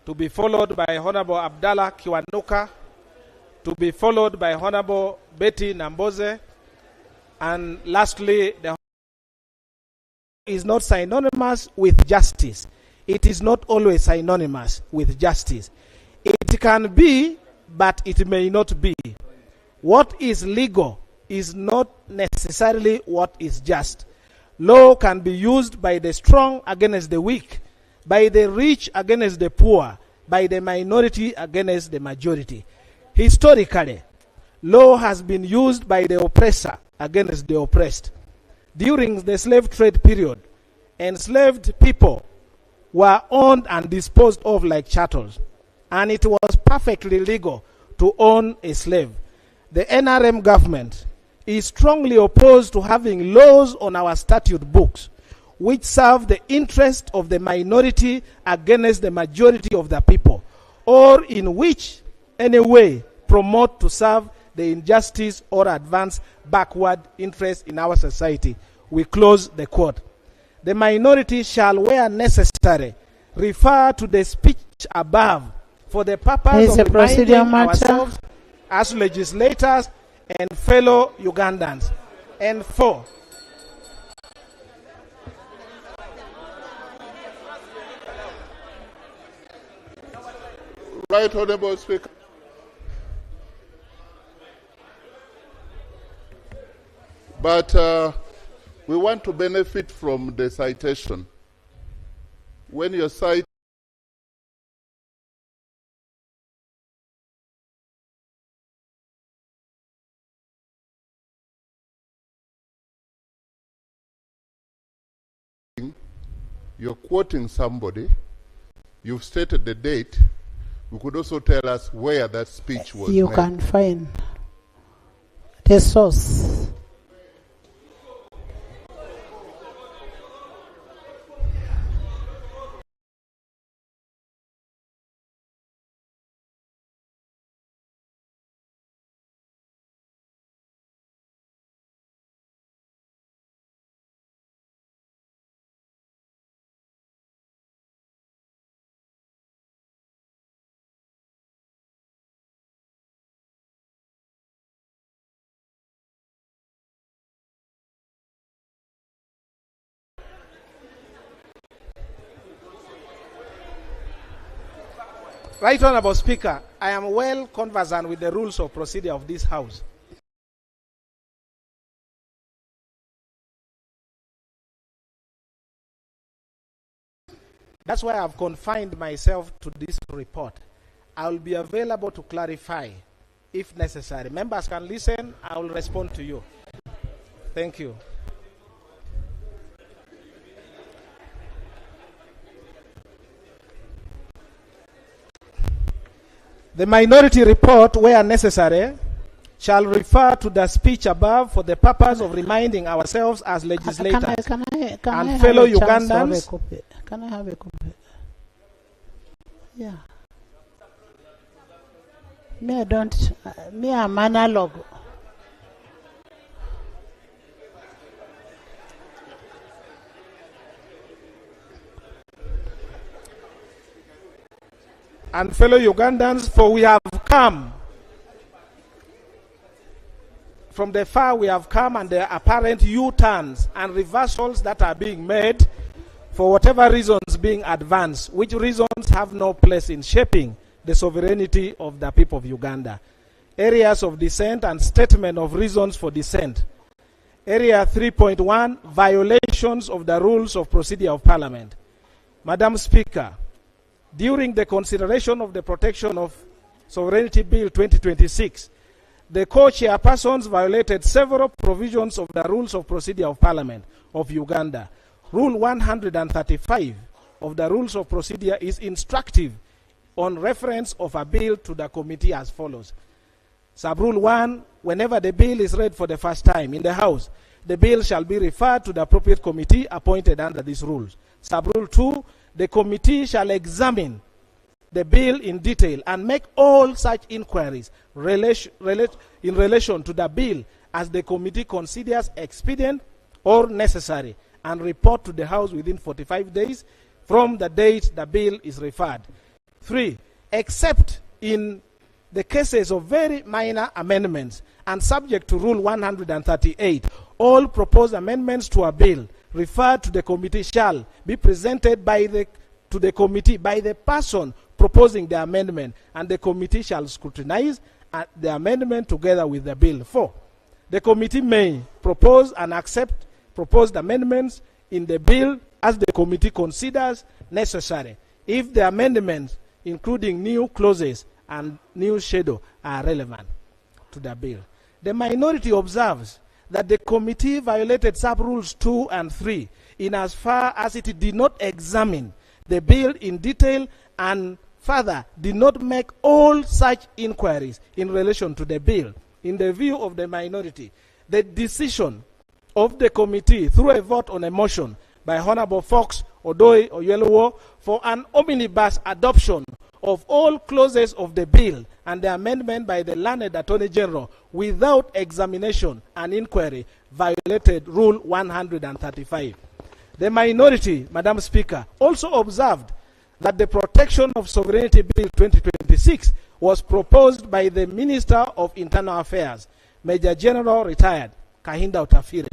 to be followed by Honorable Abdallah Kiwanuka, to be followed by Honorable Betty Namboze, and lastly, the is not synonymous with justice. It is not always synonymous with justice. It can be, but it may not be. What is legal is not necessarily what is just. Law can be used by the strong against the weak, by the rich against the poor, by the minority against the majority. Historically, law has been used by the oppressor against the oppressed. During the slave trade period, enslaved people were owned and disposed of like chattels, and it was perfectly legal to own a slave. The NRM government is strongly opposed to having laws on our statute books which serve the interest of the minority against the majority of the people, or in which any way promote to serve the injustice or advance backward interest in our society. We close the quote. The minority shall, where necessary, refer to the speech above for the purpose of reminding ourselves as legislators and fellow Ugandans. And 4, Right Honorable Speaker. But we want to benefit from the citation. When you cite you're quoting somebody, you've stated the date, you could also tell us where that speech was You made. can find the source. Right Honorable Speaker, I am well conversant with the rules of procedure of this House. That's why I've confined myself to this report. I will be available to clarify if necessary. Members can listen, I will respond to you. Thank you. The minority report, where necessary, shall refer to the speech above for the purpose of reminding ourselves as legislators and fellow Ugandans. Can I have a copy? Yeah. Me, I don't. Me, I'm analog. And fellow Ugandans, for we have come from the far, we have come, and the apparent U-turns and reversals that are being made for whatever reasons being advanced, which reasons have no place in shaping the sovereignty of the people of Uganda. Areas of dissent and statement of reasons for dissent. Area 3.1, violations of the rules of procedure of Parliament. Madam Speaker, during the consideration of the Protection of Sovereignty Bill 2026, the co-chairpersons violated several provisions of the rules of procedure of Parliament of Uganda. Rule 135 of the rules of procedure is instructive on reference of a bill to the committee as follows. Sub-rule 1, whenever the bill is read for the first time in the House, the bill shall be referred to the appropriate committee appointed under these rules. Sub-rule 2, the committee shall examine the bill in detail and make all such inquiries in relation to the bill as the committee considers expedient or necessary, and report to the House within 45 days from the date the bill is referred. 3, except in the cases of very minor amendments and subject to Rule 138, all proposed amendments to a bill referred to the committee shall be presented to the committee by the person proposing the amendment, and the committee shall scrutinize the amendment together with the bill. 4, the committee may propose and accept proposed amendments in the bill as the committee considers necessary, if the amendments, including new clauses and new schedule, are relevant to the bill. The minority observes that the committee violated sub-rules 2 and 3 in as far as it did not examine the bill in detail and further did not make all such inquiries in relation to the bill. In the view of the minority, the decision of the committee through a vote on a motion by Honorable Fox Odoi Oyelowo for an omnibus adoption of all clauses of the bill and the amendment by the learned Attorney General without examination and inquiry violated Rule 135. The minority, Madam Speaker, also observed that the Protection of Sovereignty Bill 2026 was proposed by the Minister of Internal Affairs, Major General Retired Kahinda Otafire.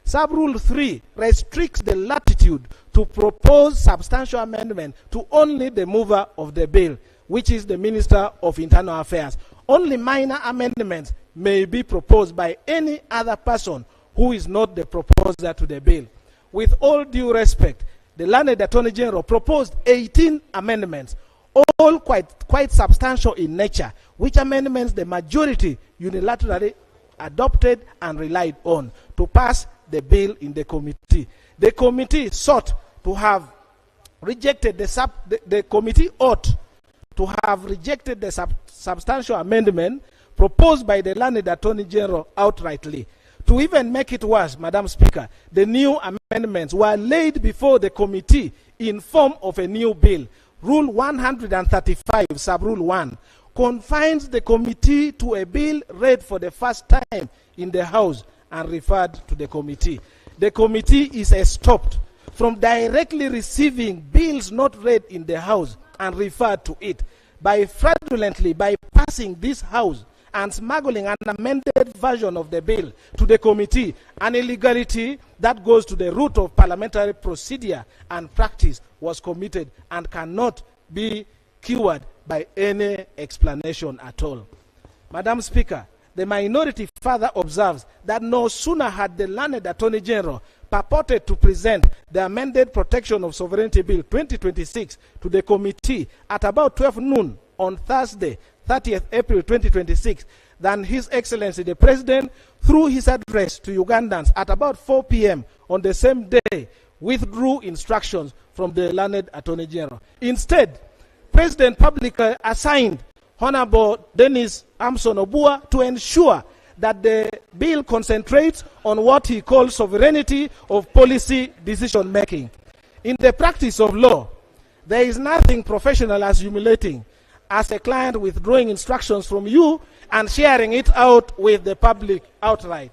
Sub-Rule 3 restricts the latitude to propose substantial amendment to only the mover of the bill, which is the Minister of Internal Affairs. Only minor amendments may be proposed by any other person who is not the proposer to the bill. With all due respect, the learned Attorney General proposed 18 amendments, all quite substantial in nature, which amendments the majority unilaterally adopted and relied on to pass the bill in the committee. The committee sought to have rejected the committee ought to have rejected the substantial amendment proposed by the learned Attorney General outrightly. To even make it worse, Madam Speaker, the new amendments were laid before the committee in form of a new bill. Rule 135, Sub-Rule 1, confines the committee to a bill read for the first time in the House and referred to the committee. The committee is stopped from directly receiving bills not read in the House and referred to it by fraudulently bypassing this House and smuggling an amended version of the bill to the committee, an illegality that goes to the root of parliamentary procedure and practice was committed and cannot be cured by any explanation at all. Madam Speaker, the minority further observes that no sooner had the learned Attorney General purported to present the amended Protection of Sovereignty Bill 2026 to the committee at about 12 noon on Thursday, 30th April 2026, than His Excellency the President, through his address to Ugandans at about 4 p.m. on the same day, withdrew instructions from the learned Attorney General. Instead, President publicly assigned Honorable Dennis Amson Obua to ensure that the bill concentrates on what he calls sovereignty of policy decision making. In the practice of law, there is nothing professional as humiliating as a client withdrawing instructions from you and sharing it out with the public outright.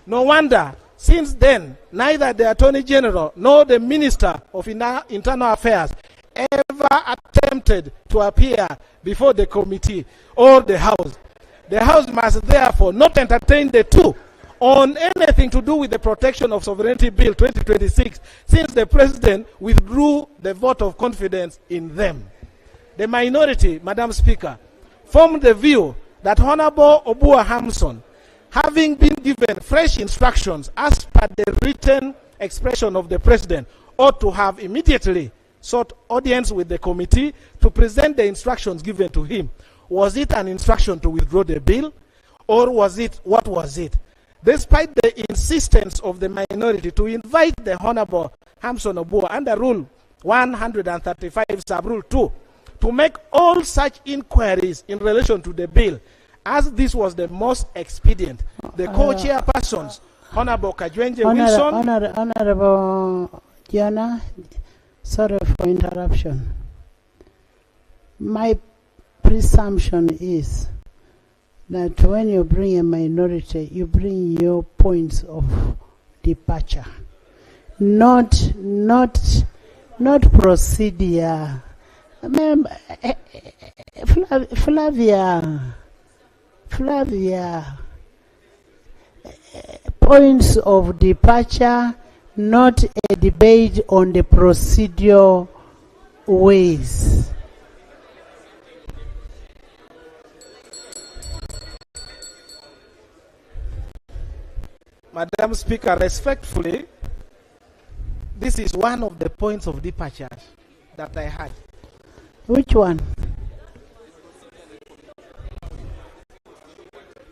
No wonder, since then, neither the Attorney General nor the Minister of Internal Affairs ever attempted to appear before the committee or the House. The House must therefore not entertain the two on anything to do with the Protection of Sovereignty Bill 2026, since the President withdrew the vote of confidence in them. The minority, Madam Speaker, formed the view that Honorable Obua Hamson, having been given fresh instructions as per the written expression of the President, ought to have immediately sought audience with the committee to present the instructions given to him. Was it an instruction to withdraw the bill, or what was it? Despite the insistence of the minority to invite the Honorable Hamson Obua under Rule 135 Sub-Rule 2 to make all such inquiries in relation to the bill, as this was the most expedient, the co-chairpersons, Honorable Kajwenje Wilson. Honorable Gianna, sorry for interruption. My presumption is that when you bring a minority, you bring your points of departure, not procedure. Flavia, points of departure, not a debate on the procedural ways. Madam Speaker, respectfully, this is one of the points of departure that I had. Which one?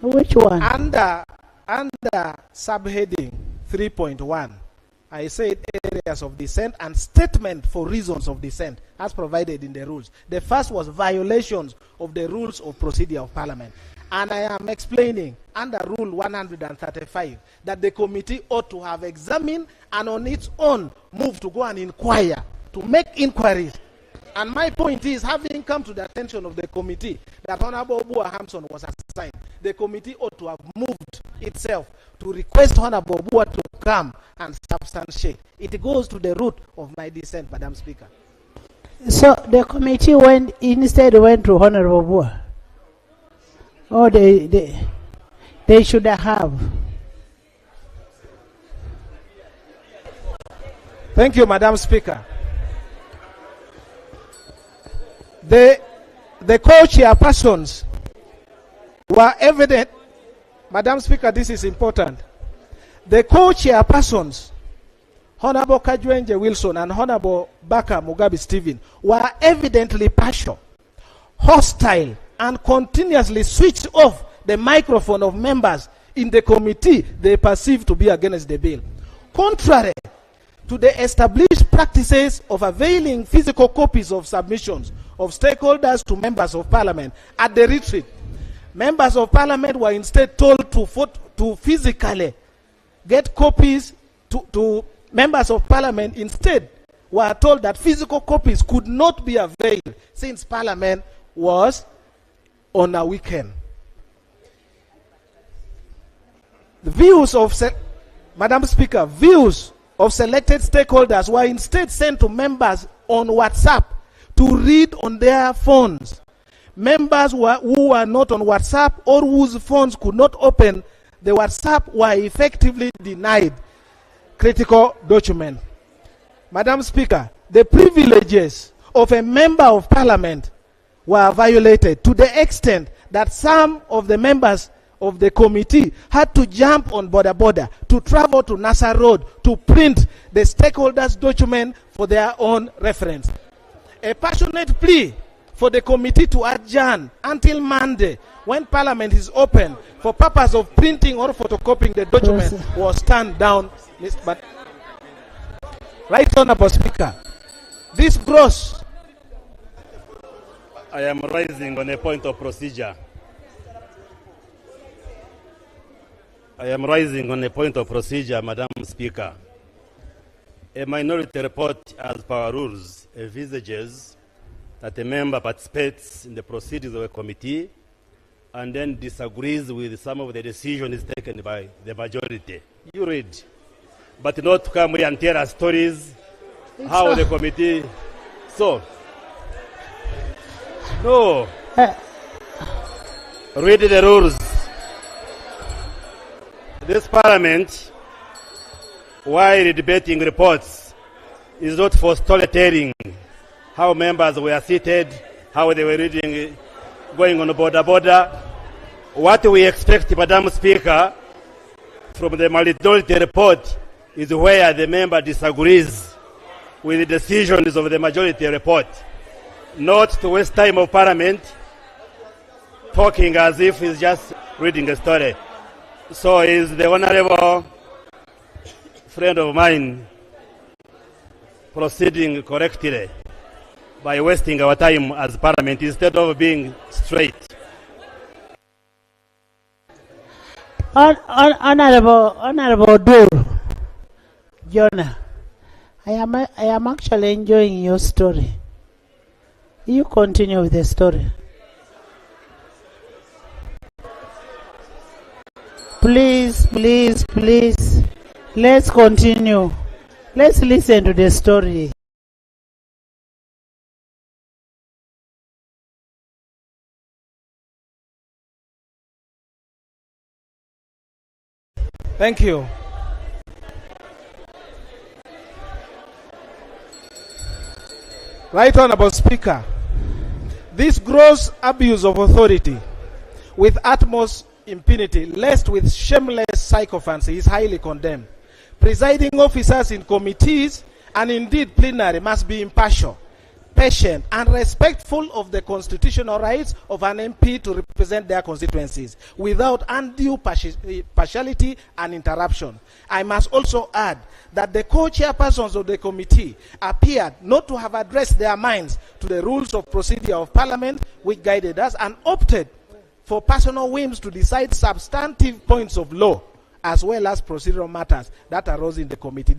Which one? Under subheading 3.1, I said areas of dissent and statement for reasons of dissent as provided in the rules. The first was violations of the rules of procedure of Parliament. And I am explaining under Rule 135 that the committee ought to have examined and on its own move to go and inquire, to make inquiries. And my point is, having come to the attention of the committee that Honorable Obua Hamson was assigned, the committee ought to have moved itself to request Honorable Obua to come and substantiate. It goes to the root of my dissent, Madam Speaker. So the committee instead went to Honorable Obua. Oh, they should have. Thank you, Madam Speaker. The co-chairpersons were evident. Madam Speaker, this is important. The co-chairpersons, Honorable Kajwenje Wilson and Honorable Baka Mugabe Stephen, were evidently partial, hostile, and continuously switched off the microphone of members in the committee they perceived to be against the bill. Contrary to the established practices of availing physical copies of submissions of stakeholders to members of Parliament at the retreat, members of Parliament were instead told to physically get copies to members of Parliament. Instead, were told that physical copies could not be availed since Parliament was on a weekend. The views of, Madam Speaker, views of selected stakeholders were instead sent to members on WhatsApp to read on their phones. Members who were not on WhatsApp or whose phones could not open the WhatsApp were effectively denied critical document. Madam Speaker, the privileges of a member of Parliament were violated to the extent that some of the members of the committee had to jump on border to travel to Nassau Road to print the stakeholders' document for their own reference. A passionate plea for the committee to adjourn until Monday, when Parliament is open, for purpose of printing or photocopying the document was turned down. But Right Honourable Speaker, this gross. I am rising on a point of procedure. I am rising on a point of procedure, Madam Speaker. A minority report, as per our rules, envisages that a member participates in the proceedings of a committee and then disagrees with some of the decisions taken by the majority. You read. But not to come here and tell us stories, how the committee... So, no. Read the rules. This Parliament, while debating reports, is not for storytelling. How members were seated, how they were reading, going on border. What we expect, Madam Speaker, from the minority report is where the member disagrees with the decisions of the majority report. Not to waste time of Parliament talking as if he's just reading a story. So is the honorable friend of mine proceeding correctly by wasting our time as Parliament instead of being straight. Honorable Dur, Jonah, I am actually enjoying your story. You continue with the story. Please. Let's continue. Let's listen to the story. Thank you. Right Honourable Speaker, this gross abuse of authority with utmost impunity, laced with shameless sycophancy, is highly condemned. Presiding officers in committees and indeed plenary must be impartial, patient, and respectful of the constitutional rights of an MP to represent their constituencies without undue partiality and interruption. I must also add that the co-chairpersons of the committee appeared not to have addressed their minds to the rules of procedure of Parliament which guided us, and opted for personal whims to decide substantive points of law as well as procedural matters that arose in the committee.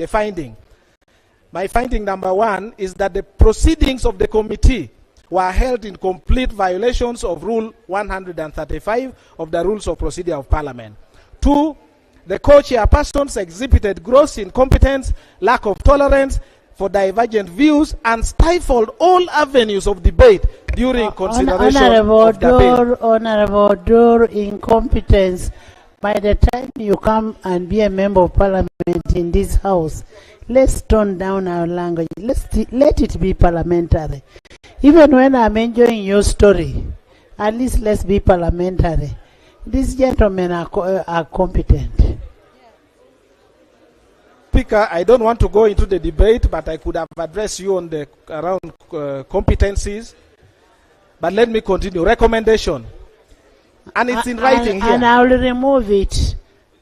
My finding number one is that the proceedings of the committee were held in complete violations of Rule 135 of the Rules of Procedure of Parliament. 2, the co-chairpersons exhibited gross incompetence, lack of tolerance for divergent views, and stifled all avenues of debate during consideration of the bill. Honorable Dur, incompetence. By the time you come and be a member of Parliament in this house, let's tone down our language. Let it be parliamentary. Even when I'm enjoying your story, at least let's be parliamentary. These gentlemen are competent. Speaker, I don't want to go into the debate, but I could have addressed you on the around competencies. But let me continue. Recommendation. And it's in writing here. And I will remove it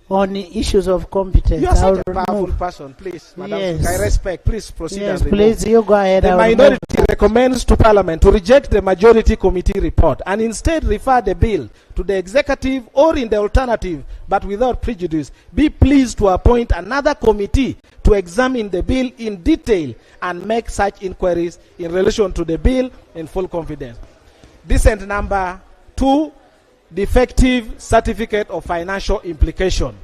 on the issues of competence. You are such a powerful person, please, Madam. Yes. I respect. Please proceed. Yes, and please, you go ahead. The minority recommends to Parliament to reject the majority committee report and instead refer the bill to the executive, or in the alternative, but without prejudice, be pleased to appoint another committee to examine the bill in detail and make such inquiries in relation to the bill in full confidence. Dissent number 2, defective certificate of financial implication.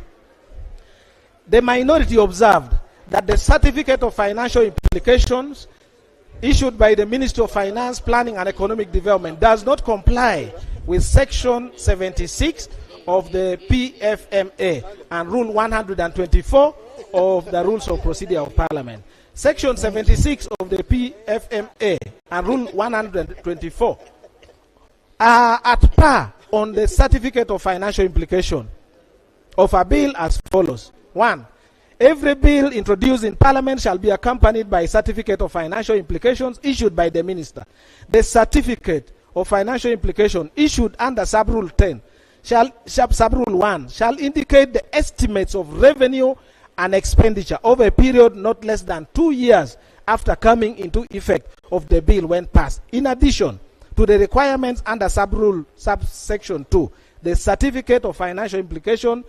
The minority observed that the certificate of financial implications issued by the Ministry of Finance, Planning and Economic Development does not comply with Section 76 of the PFMA and Rule 124 of the Rules of Procedure of Parliament. Section 76 of the PFMA and Rule 124 are at par on the certificate of financial implication of a bill as follows. 1. Every bill introduced in Parliament shall be accompanied by a certificate of financial implications issued by the Minister. The certificate of financial implication issued under Sub-Rule 10 Sub-Rule 1 shall indicate the estimates of revenue and expenditure over a period not less than 2 years after coming into effect of the bill when passed. In addition to the requirements under Sub-Rule Subsection 2, the certificate of financial implication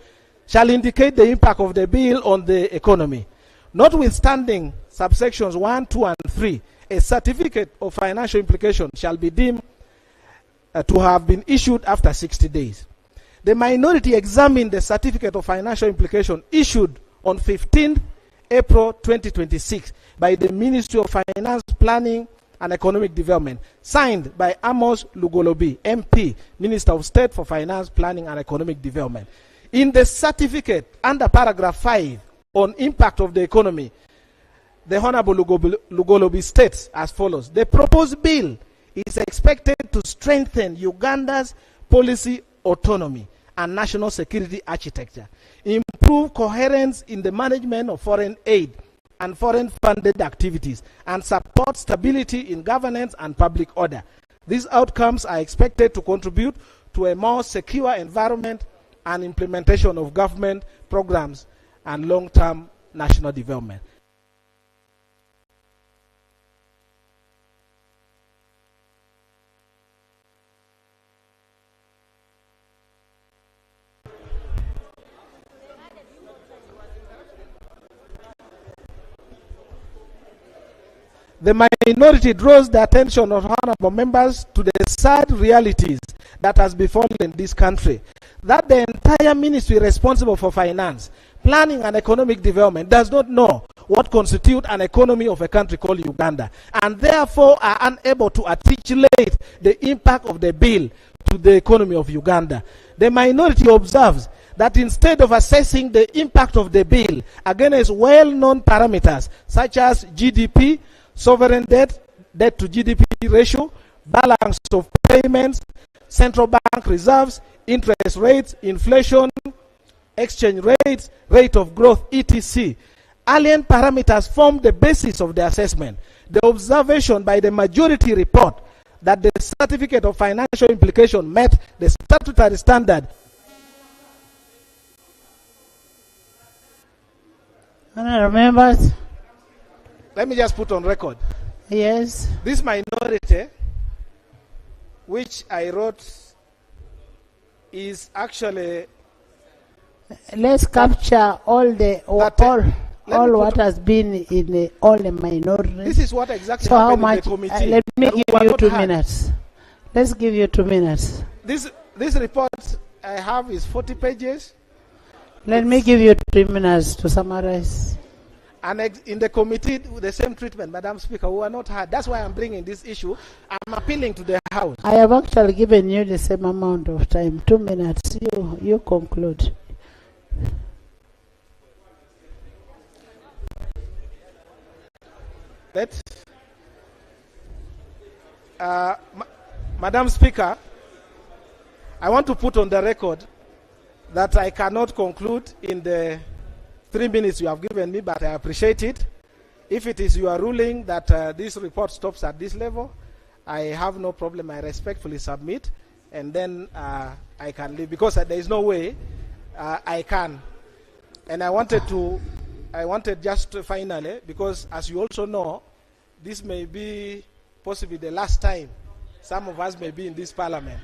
shall indicate the impact of the bill on the economy. Notwithstanding subsections 1, 2, and 3, a certificate of financial implication shall be deemed to have been issued after 60 days. The minority examined the certificate of financial implication issued on 15 April 2026 by the Ministry of Finance, Planning and Economic Development, signed by Amos Lugolobi, MP, Minister of State for Finance, Planning and Economic Development. In the certificate, under paragraph 5 on impact of the economy, the Honorable Lugolobi states as follows: the proposed bill is expected to strengthen Uganda's policy autonomy and national security architecture, improve coherence in the management of foreign aid and foreign funded activities, and support stability in governance and public order. These outcomes are expected to contribute to a more secure environment and implementation of government programs and long-term national development. The minority draws the attention of honorable members to the sad realities that has befallen this country, that the entire ministry responsible for finance, planning and economic development does not know what constitutes an economy of a country called Uganda, and therefore are unable to articulate the impact of the bill to the economy of Uganda. The minority observes that instead of assessing the impact of the bill against well-known parameters such as GDP, sovereign debt, debt to GDP ratio, balance of payments, central bank reserves, interest rates, inflation, exchange rates, rate of growth, etc. Alien parameters form the basis of the assessment. The observation by the majority report that the certificate of financial implication met the statutory standard. Honourable members. Let me just put on record. Yes. This minority, which I wrote, is actually. Let's capture all the all what has been in all the minorities. This is what exactly so happened how much, in the committee. let me give you 2 had. minutes. Let's give you 2 minutes. This report I have is 40 pages. Let me give you 3 minutes to summarize. And in the committee, the same treatment, Madam Speaker, we were not heard. That's why I'm bringing this issue. I'm appealing to the House. I have actually given you the same amount of time. 2 minutes. You conclude. Madam Speaker, I want to put on the record that I cannot conclude in the 3 minutes you have given me, but I appreciate it. If it is your ruling that this report stops at this level, I have no problem. I respectfully submit, and then I can leave, because there is no way I can. And I wanted just to finally, because as you also know, this may be possibly the last time some of us may be in this parliament.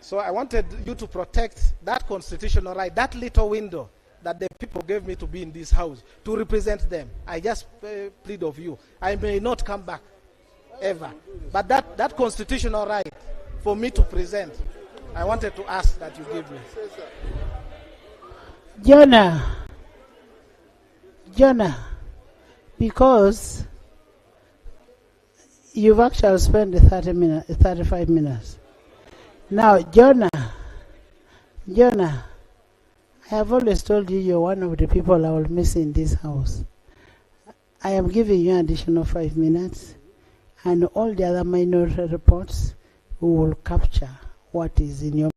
So I wanted you to protect that constitutional right, that little window that the people gave me to be in this house, to represent them. I just plead of you. I may not come back ever, but that constitutional right for me to present, I wanted to ask that you give me. Jonah, because you've actually spent 35 minutes. Now, Jonah, I have always told you you're one of the people I will miss in this house. I am giving you an additional 5 minutes, and all the other minority reports, we will capture what is in your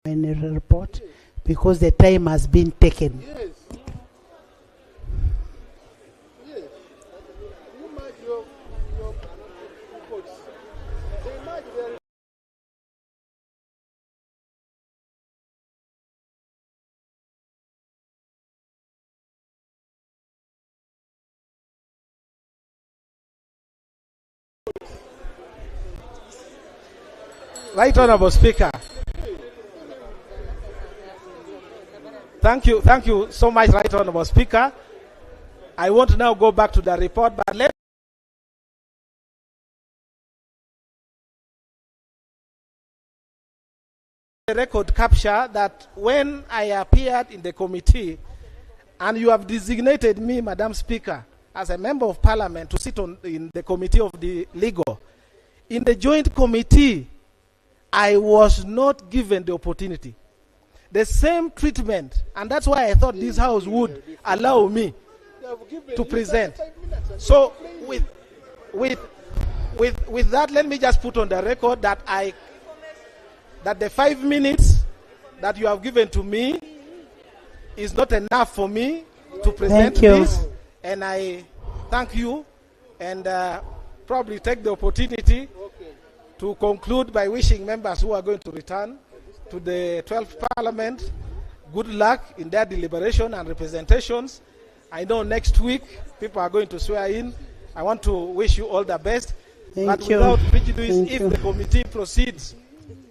report, because the time has been taken. Yes. Yes. You mark your reports. They mark their Right Honorable Speaker. Thank you so much, Right Honorable Speaker. I want to now go back to the report, but let the record capture that when I appeared in the committee, and you have designated me, Madam Speaker, as a member of Parliament to sit in the committee of the legal. In the joint committee, I was not given the opportunity. The same treatment, and that's why I thought this House would allow me to present. So with that, let me just put on the record that that the 5 minutes that you have given to me is not enough for me to present this. And I thank you, and probably take the opportunity to conclude by wishing members who are going to return to the 12th Parliament good luck in their deliberation and representations. I know next week people are going to swear in. I want to wish you all the best. But without prejudice, if the committee proceeds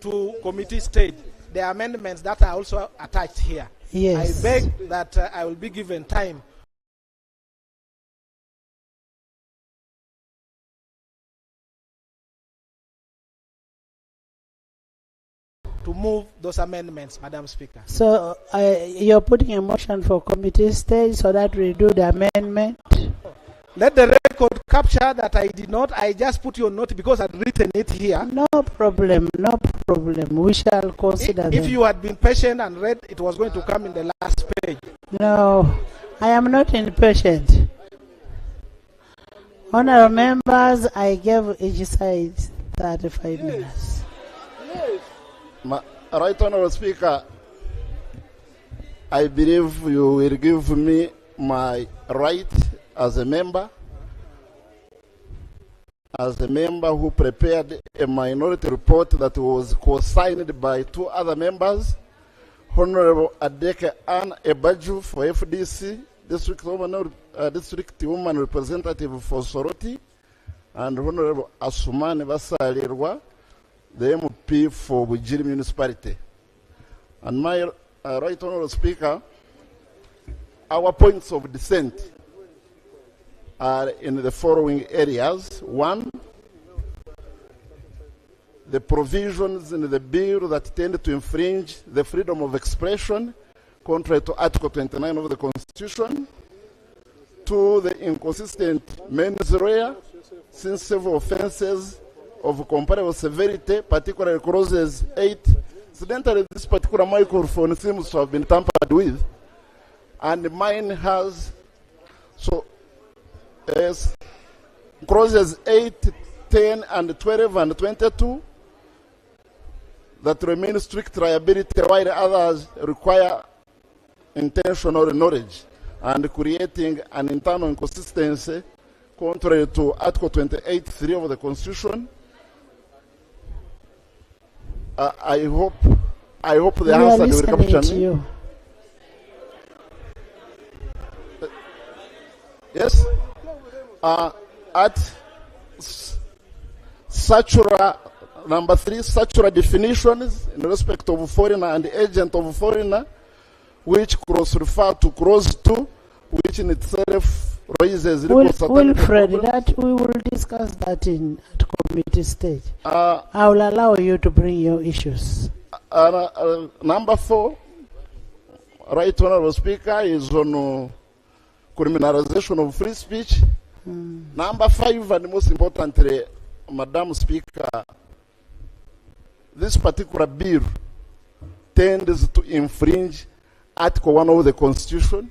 to committee stage, the amendments that are also attached here. Yes. I beg that I will be given time to move those amendments, Madam Speaker. So you're putting a motion for committee stage so that we do the amendment? Let the record capture that I did not. I just put your note because I'd written it here. No problem, no problem. We shall consider If you had been patient and read, it was going to come in the last page. No, I am not impatient. Honourable members, I gave each side 35 minutes. Yes. Right Honourable Speaker, I believe you will give me my right as a member who prepared a minority report that was co-signed by 2 other members, Honorable Adeke Ann Ebaju for FDC, District Woman Representative for Soroti, and Honorable Asumani Basalirwa, the MP for Bujiri Municipality. And my Right Honorable Speaker, our points of dissent are in the following areas. 1, the provisions in the bill that tend to infringe the freedom of expression contrary to Article 29 of the Constitution. 2, the inconsistent mens rea, since several offenses of comparable severity, particularly clauses 8. Incidentally, this particular microphone seems to have been tampered with, and mine has, so as clauses 8, 10, and 12, and 22 that remain strict liability, while others require intentional knowledge, and creating an internal inconsistency contrary to Article 28(3) of the Constitution. I hope the answer will capture me. Yes. At Satura number 3, Satura definitions in respect of foreigner and agent of foreigner, which cross-refer to clause 2, which in itself raises Wilfred, that we will discuss that at committee stage. I will allow you to bring your issues. Number 4, Right Honourable Speaker, is on criminalization of free speech. Number 5, and most importantly, Madam Speaker, this particular bill tends to infringe Article 1 of the Constitution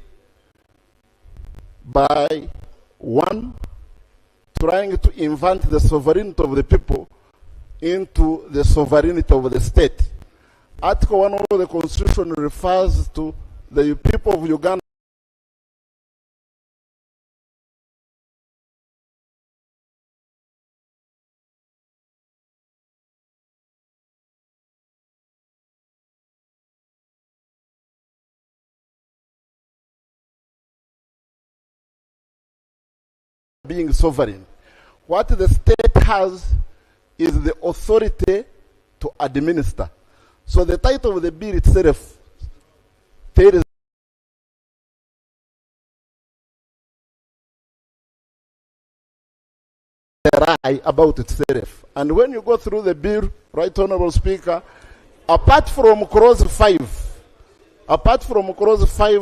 by, one, trying to invert the sovereignty of the people into the sovereignty of the state. Article 1 of the Constitution refers to the people of Uganda being sovereign. What the state has is the authority to administer. So the title of the bill itself tells the lie about itself. And when you go through the bill, Right Honorable Speaker, apart from clause 5,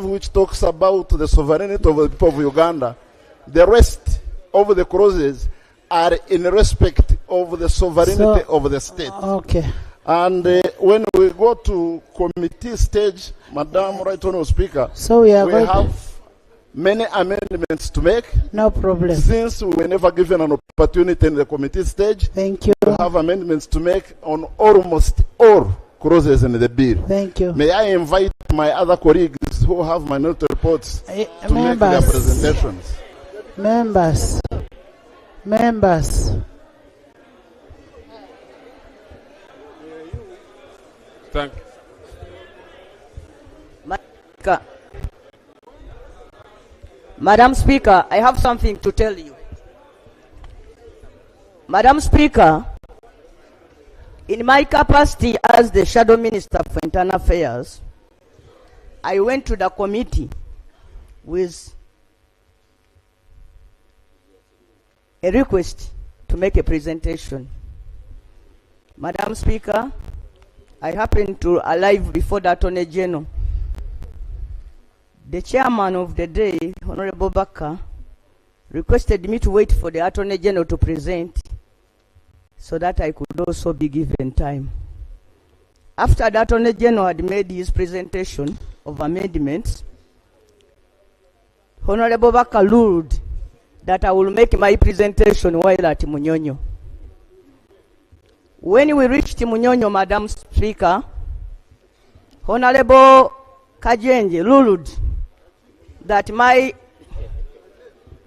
which talks about the sovereignty of the people of Uganda, the rest of the clauses are in respect of the sovereignty of the state. Okay. And when we go to committee stage, Madam Right Honorable Speaker, so we have many amendments to make. No problem. Since we were never given an opportunity in the committee stage, thank you. We have amendments to make on almost all clauses in the bill. Thank you. May I invite my other colleagues who have minority reports to make their presentations. Members. Thank you. Madam Speaker, I have something to tell you. Madam Speaker, in my capacity as the Shadow Minister for Internal Affairs, I went to the committee with a request to make a presentation. Madam Speaker, I happened to arrive before the Attorney General. The chairman of the day, Honorable Baka, requested me to wait for the Attorney General to present so that I could also be given time. After the Attorney General had made his presentation of amendments, Honorable Baka ruled that I will make my presentation while at Munyonyo. When we reached Munyonyo, Madam Speaker, Honorable Kajenje ruled that my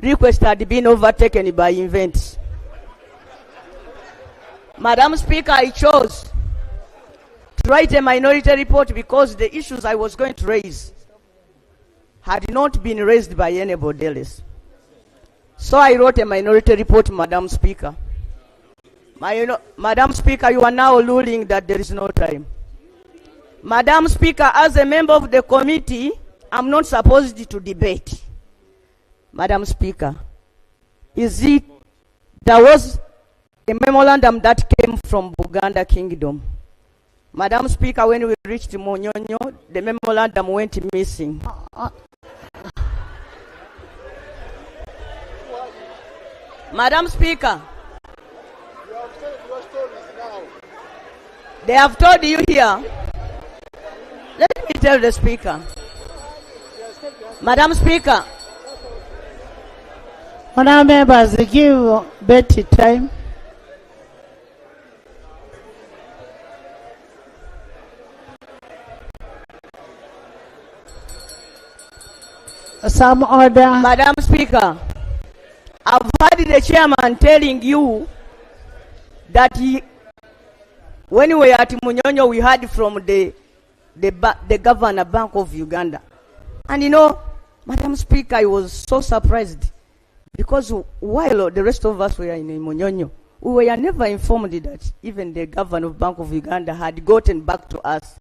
request had been overtaken by events. Madam Speaker, I chose to write a minority report because the issues I was going to raise had not been raised by anybody else. So I wrote a minority report, Madam Speaker. Madam Speaker, you are now ruling that there is no time. Madam Speaker, as a member of the committee, I'm not supposed to debate. Madam Speaker, there was a memorandum that came from Buganda Kingdom. Madam Speaker, when we reached Munyonyo, the memorandum went missing. Madam Speaker, they have told you here. Let me tell the Speaker. Madam Speaker. Honourable members, give Betty time. Some order. Madam Speaker, I've heard the chairman telling you that when we were at Munyonyo, we heard from the Governor Bank of Uganda. And you know, Madam Speaker, I was so surprised because while the rest of us were in Munyonyo, we were never informed that even the Governor of Bank of Uganda had gotten back to us.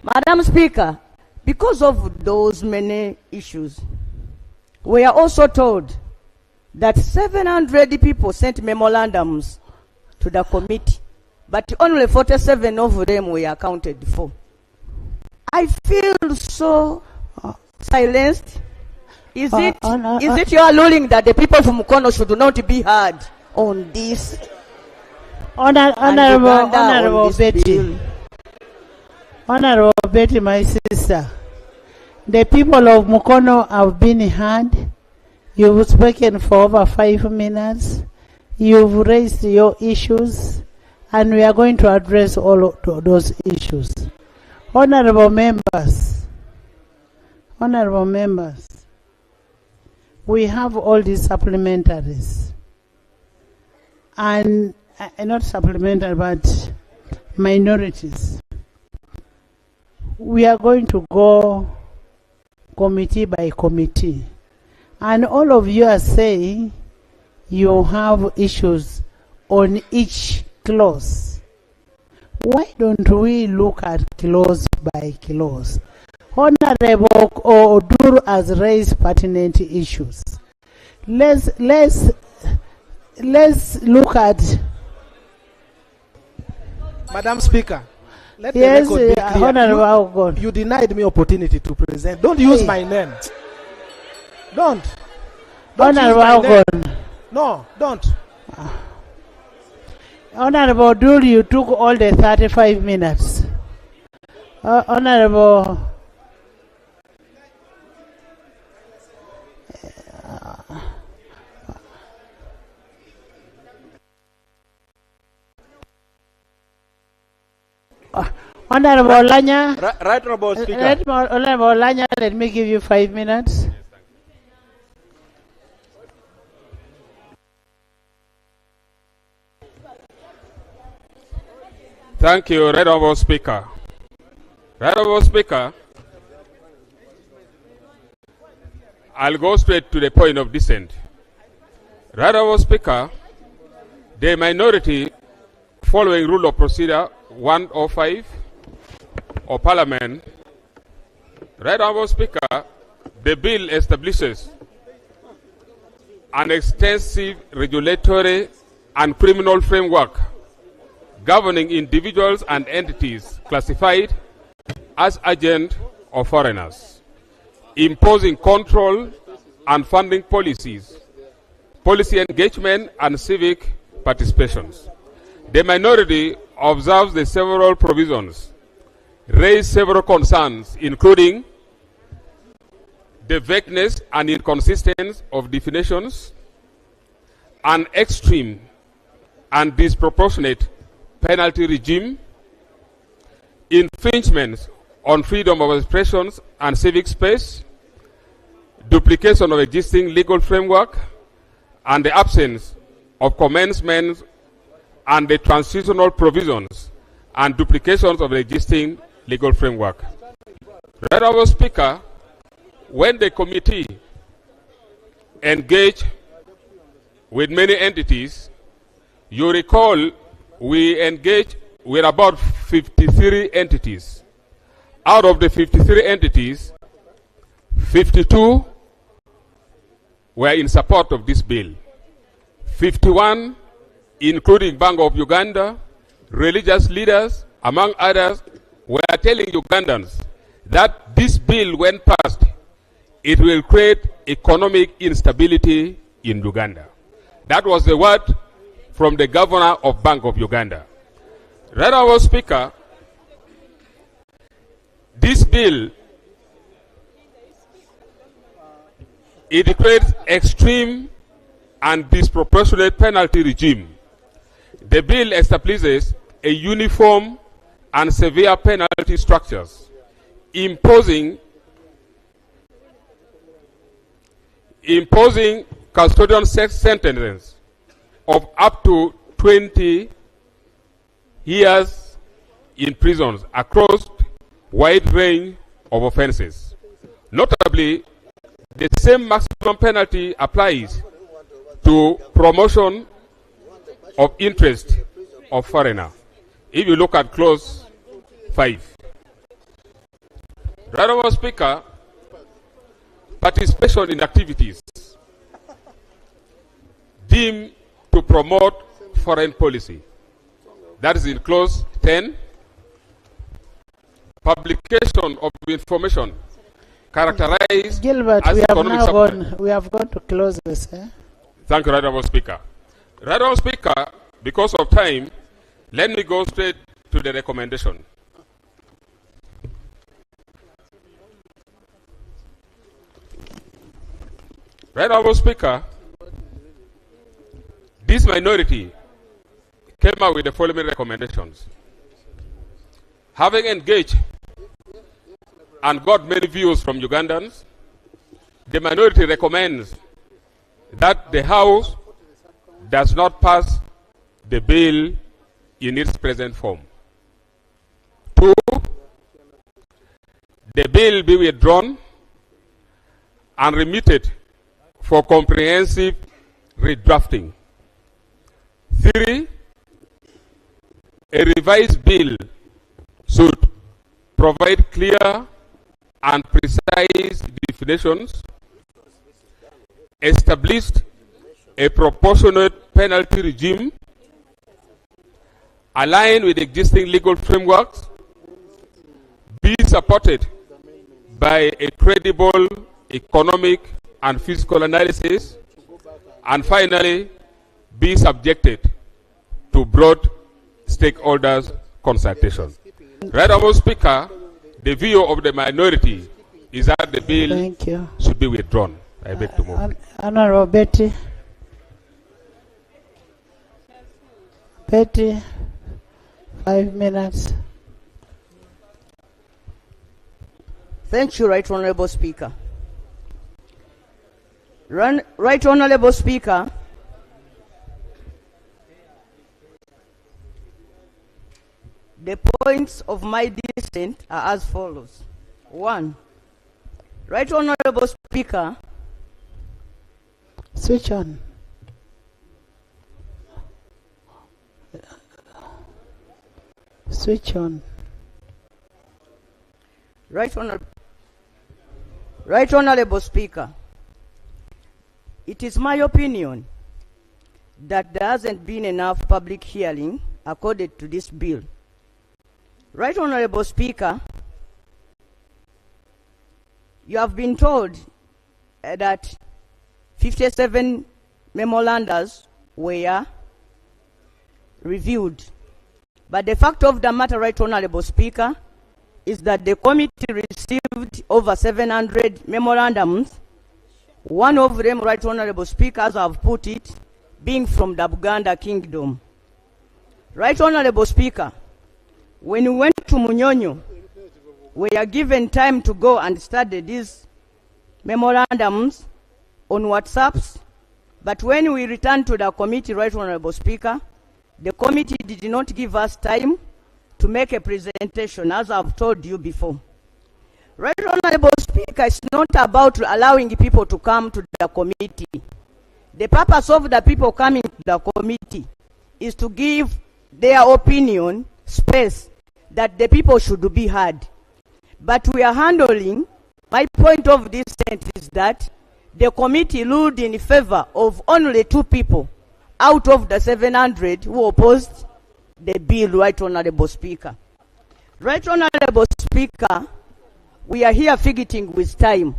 Madam Speaker, because of those many issues, we are also told that 700 people sent memorandums to the committee, but only 47 of them were accounted for. I feel so silenced. Is it your ruling that the people from Mukono should not be heard on this? Honorable Betty. Honorable Betty, my sister. The people of Mukono have been heard. You've spoken for over 5 minutes. You've raised your issues, and we are going to address all of those issues. Honorable members, we have all these supplementaries, and not supplementary, but minorities. We are going to go committee by committee, and all of you are saying you have issues on each clause. Why don't we look at clause by clause? Honorable Odur has raised pertinent issues. Let's look at. Madam Speaker, let Yes, the record be clear. Honorable You denied me opportunity to present. Don't use my name. Don't use Honorable my name. No, don't. Honorable Odur, you took all the 35 minutes. Honorable. Honorable Lanya. Right, Honorable Speaker. Honorable Lanya, let me give you 5 minutes. Thank you, Right Honorable Speaker. Right Honorable Speaker, I'll go straight to the point of dissent. Right Honorable Speaker, the minority, following Rule of Procedure 105 of Parliament, Right Honorable Speaker, the bill establishes an extensive regulatory and criminal framework governing individuals and entities classified as agents of foreigners, imposing control and funding policies, policy engagement, and civic participations. The minority observes the several provisions, raised several concerns, including the vagueness and inconsistency of definitions, an extreme and disproportionate penalty regime, infringements on freedom of expression and civic space, duplication of existing legal framework, and the absence of commencement and the transitional provisions and duplications of the existing legal framework. Right Honorable Speaker, when the committee engaged with many entities, you recall we engaged with about 53 entities. Out of the 53 entities, 52 were in support of this bill. 51, including Bank of Uganda, religious leaders, among others, were telling Ugandans that this bill, when passed, it will create economic instability in Uganda. That was the word from the governor of Bank of Uganda. Right Honorable Speaker, this bill, it creates extreme and disproportionate penalty regime. The bill establishes a uniform and severe penalty structures, imposing custodial sentences of up to 20 years in prisons across wide range of offenses. Notably, the same maximum penalty applies to promotion of interest of foreigner. If you look at clause 5. Right Honorable Speaker, participation in activities deemed to promote foreign policy. That is in clause 10. Publication of information characterized Gilbert, as economic we have gone to close this. Thank you, Right Honorable Speaker. Right Honorable Speaker, because of time, Let me go straight to the recommendation. Right, Honourable Speaker, this minority came out with the following recommendations. Having engaged and got many views from Ugandans, the minority recommends that the House does not pass the bill in its present form. 2, the bill be withdrawn and remitted for comprehensive redrafting. 3, a revised bill should provide clear and precise definitions, establish a proportionate penalty regime, align with existing legal frameworks, be supported by a credible economic and fiscal analysis, and finally, be subjected to broad stakeholders' consultation. Right, Honourable Speaker, the view of the minority is that the bill should be withdrawn. I beg to move. Honourable Betty. Betty, 5 minutes. Thank you, Right Honourable Speaker. Right Honourable Speaker, the points of my dissent are as follows. 1, Right Honourable Speaker. Switch on. Switch on. Right Honourable Speaker, it is my opinion that there hasn't been enough public hearing according to this bill. Right Honourable Speaker, you have been told that 57 memorandums were reviewed. But the fact of the matter, Right Honourable Speaker, is that the committee received over 700 memorandums. One of them, Right Honourable Speaker, as I have put it, being from the Buganda Kingdom. Right Honourable Speaker, when we went to Munyonyo, we are given time to go and study these memorandums on WhatsApps, but when we returned to the committee, Right Honourable Speaker, the committee did not give us time to make a presentation, as I've told you before. Right Honourable Speaker, it's not about allowing people to come to the committee. The purpose of the people coming to the committee is to give their opinion space that the people should be heard. But we are handling, my point of dissent is that the committee ruled in favor of only 2 people out of the 700 who opposed the bill, Right Honourable Speaker. Right Honourable Speaker, we are here fidgeting with time.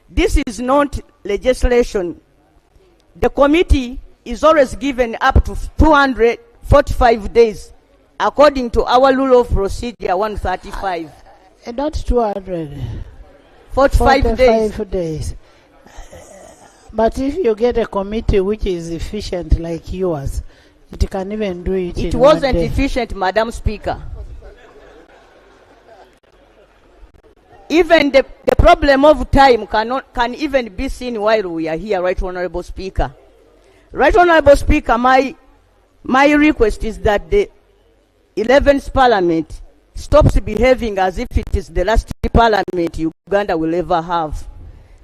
This is not legislation. The committee is always given up to 245 days, according to our rule of procedure 135. Not 200. 45 days. But if you get a committee which is efficient like yours, it can even do it. It wasn't efficient, Madam Speaker. Even the problem of time can even be seen while we are here, Right Honourable Speaker. Right Honourable Speaker, my request is that the 11th Parliament stops behaving as if it is the last Parliament Uganda will ever have.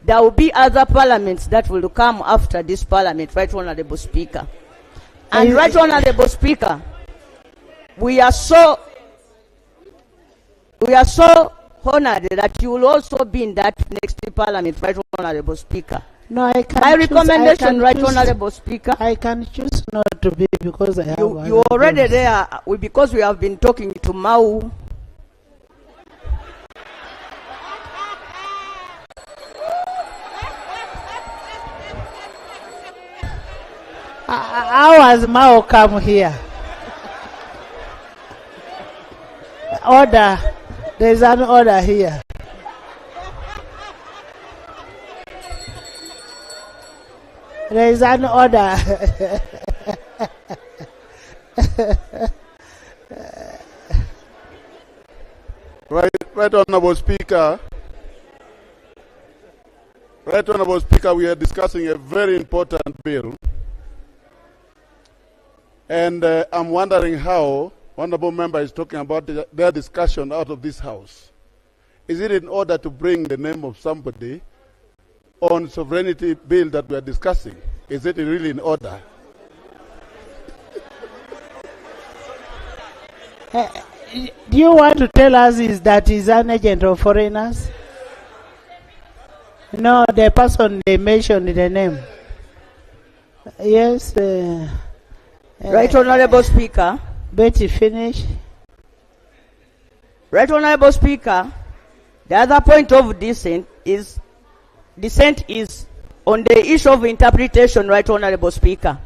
There will be other parliaments that will come after this Parliament, Right Honourable Speaker. And Right Honourable Speaker, we are so honored that you will also be in that next Parliament, Right Honourable Speaker. No, I can. My recommendation, Right Honourable Speaker. I can choose not to be because I have. You already there because we have been talking to Mau. How has Mao come here? Order. There's an order here. There is an order. Right Honorable Speaker. Right Honorable Speaker, we are discussing a very important bill. And I'm wondering how Honorable Member is talking about their discussion out of this House. Is it in order to bring the name of somebody on sovereignty bill that we are discussing? Is it really in order? Do you want to tell us is that he's an agent of foreigners? No, the person they mentioned the name. Yes. Right Honorable Speaker. Betty, finish. Right Honorable Speaker, the other point of dissent is on the issue of interpretation, Right Honorable Speaker.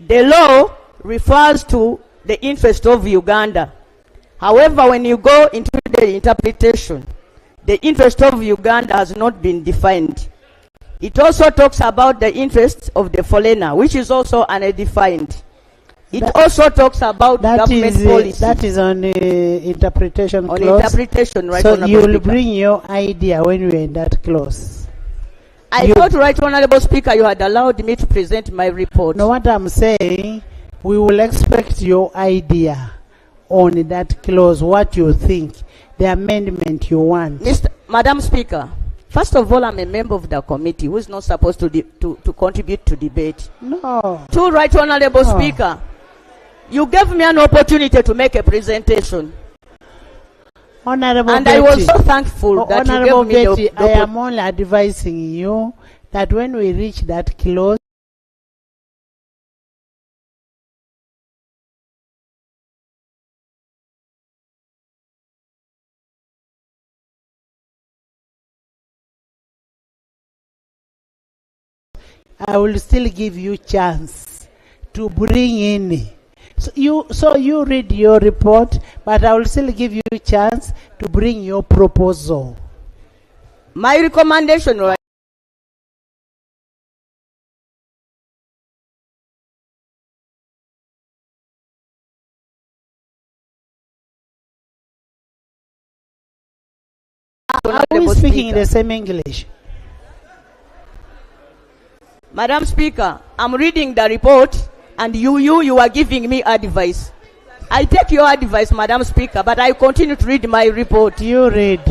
The law refers to the interest of Uganda. However, when you go into the interpretation, the interest of Uganda has not been defined. It also talks about the interest of the foreigner, which is also undefined. It also talks about government policy. That is on interpretation on clause. Interpretation, Right so Honorable you will Speaker. bring your idea when you are in that clause. I thought, Right Honorable Speaker, you had allowed me to present my report. No, what I'm saying, we will expect your idea on that clause, what you think, the amendment you want. Madam Speaker, first of all, I'm a member of the committee who is not supposed to contribute to debate. No. Two, Right Honorable Speaker, you gave me an opportunity to make a presentation. Honorable and Betty, I was so thankful that Honorable you gave me Betty, I am only advising you that when we reach that clause, I will still give you chance to bring in. So you read your report, but I will still give you a chance to bring your proposal. My recommendation, right? Are we speaking in the same English? Madam Speaker, I'm reading the report and you are giving me advice. I take your advice, Madam Speaker, but I continue to read my report. You read.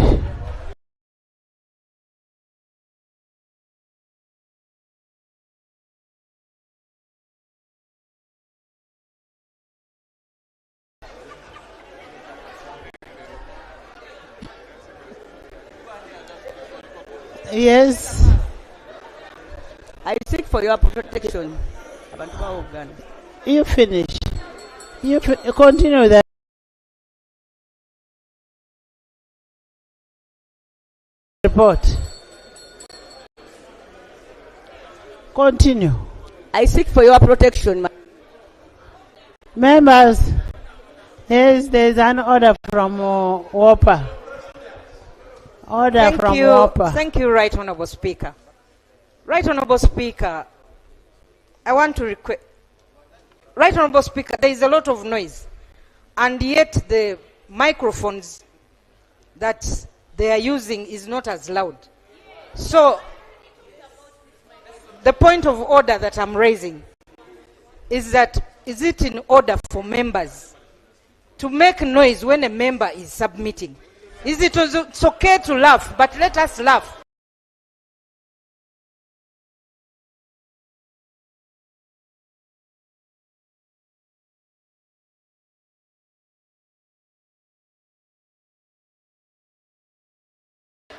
Yes. I seek for your protection. You finish. You continue that. Report. Continue. I seek for your protection. Members, yes, there is an order from WOPA. Order from WOPA. Thank you, Right Honorable Speaker. Right Honorable Speaker, I want to request. Right Honorable Speaker, there is a lot of noise, and yet the microphones that they are using is not as loud. So, the point of order that I'm raising is that, is it in order for members to make noise when a member is submitting? It's okay to laugh, but let us laugh.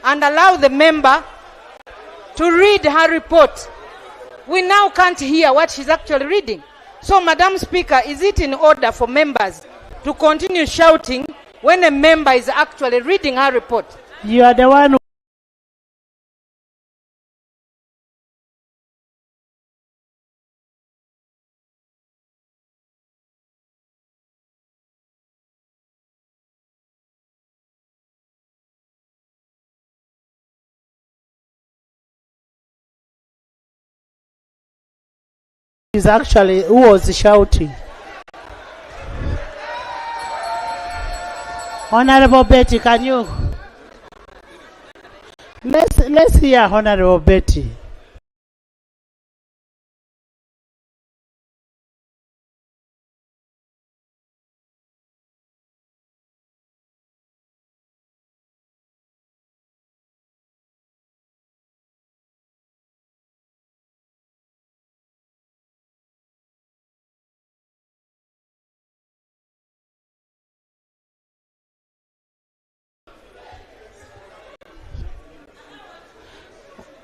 And allow the member to read her report. We now can't hear what she's actually reading. So, Madam Speaker, is it in order for members to continue shouting when a member is actually reading her report? You are the one who is actually who was shouting. Honorable Betty, can you? Let's hear Honorable Betty.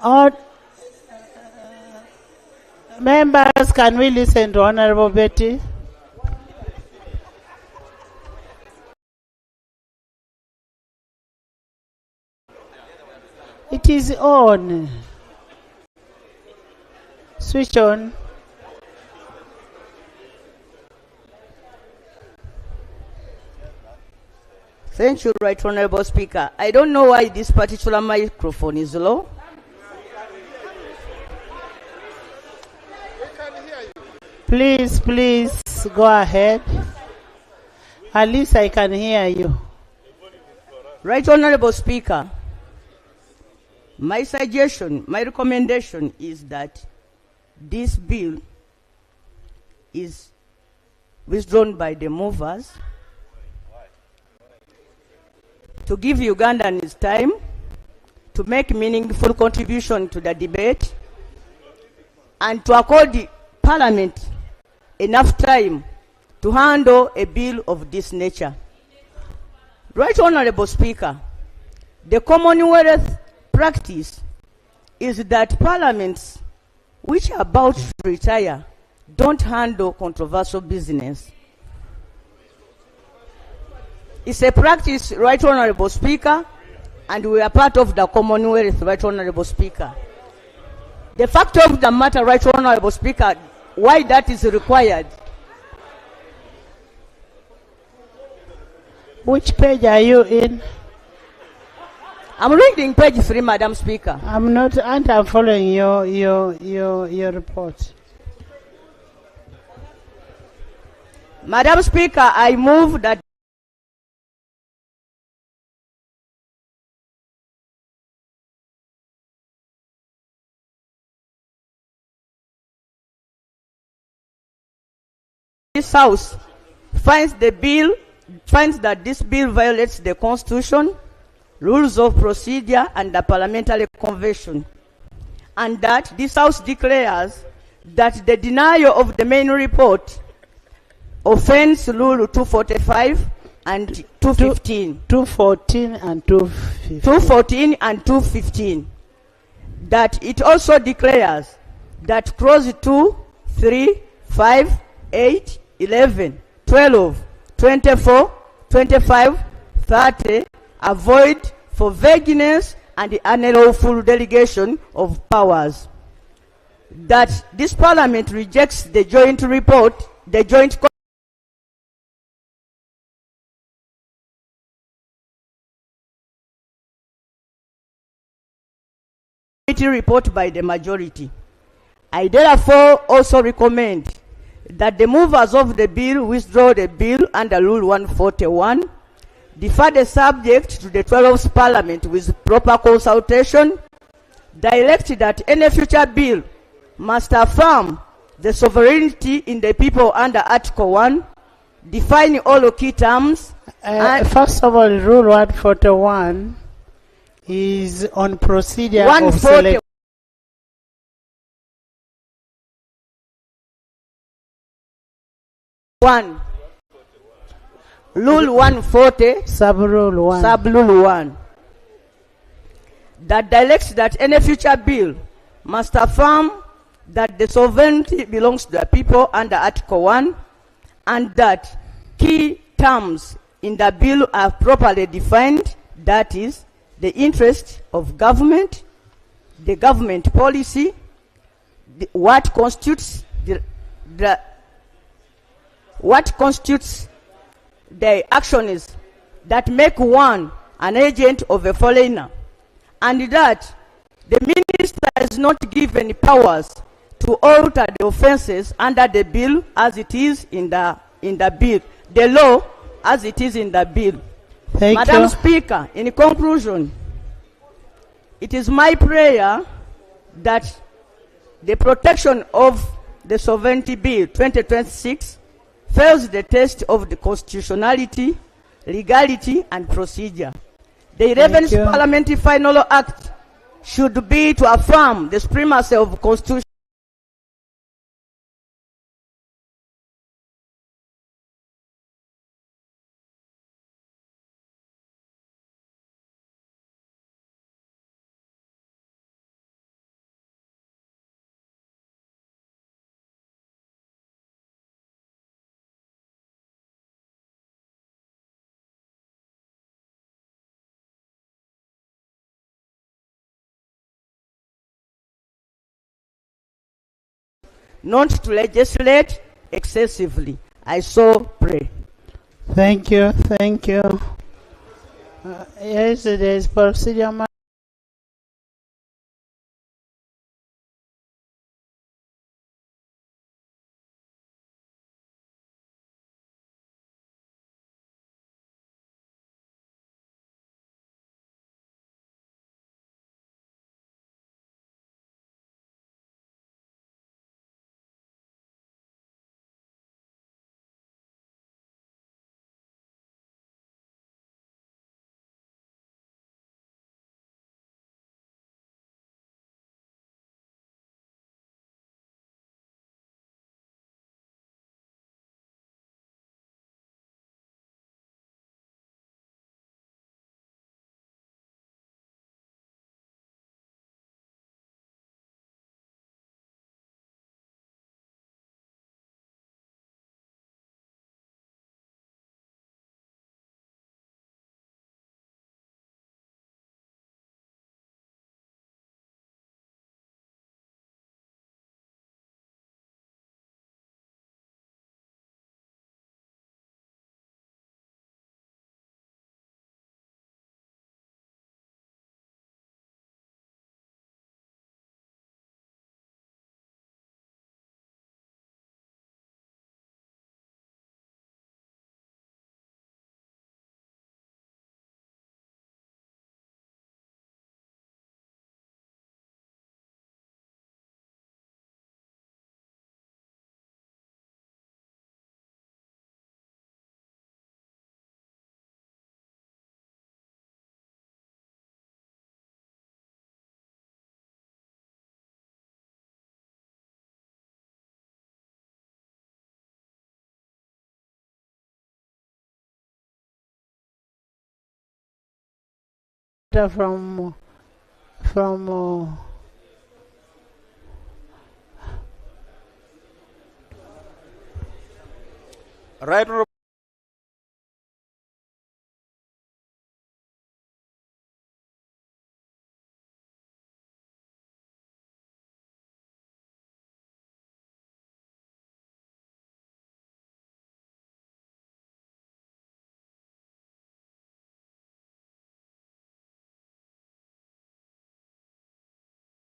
All members, can we listen to Honorable Betty? It is on. Switch on. Thank you, Right Honorable Speaker. I don't know why this particular microphone is low. Please go ahead. At least I can hear you. Right Honorable Speaker, my suggestion, my recommendation is that this bill is withdrawn by the movers to give Ugandans time to make meaningful contribution to the debate and to accord the Parliament enough time to handle a bill of this nature. Right Honorable Speaker, the Commonwealth practice is that parliaments which are about to retire don't handle controversial business. It's a practice, Right Honorable Speaker, and we are part of the Commonwealth, Right Honorable Speaker. The fact of the matter, Right Honorable Speaker, why that is required. Which page are you in? I'm reading page 3, Madam Speaker. I'm not, and I'm following your report. Madam Speaker, I move that this House finds that this bill violates the Constitution, rules of procedure, and the Parliamentary Convention, and that this House declares that the denial of the main report offends Rule 245 and 215. 214 and 215. 214 and 215. That it also declares that clause 2, 3, 5, 8, 11, 12, 24, 25, 30 are void for vagueness and the unlawful delegation of powers. That this Parliament rejects the joint report, the joint committee report by the majority. I therefore also recommend that the movers of the bill withdraw the bill under Rule 141, defer the subject to the 12th Parliament with proper consultation, direct that any future bill must affirm the sovereignty in the people under Article 1, define all key terms. First of all, Rule 141 is on procedure of selection. Rule 140, Sub-Rule 1. Sub-Rule 1, that directs that any future bill must affirm that the sovereignty belongs to the people under Article 1, and that key terms in the bill are properly defined, that is, the interest of government, the government policy, what constitutes the actions that make one an agent of a foreigner, and that the minister is not given powers to to alter the offences under the bill as it is in the bill, the law as it is in the bill. Madam Speaker, in conclusion, it is my prayer that the protection of the Sovereignty Bill 2026 fails the test of the constitutionality, legality, and procedure. The 11th Parliamentary Final Act should be to affirm the supremacy of Constitution. Not to legislate excessively. I so pray. Thank you. Yes, there is procedure. From Right Honorable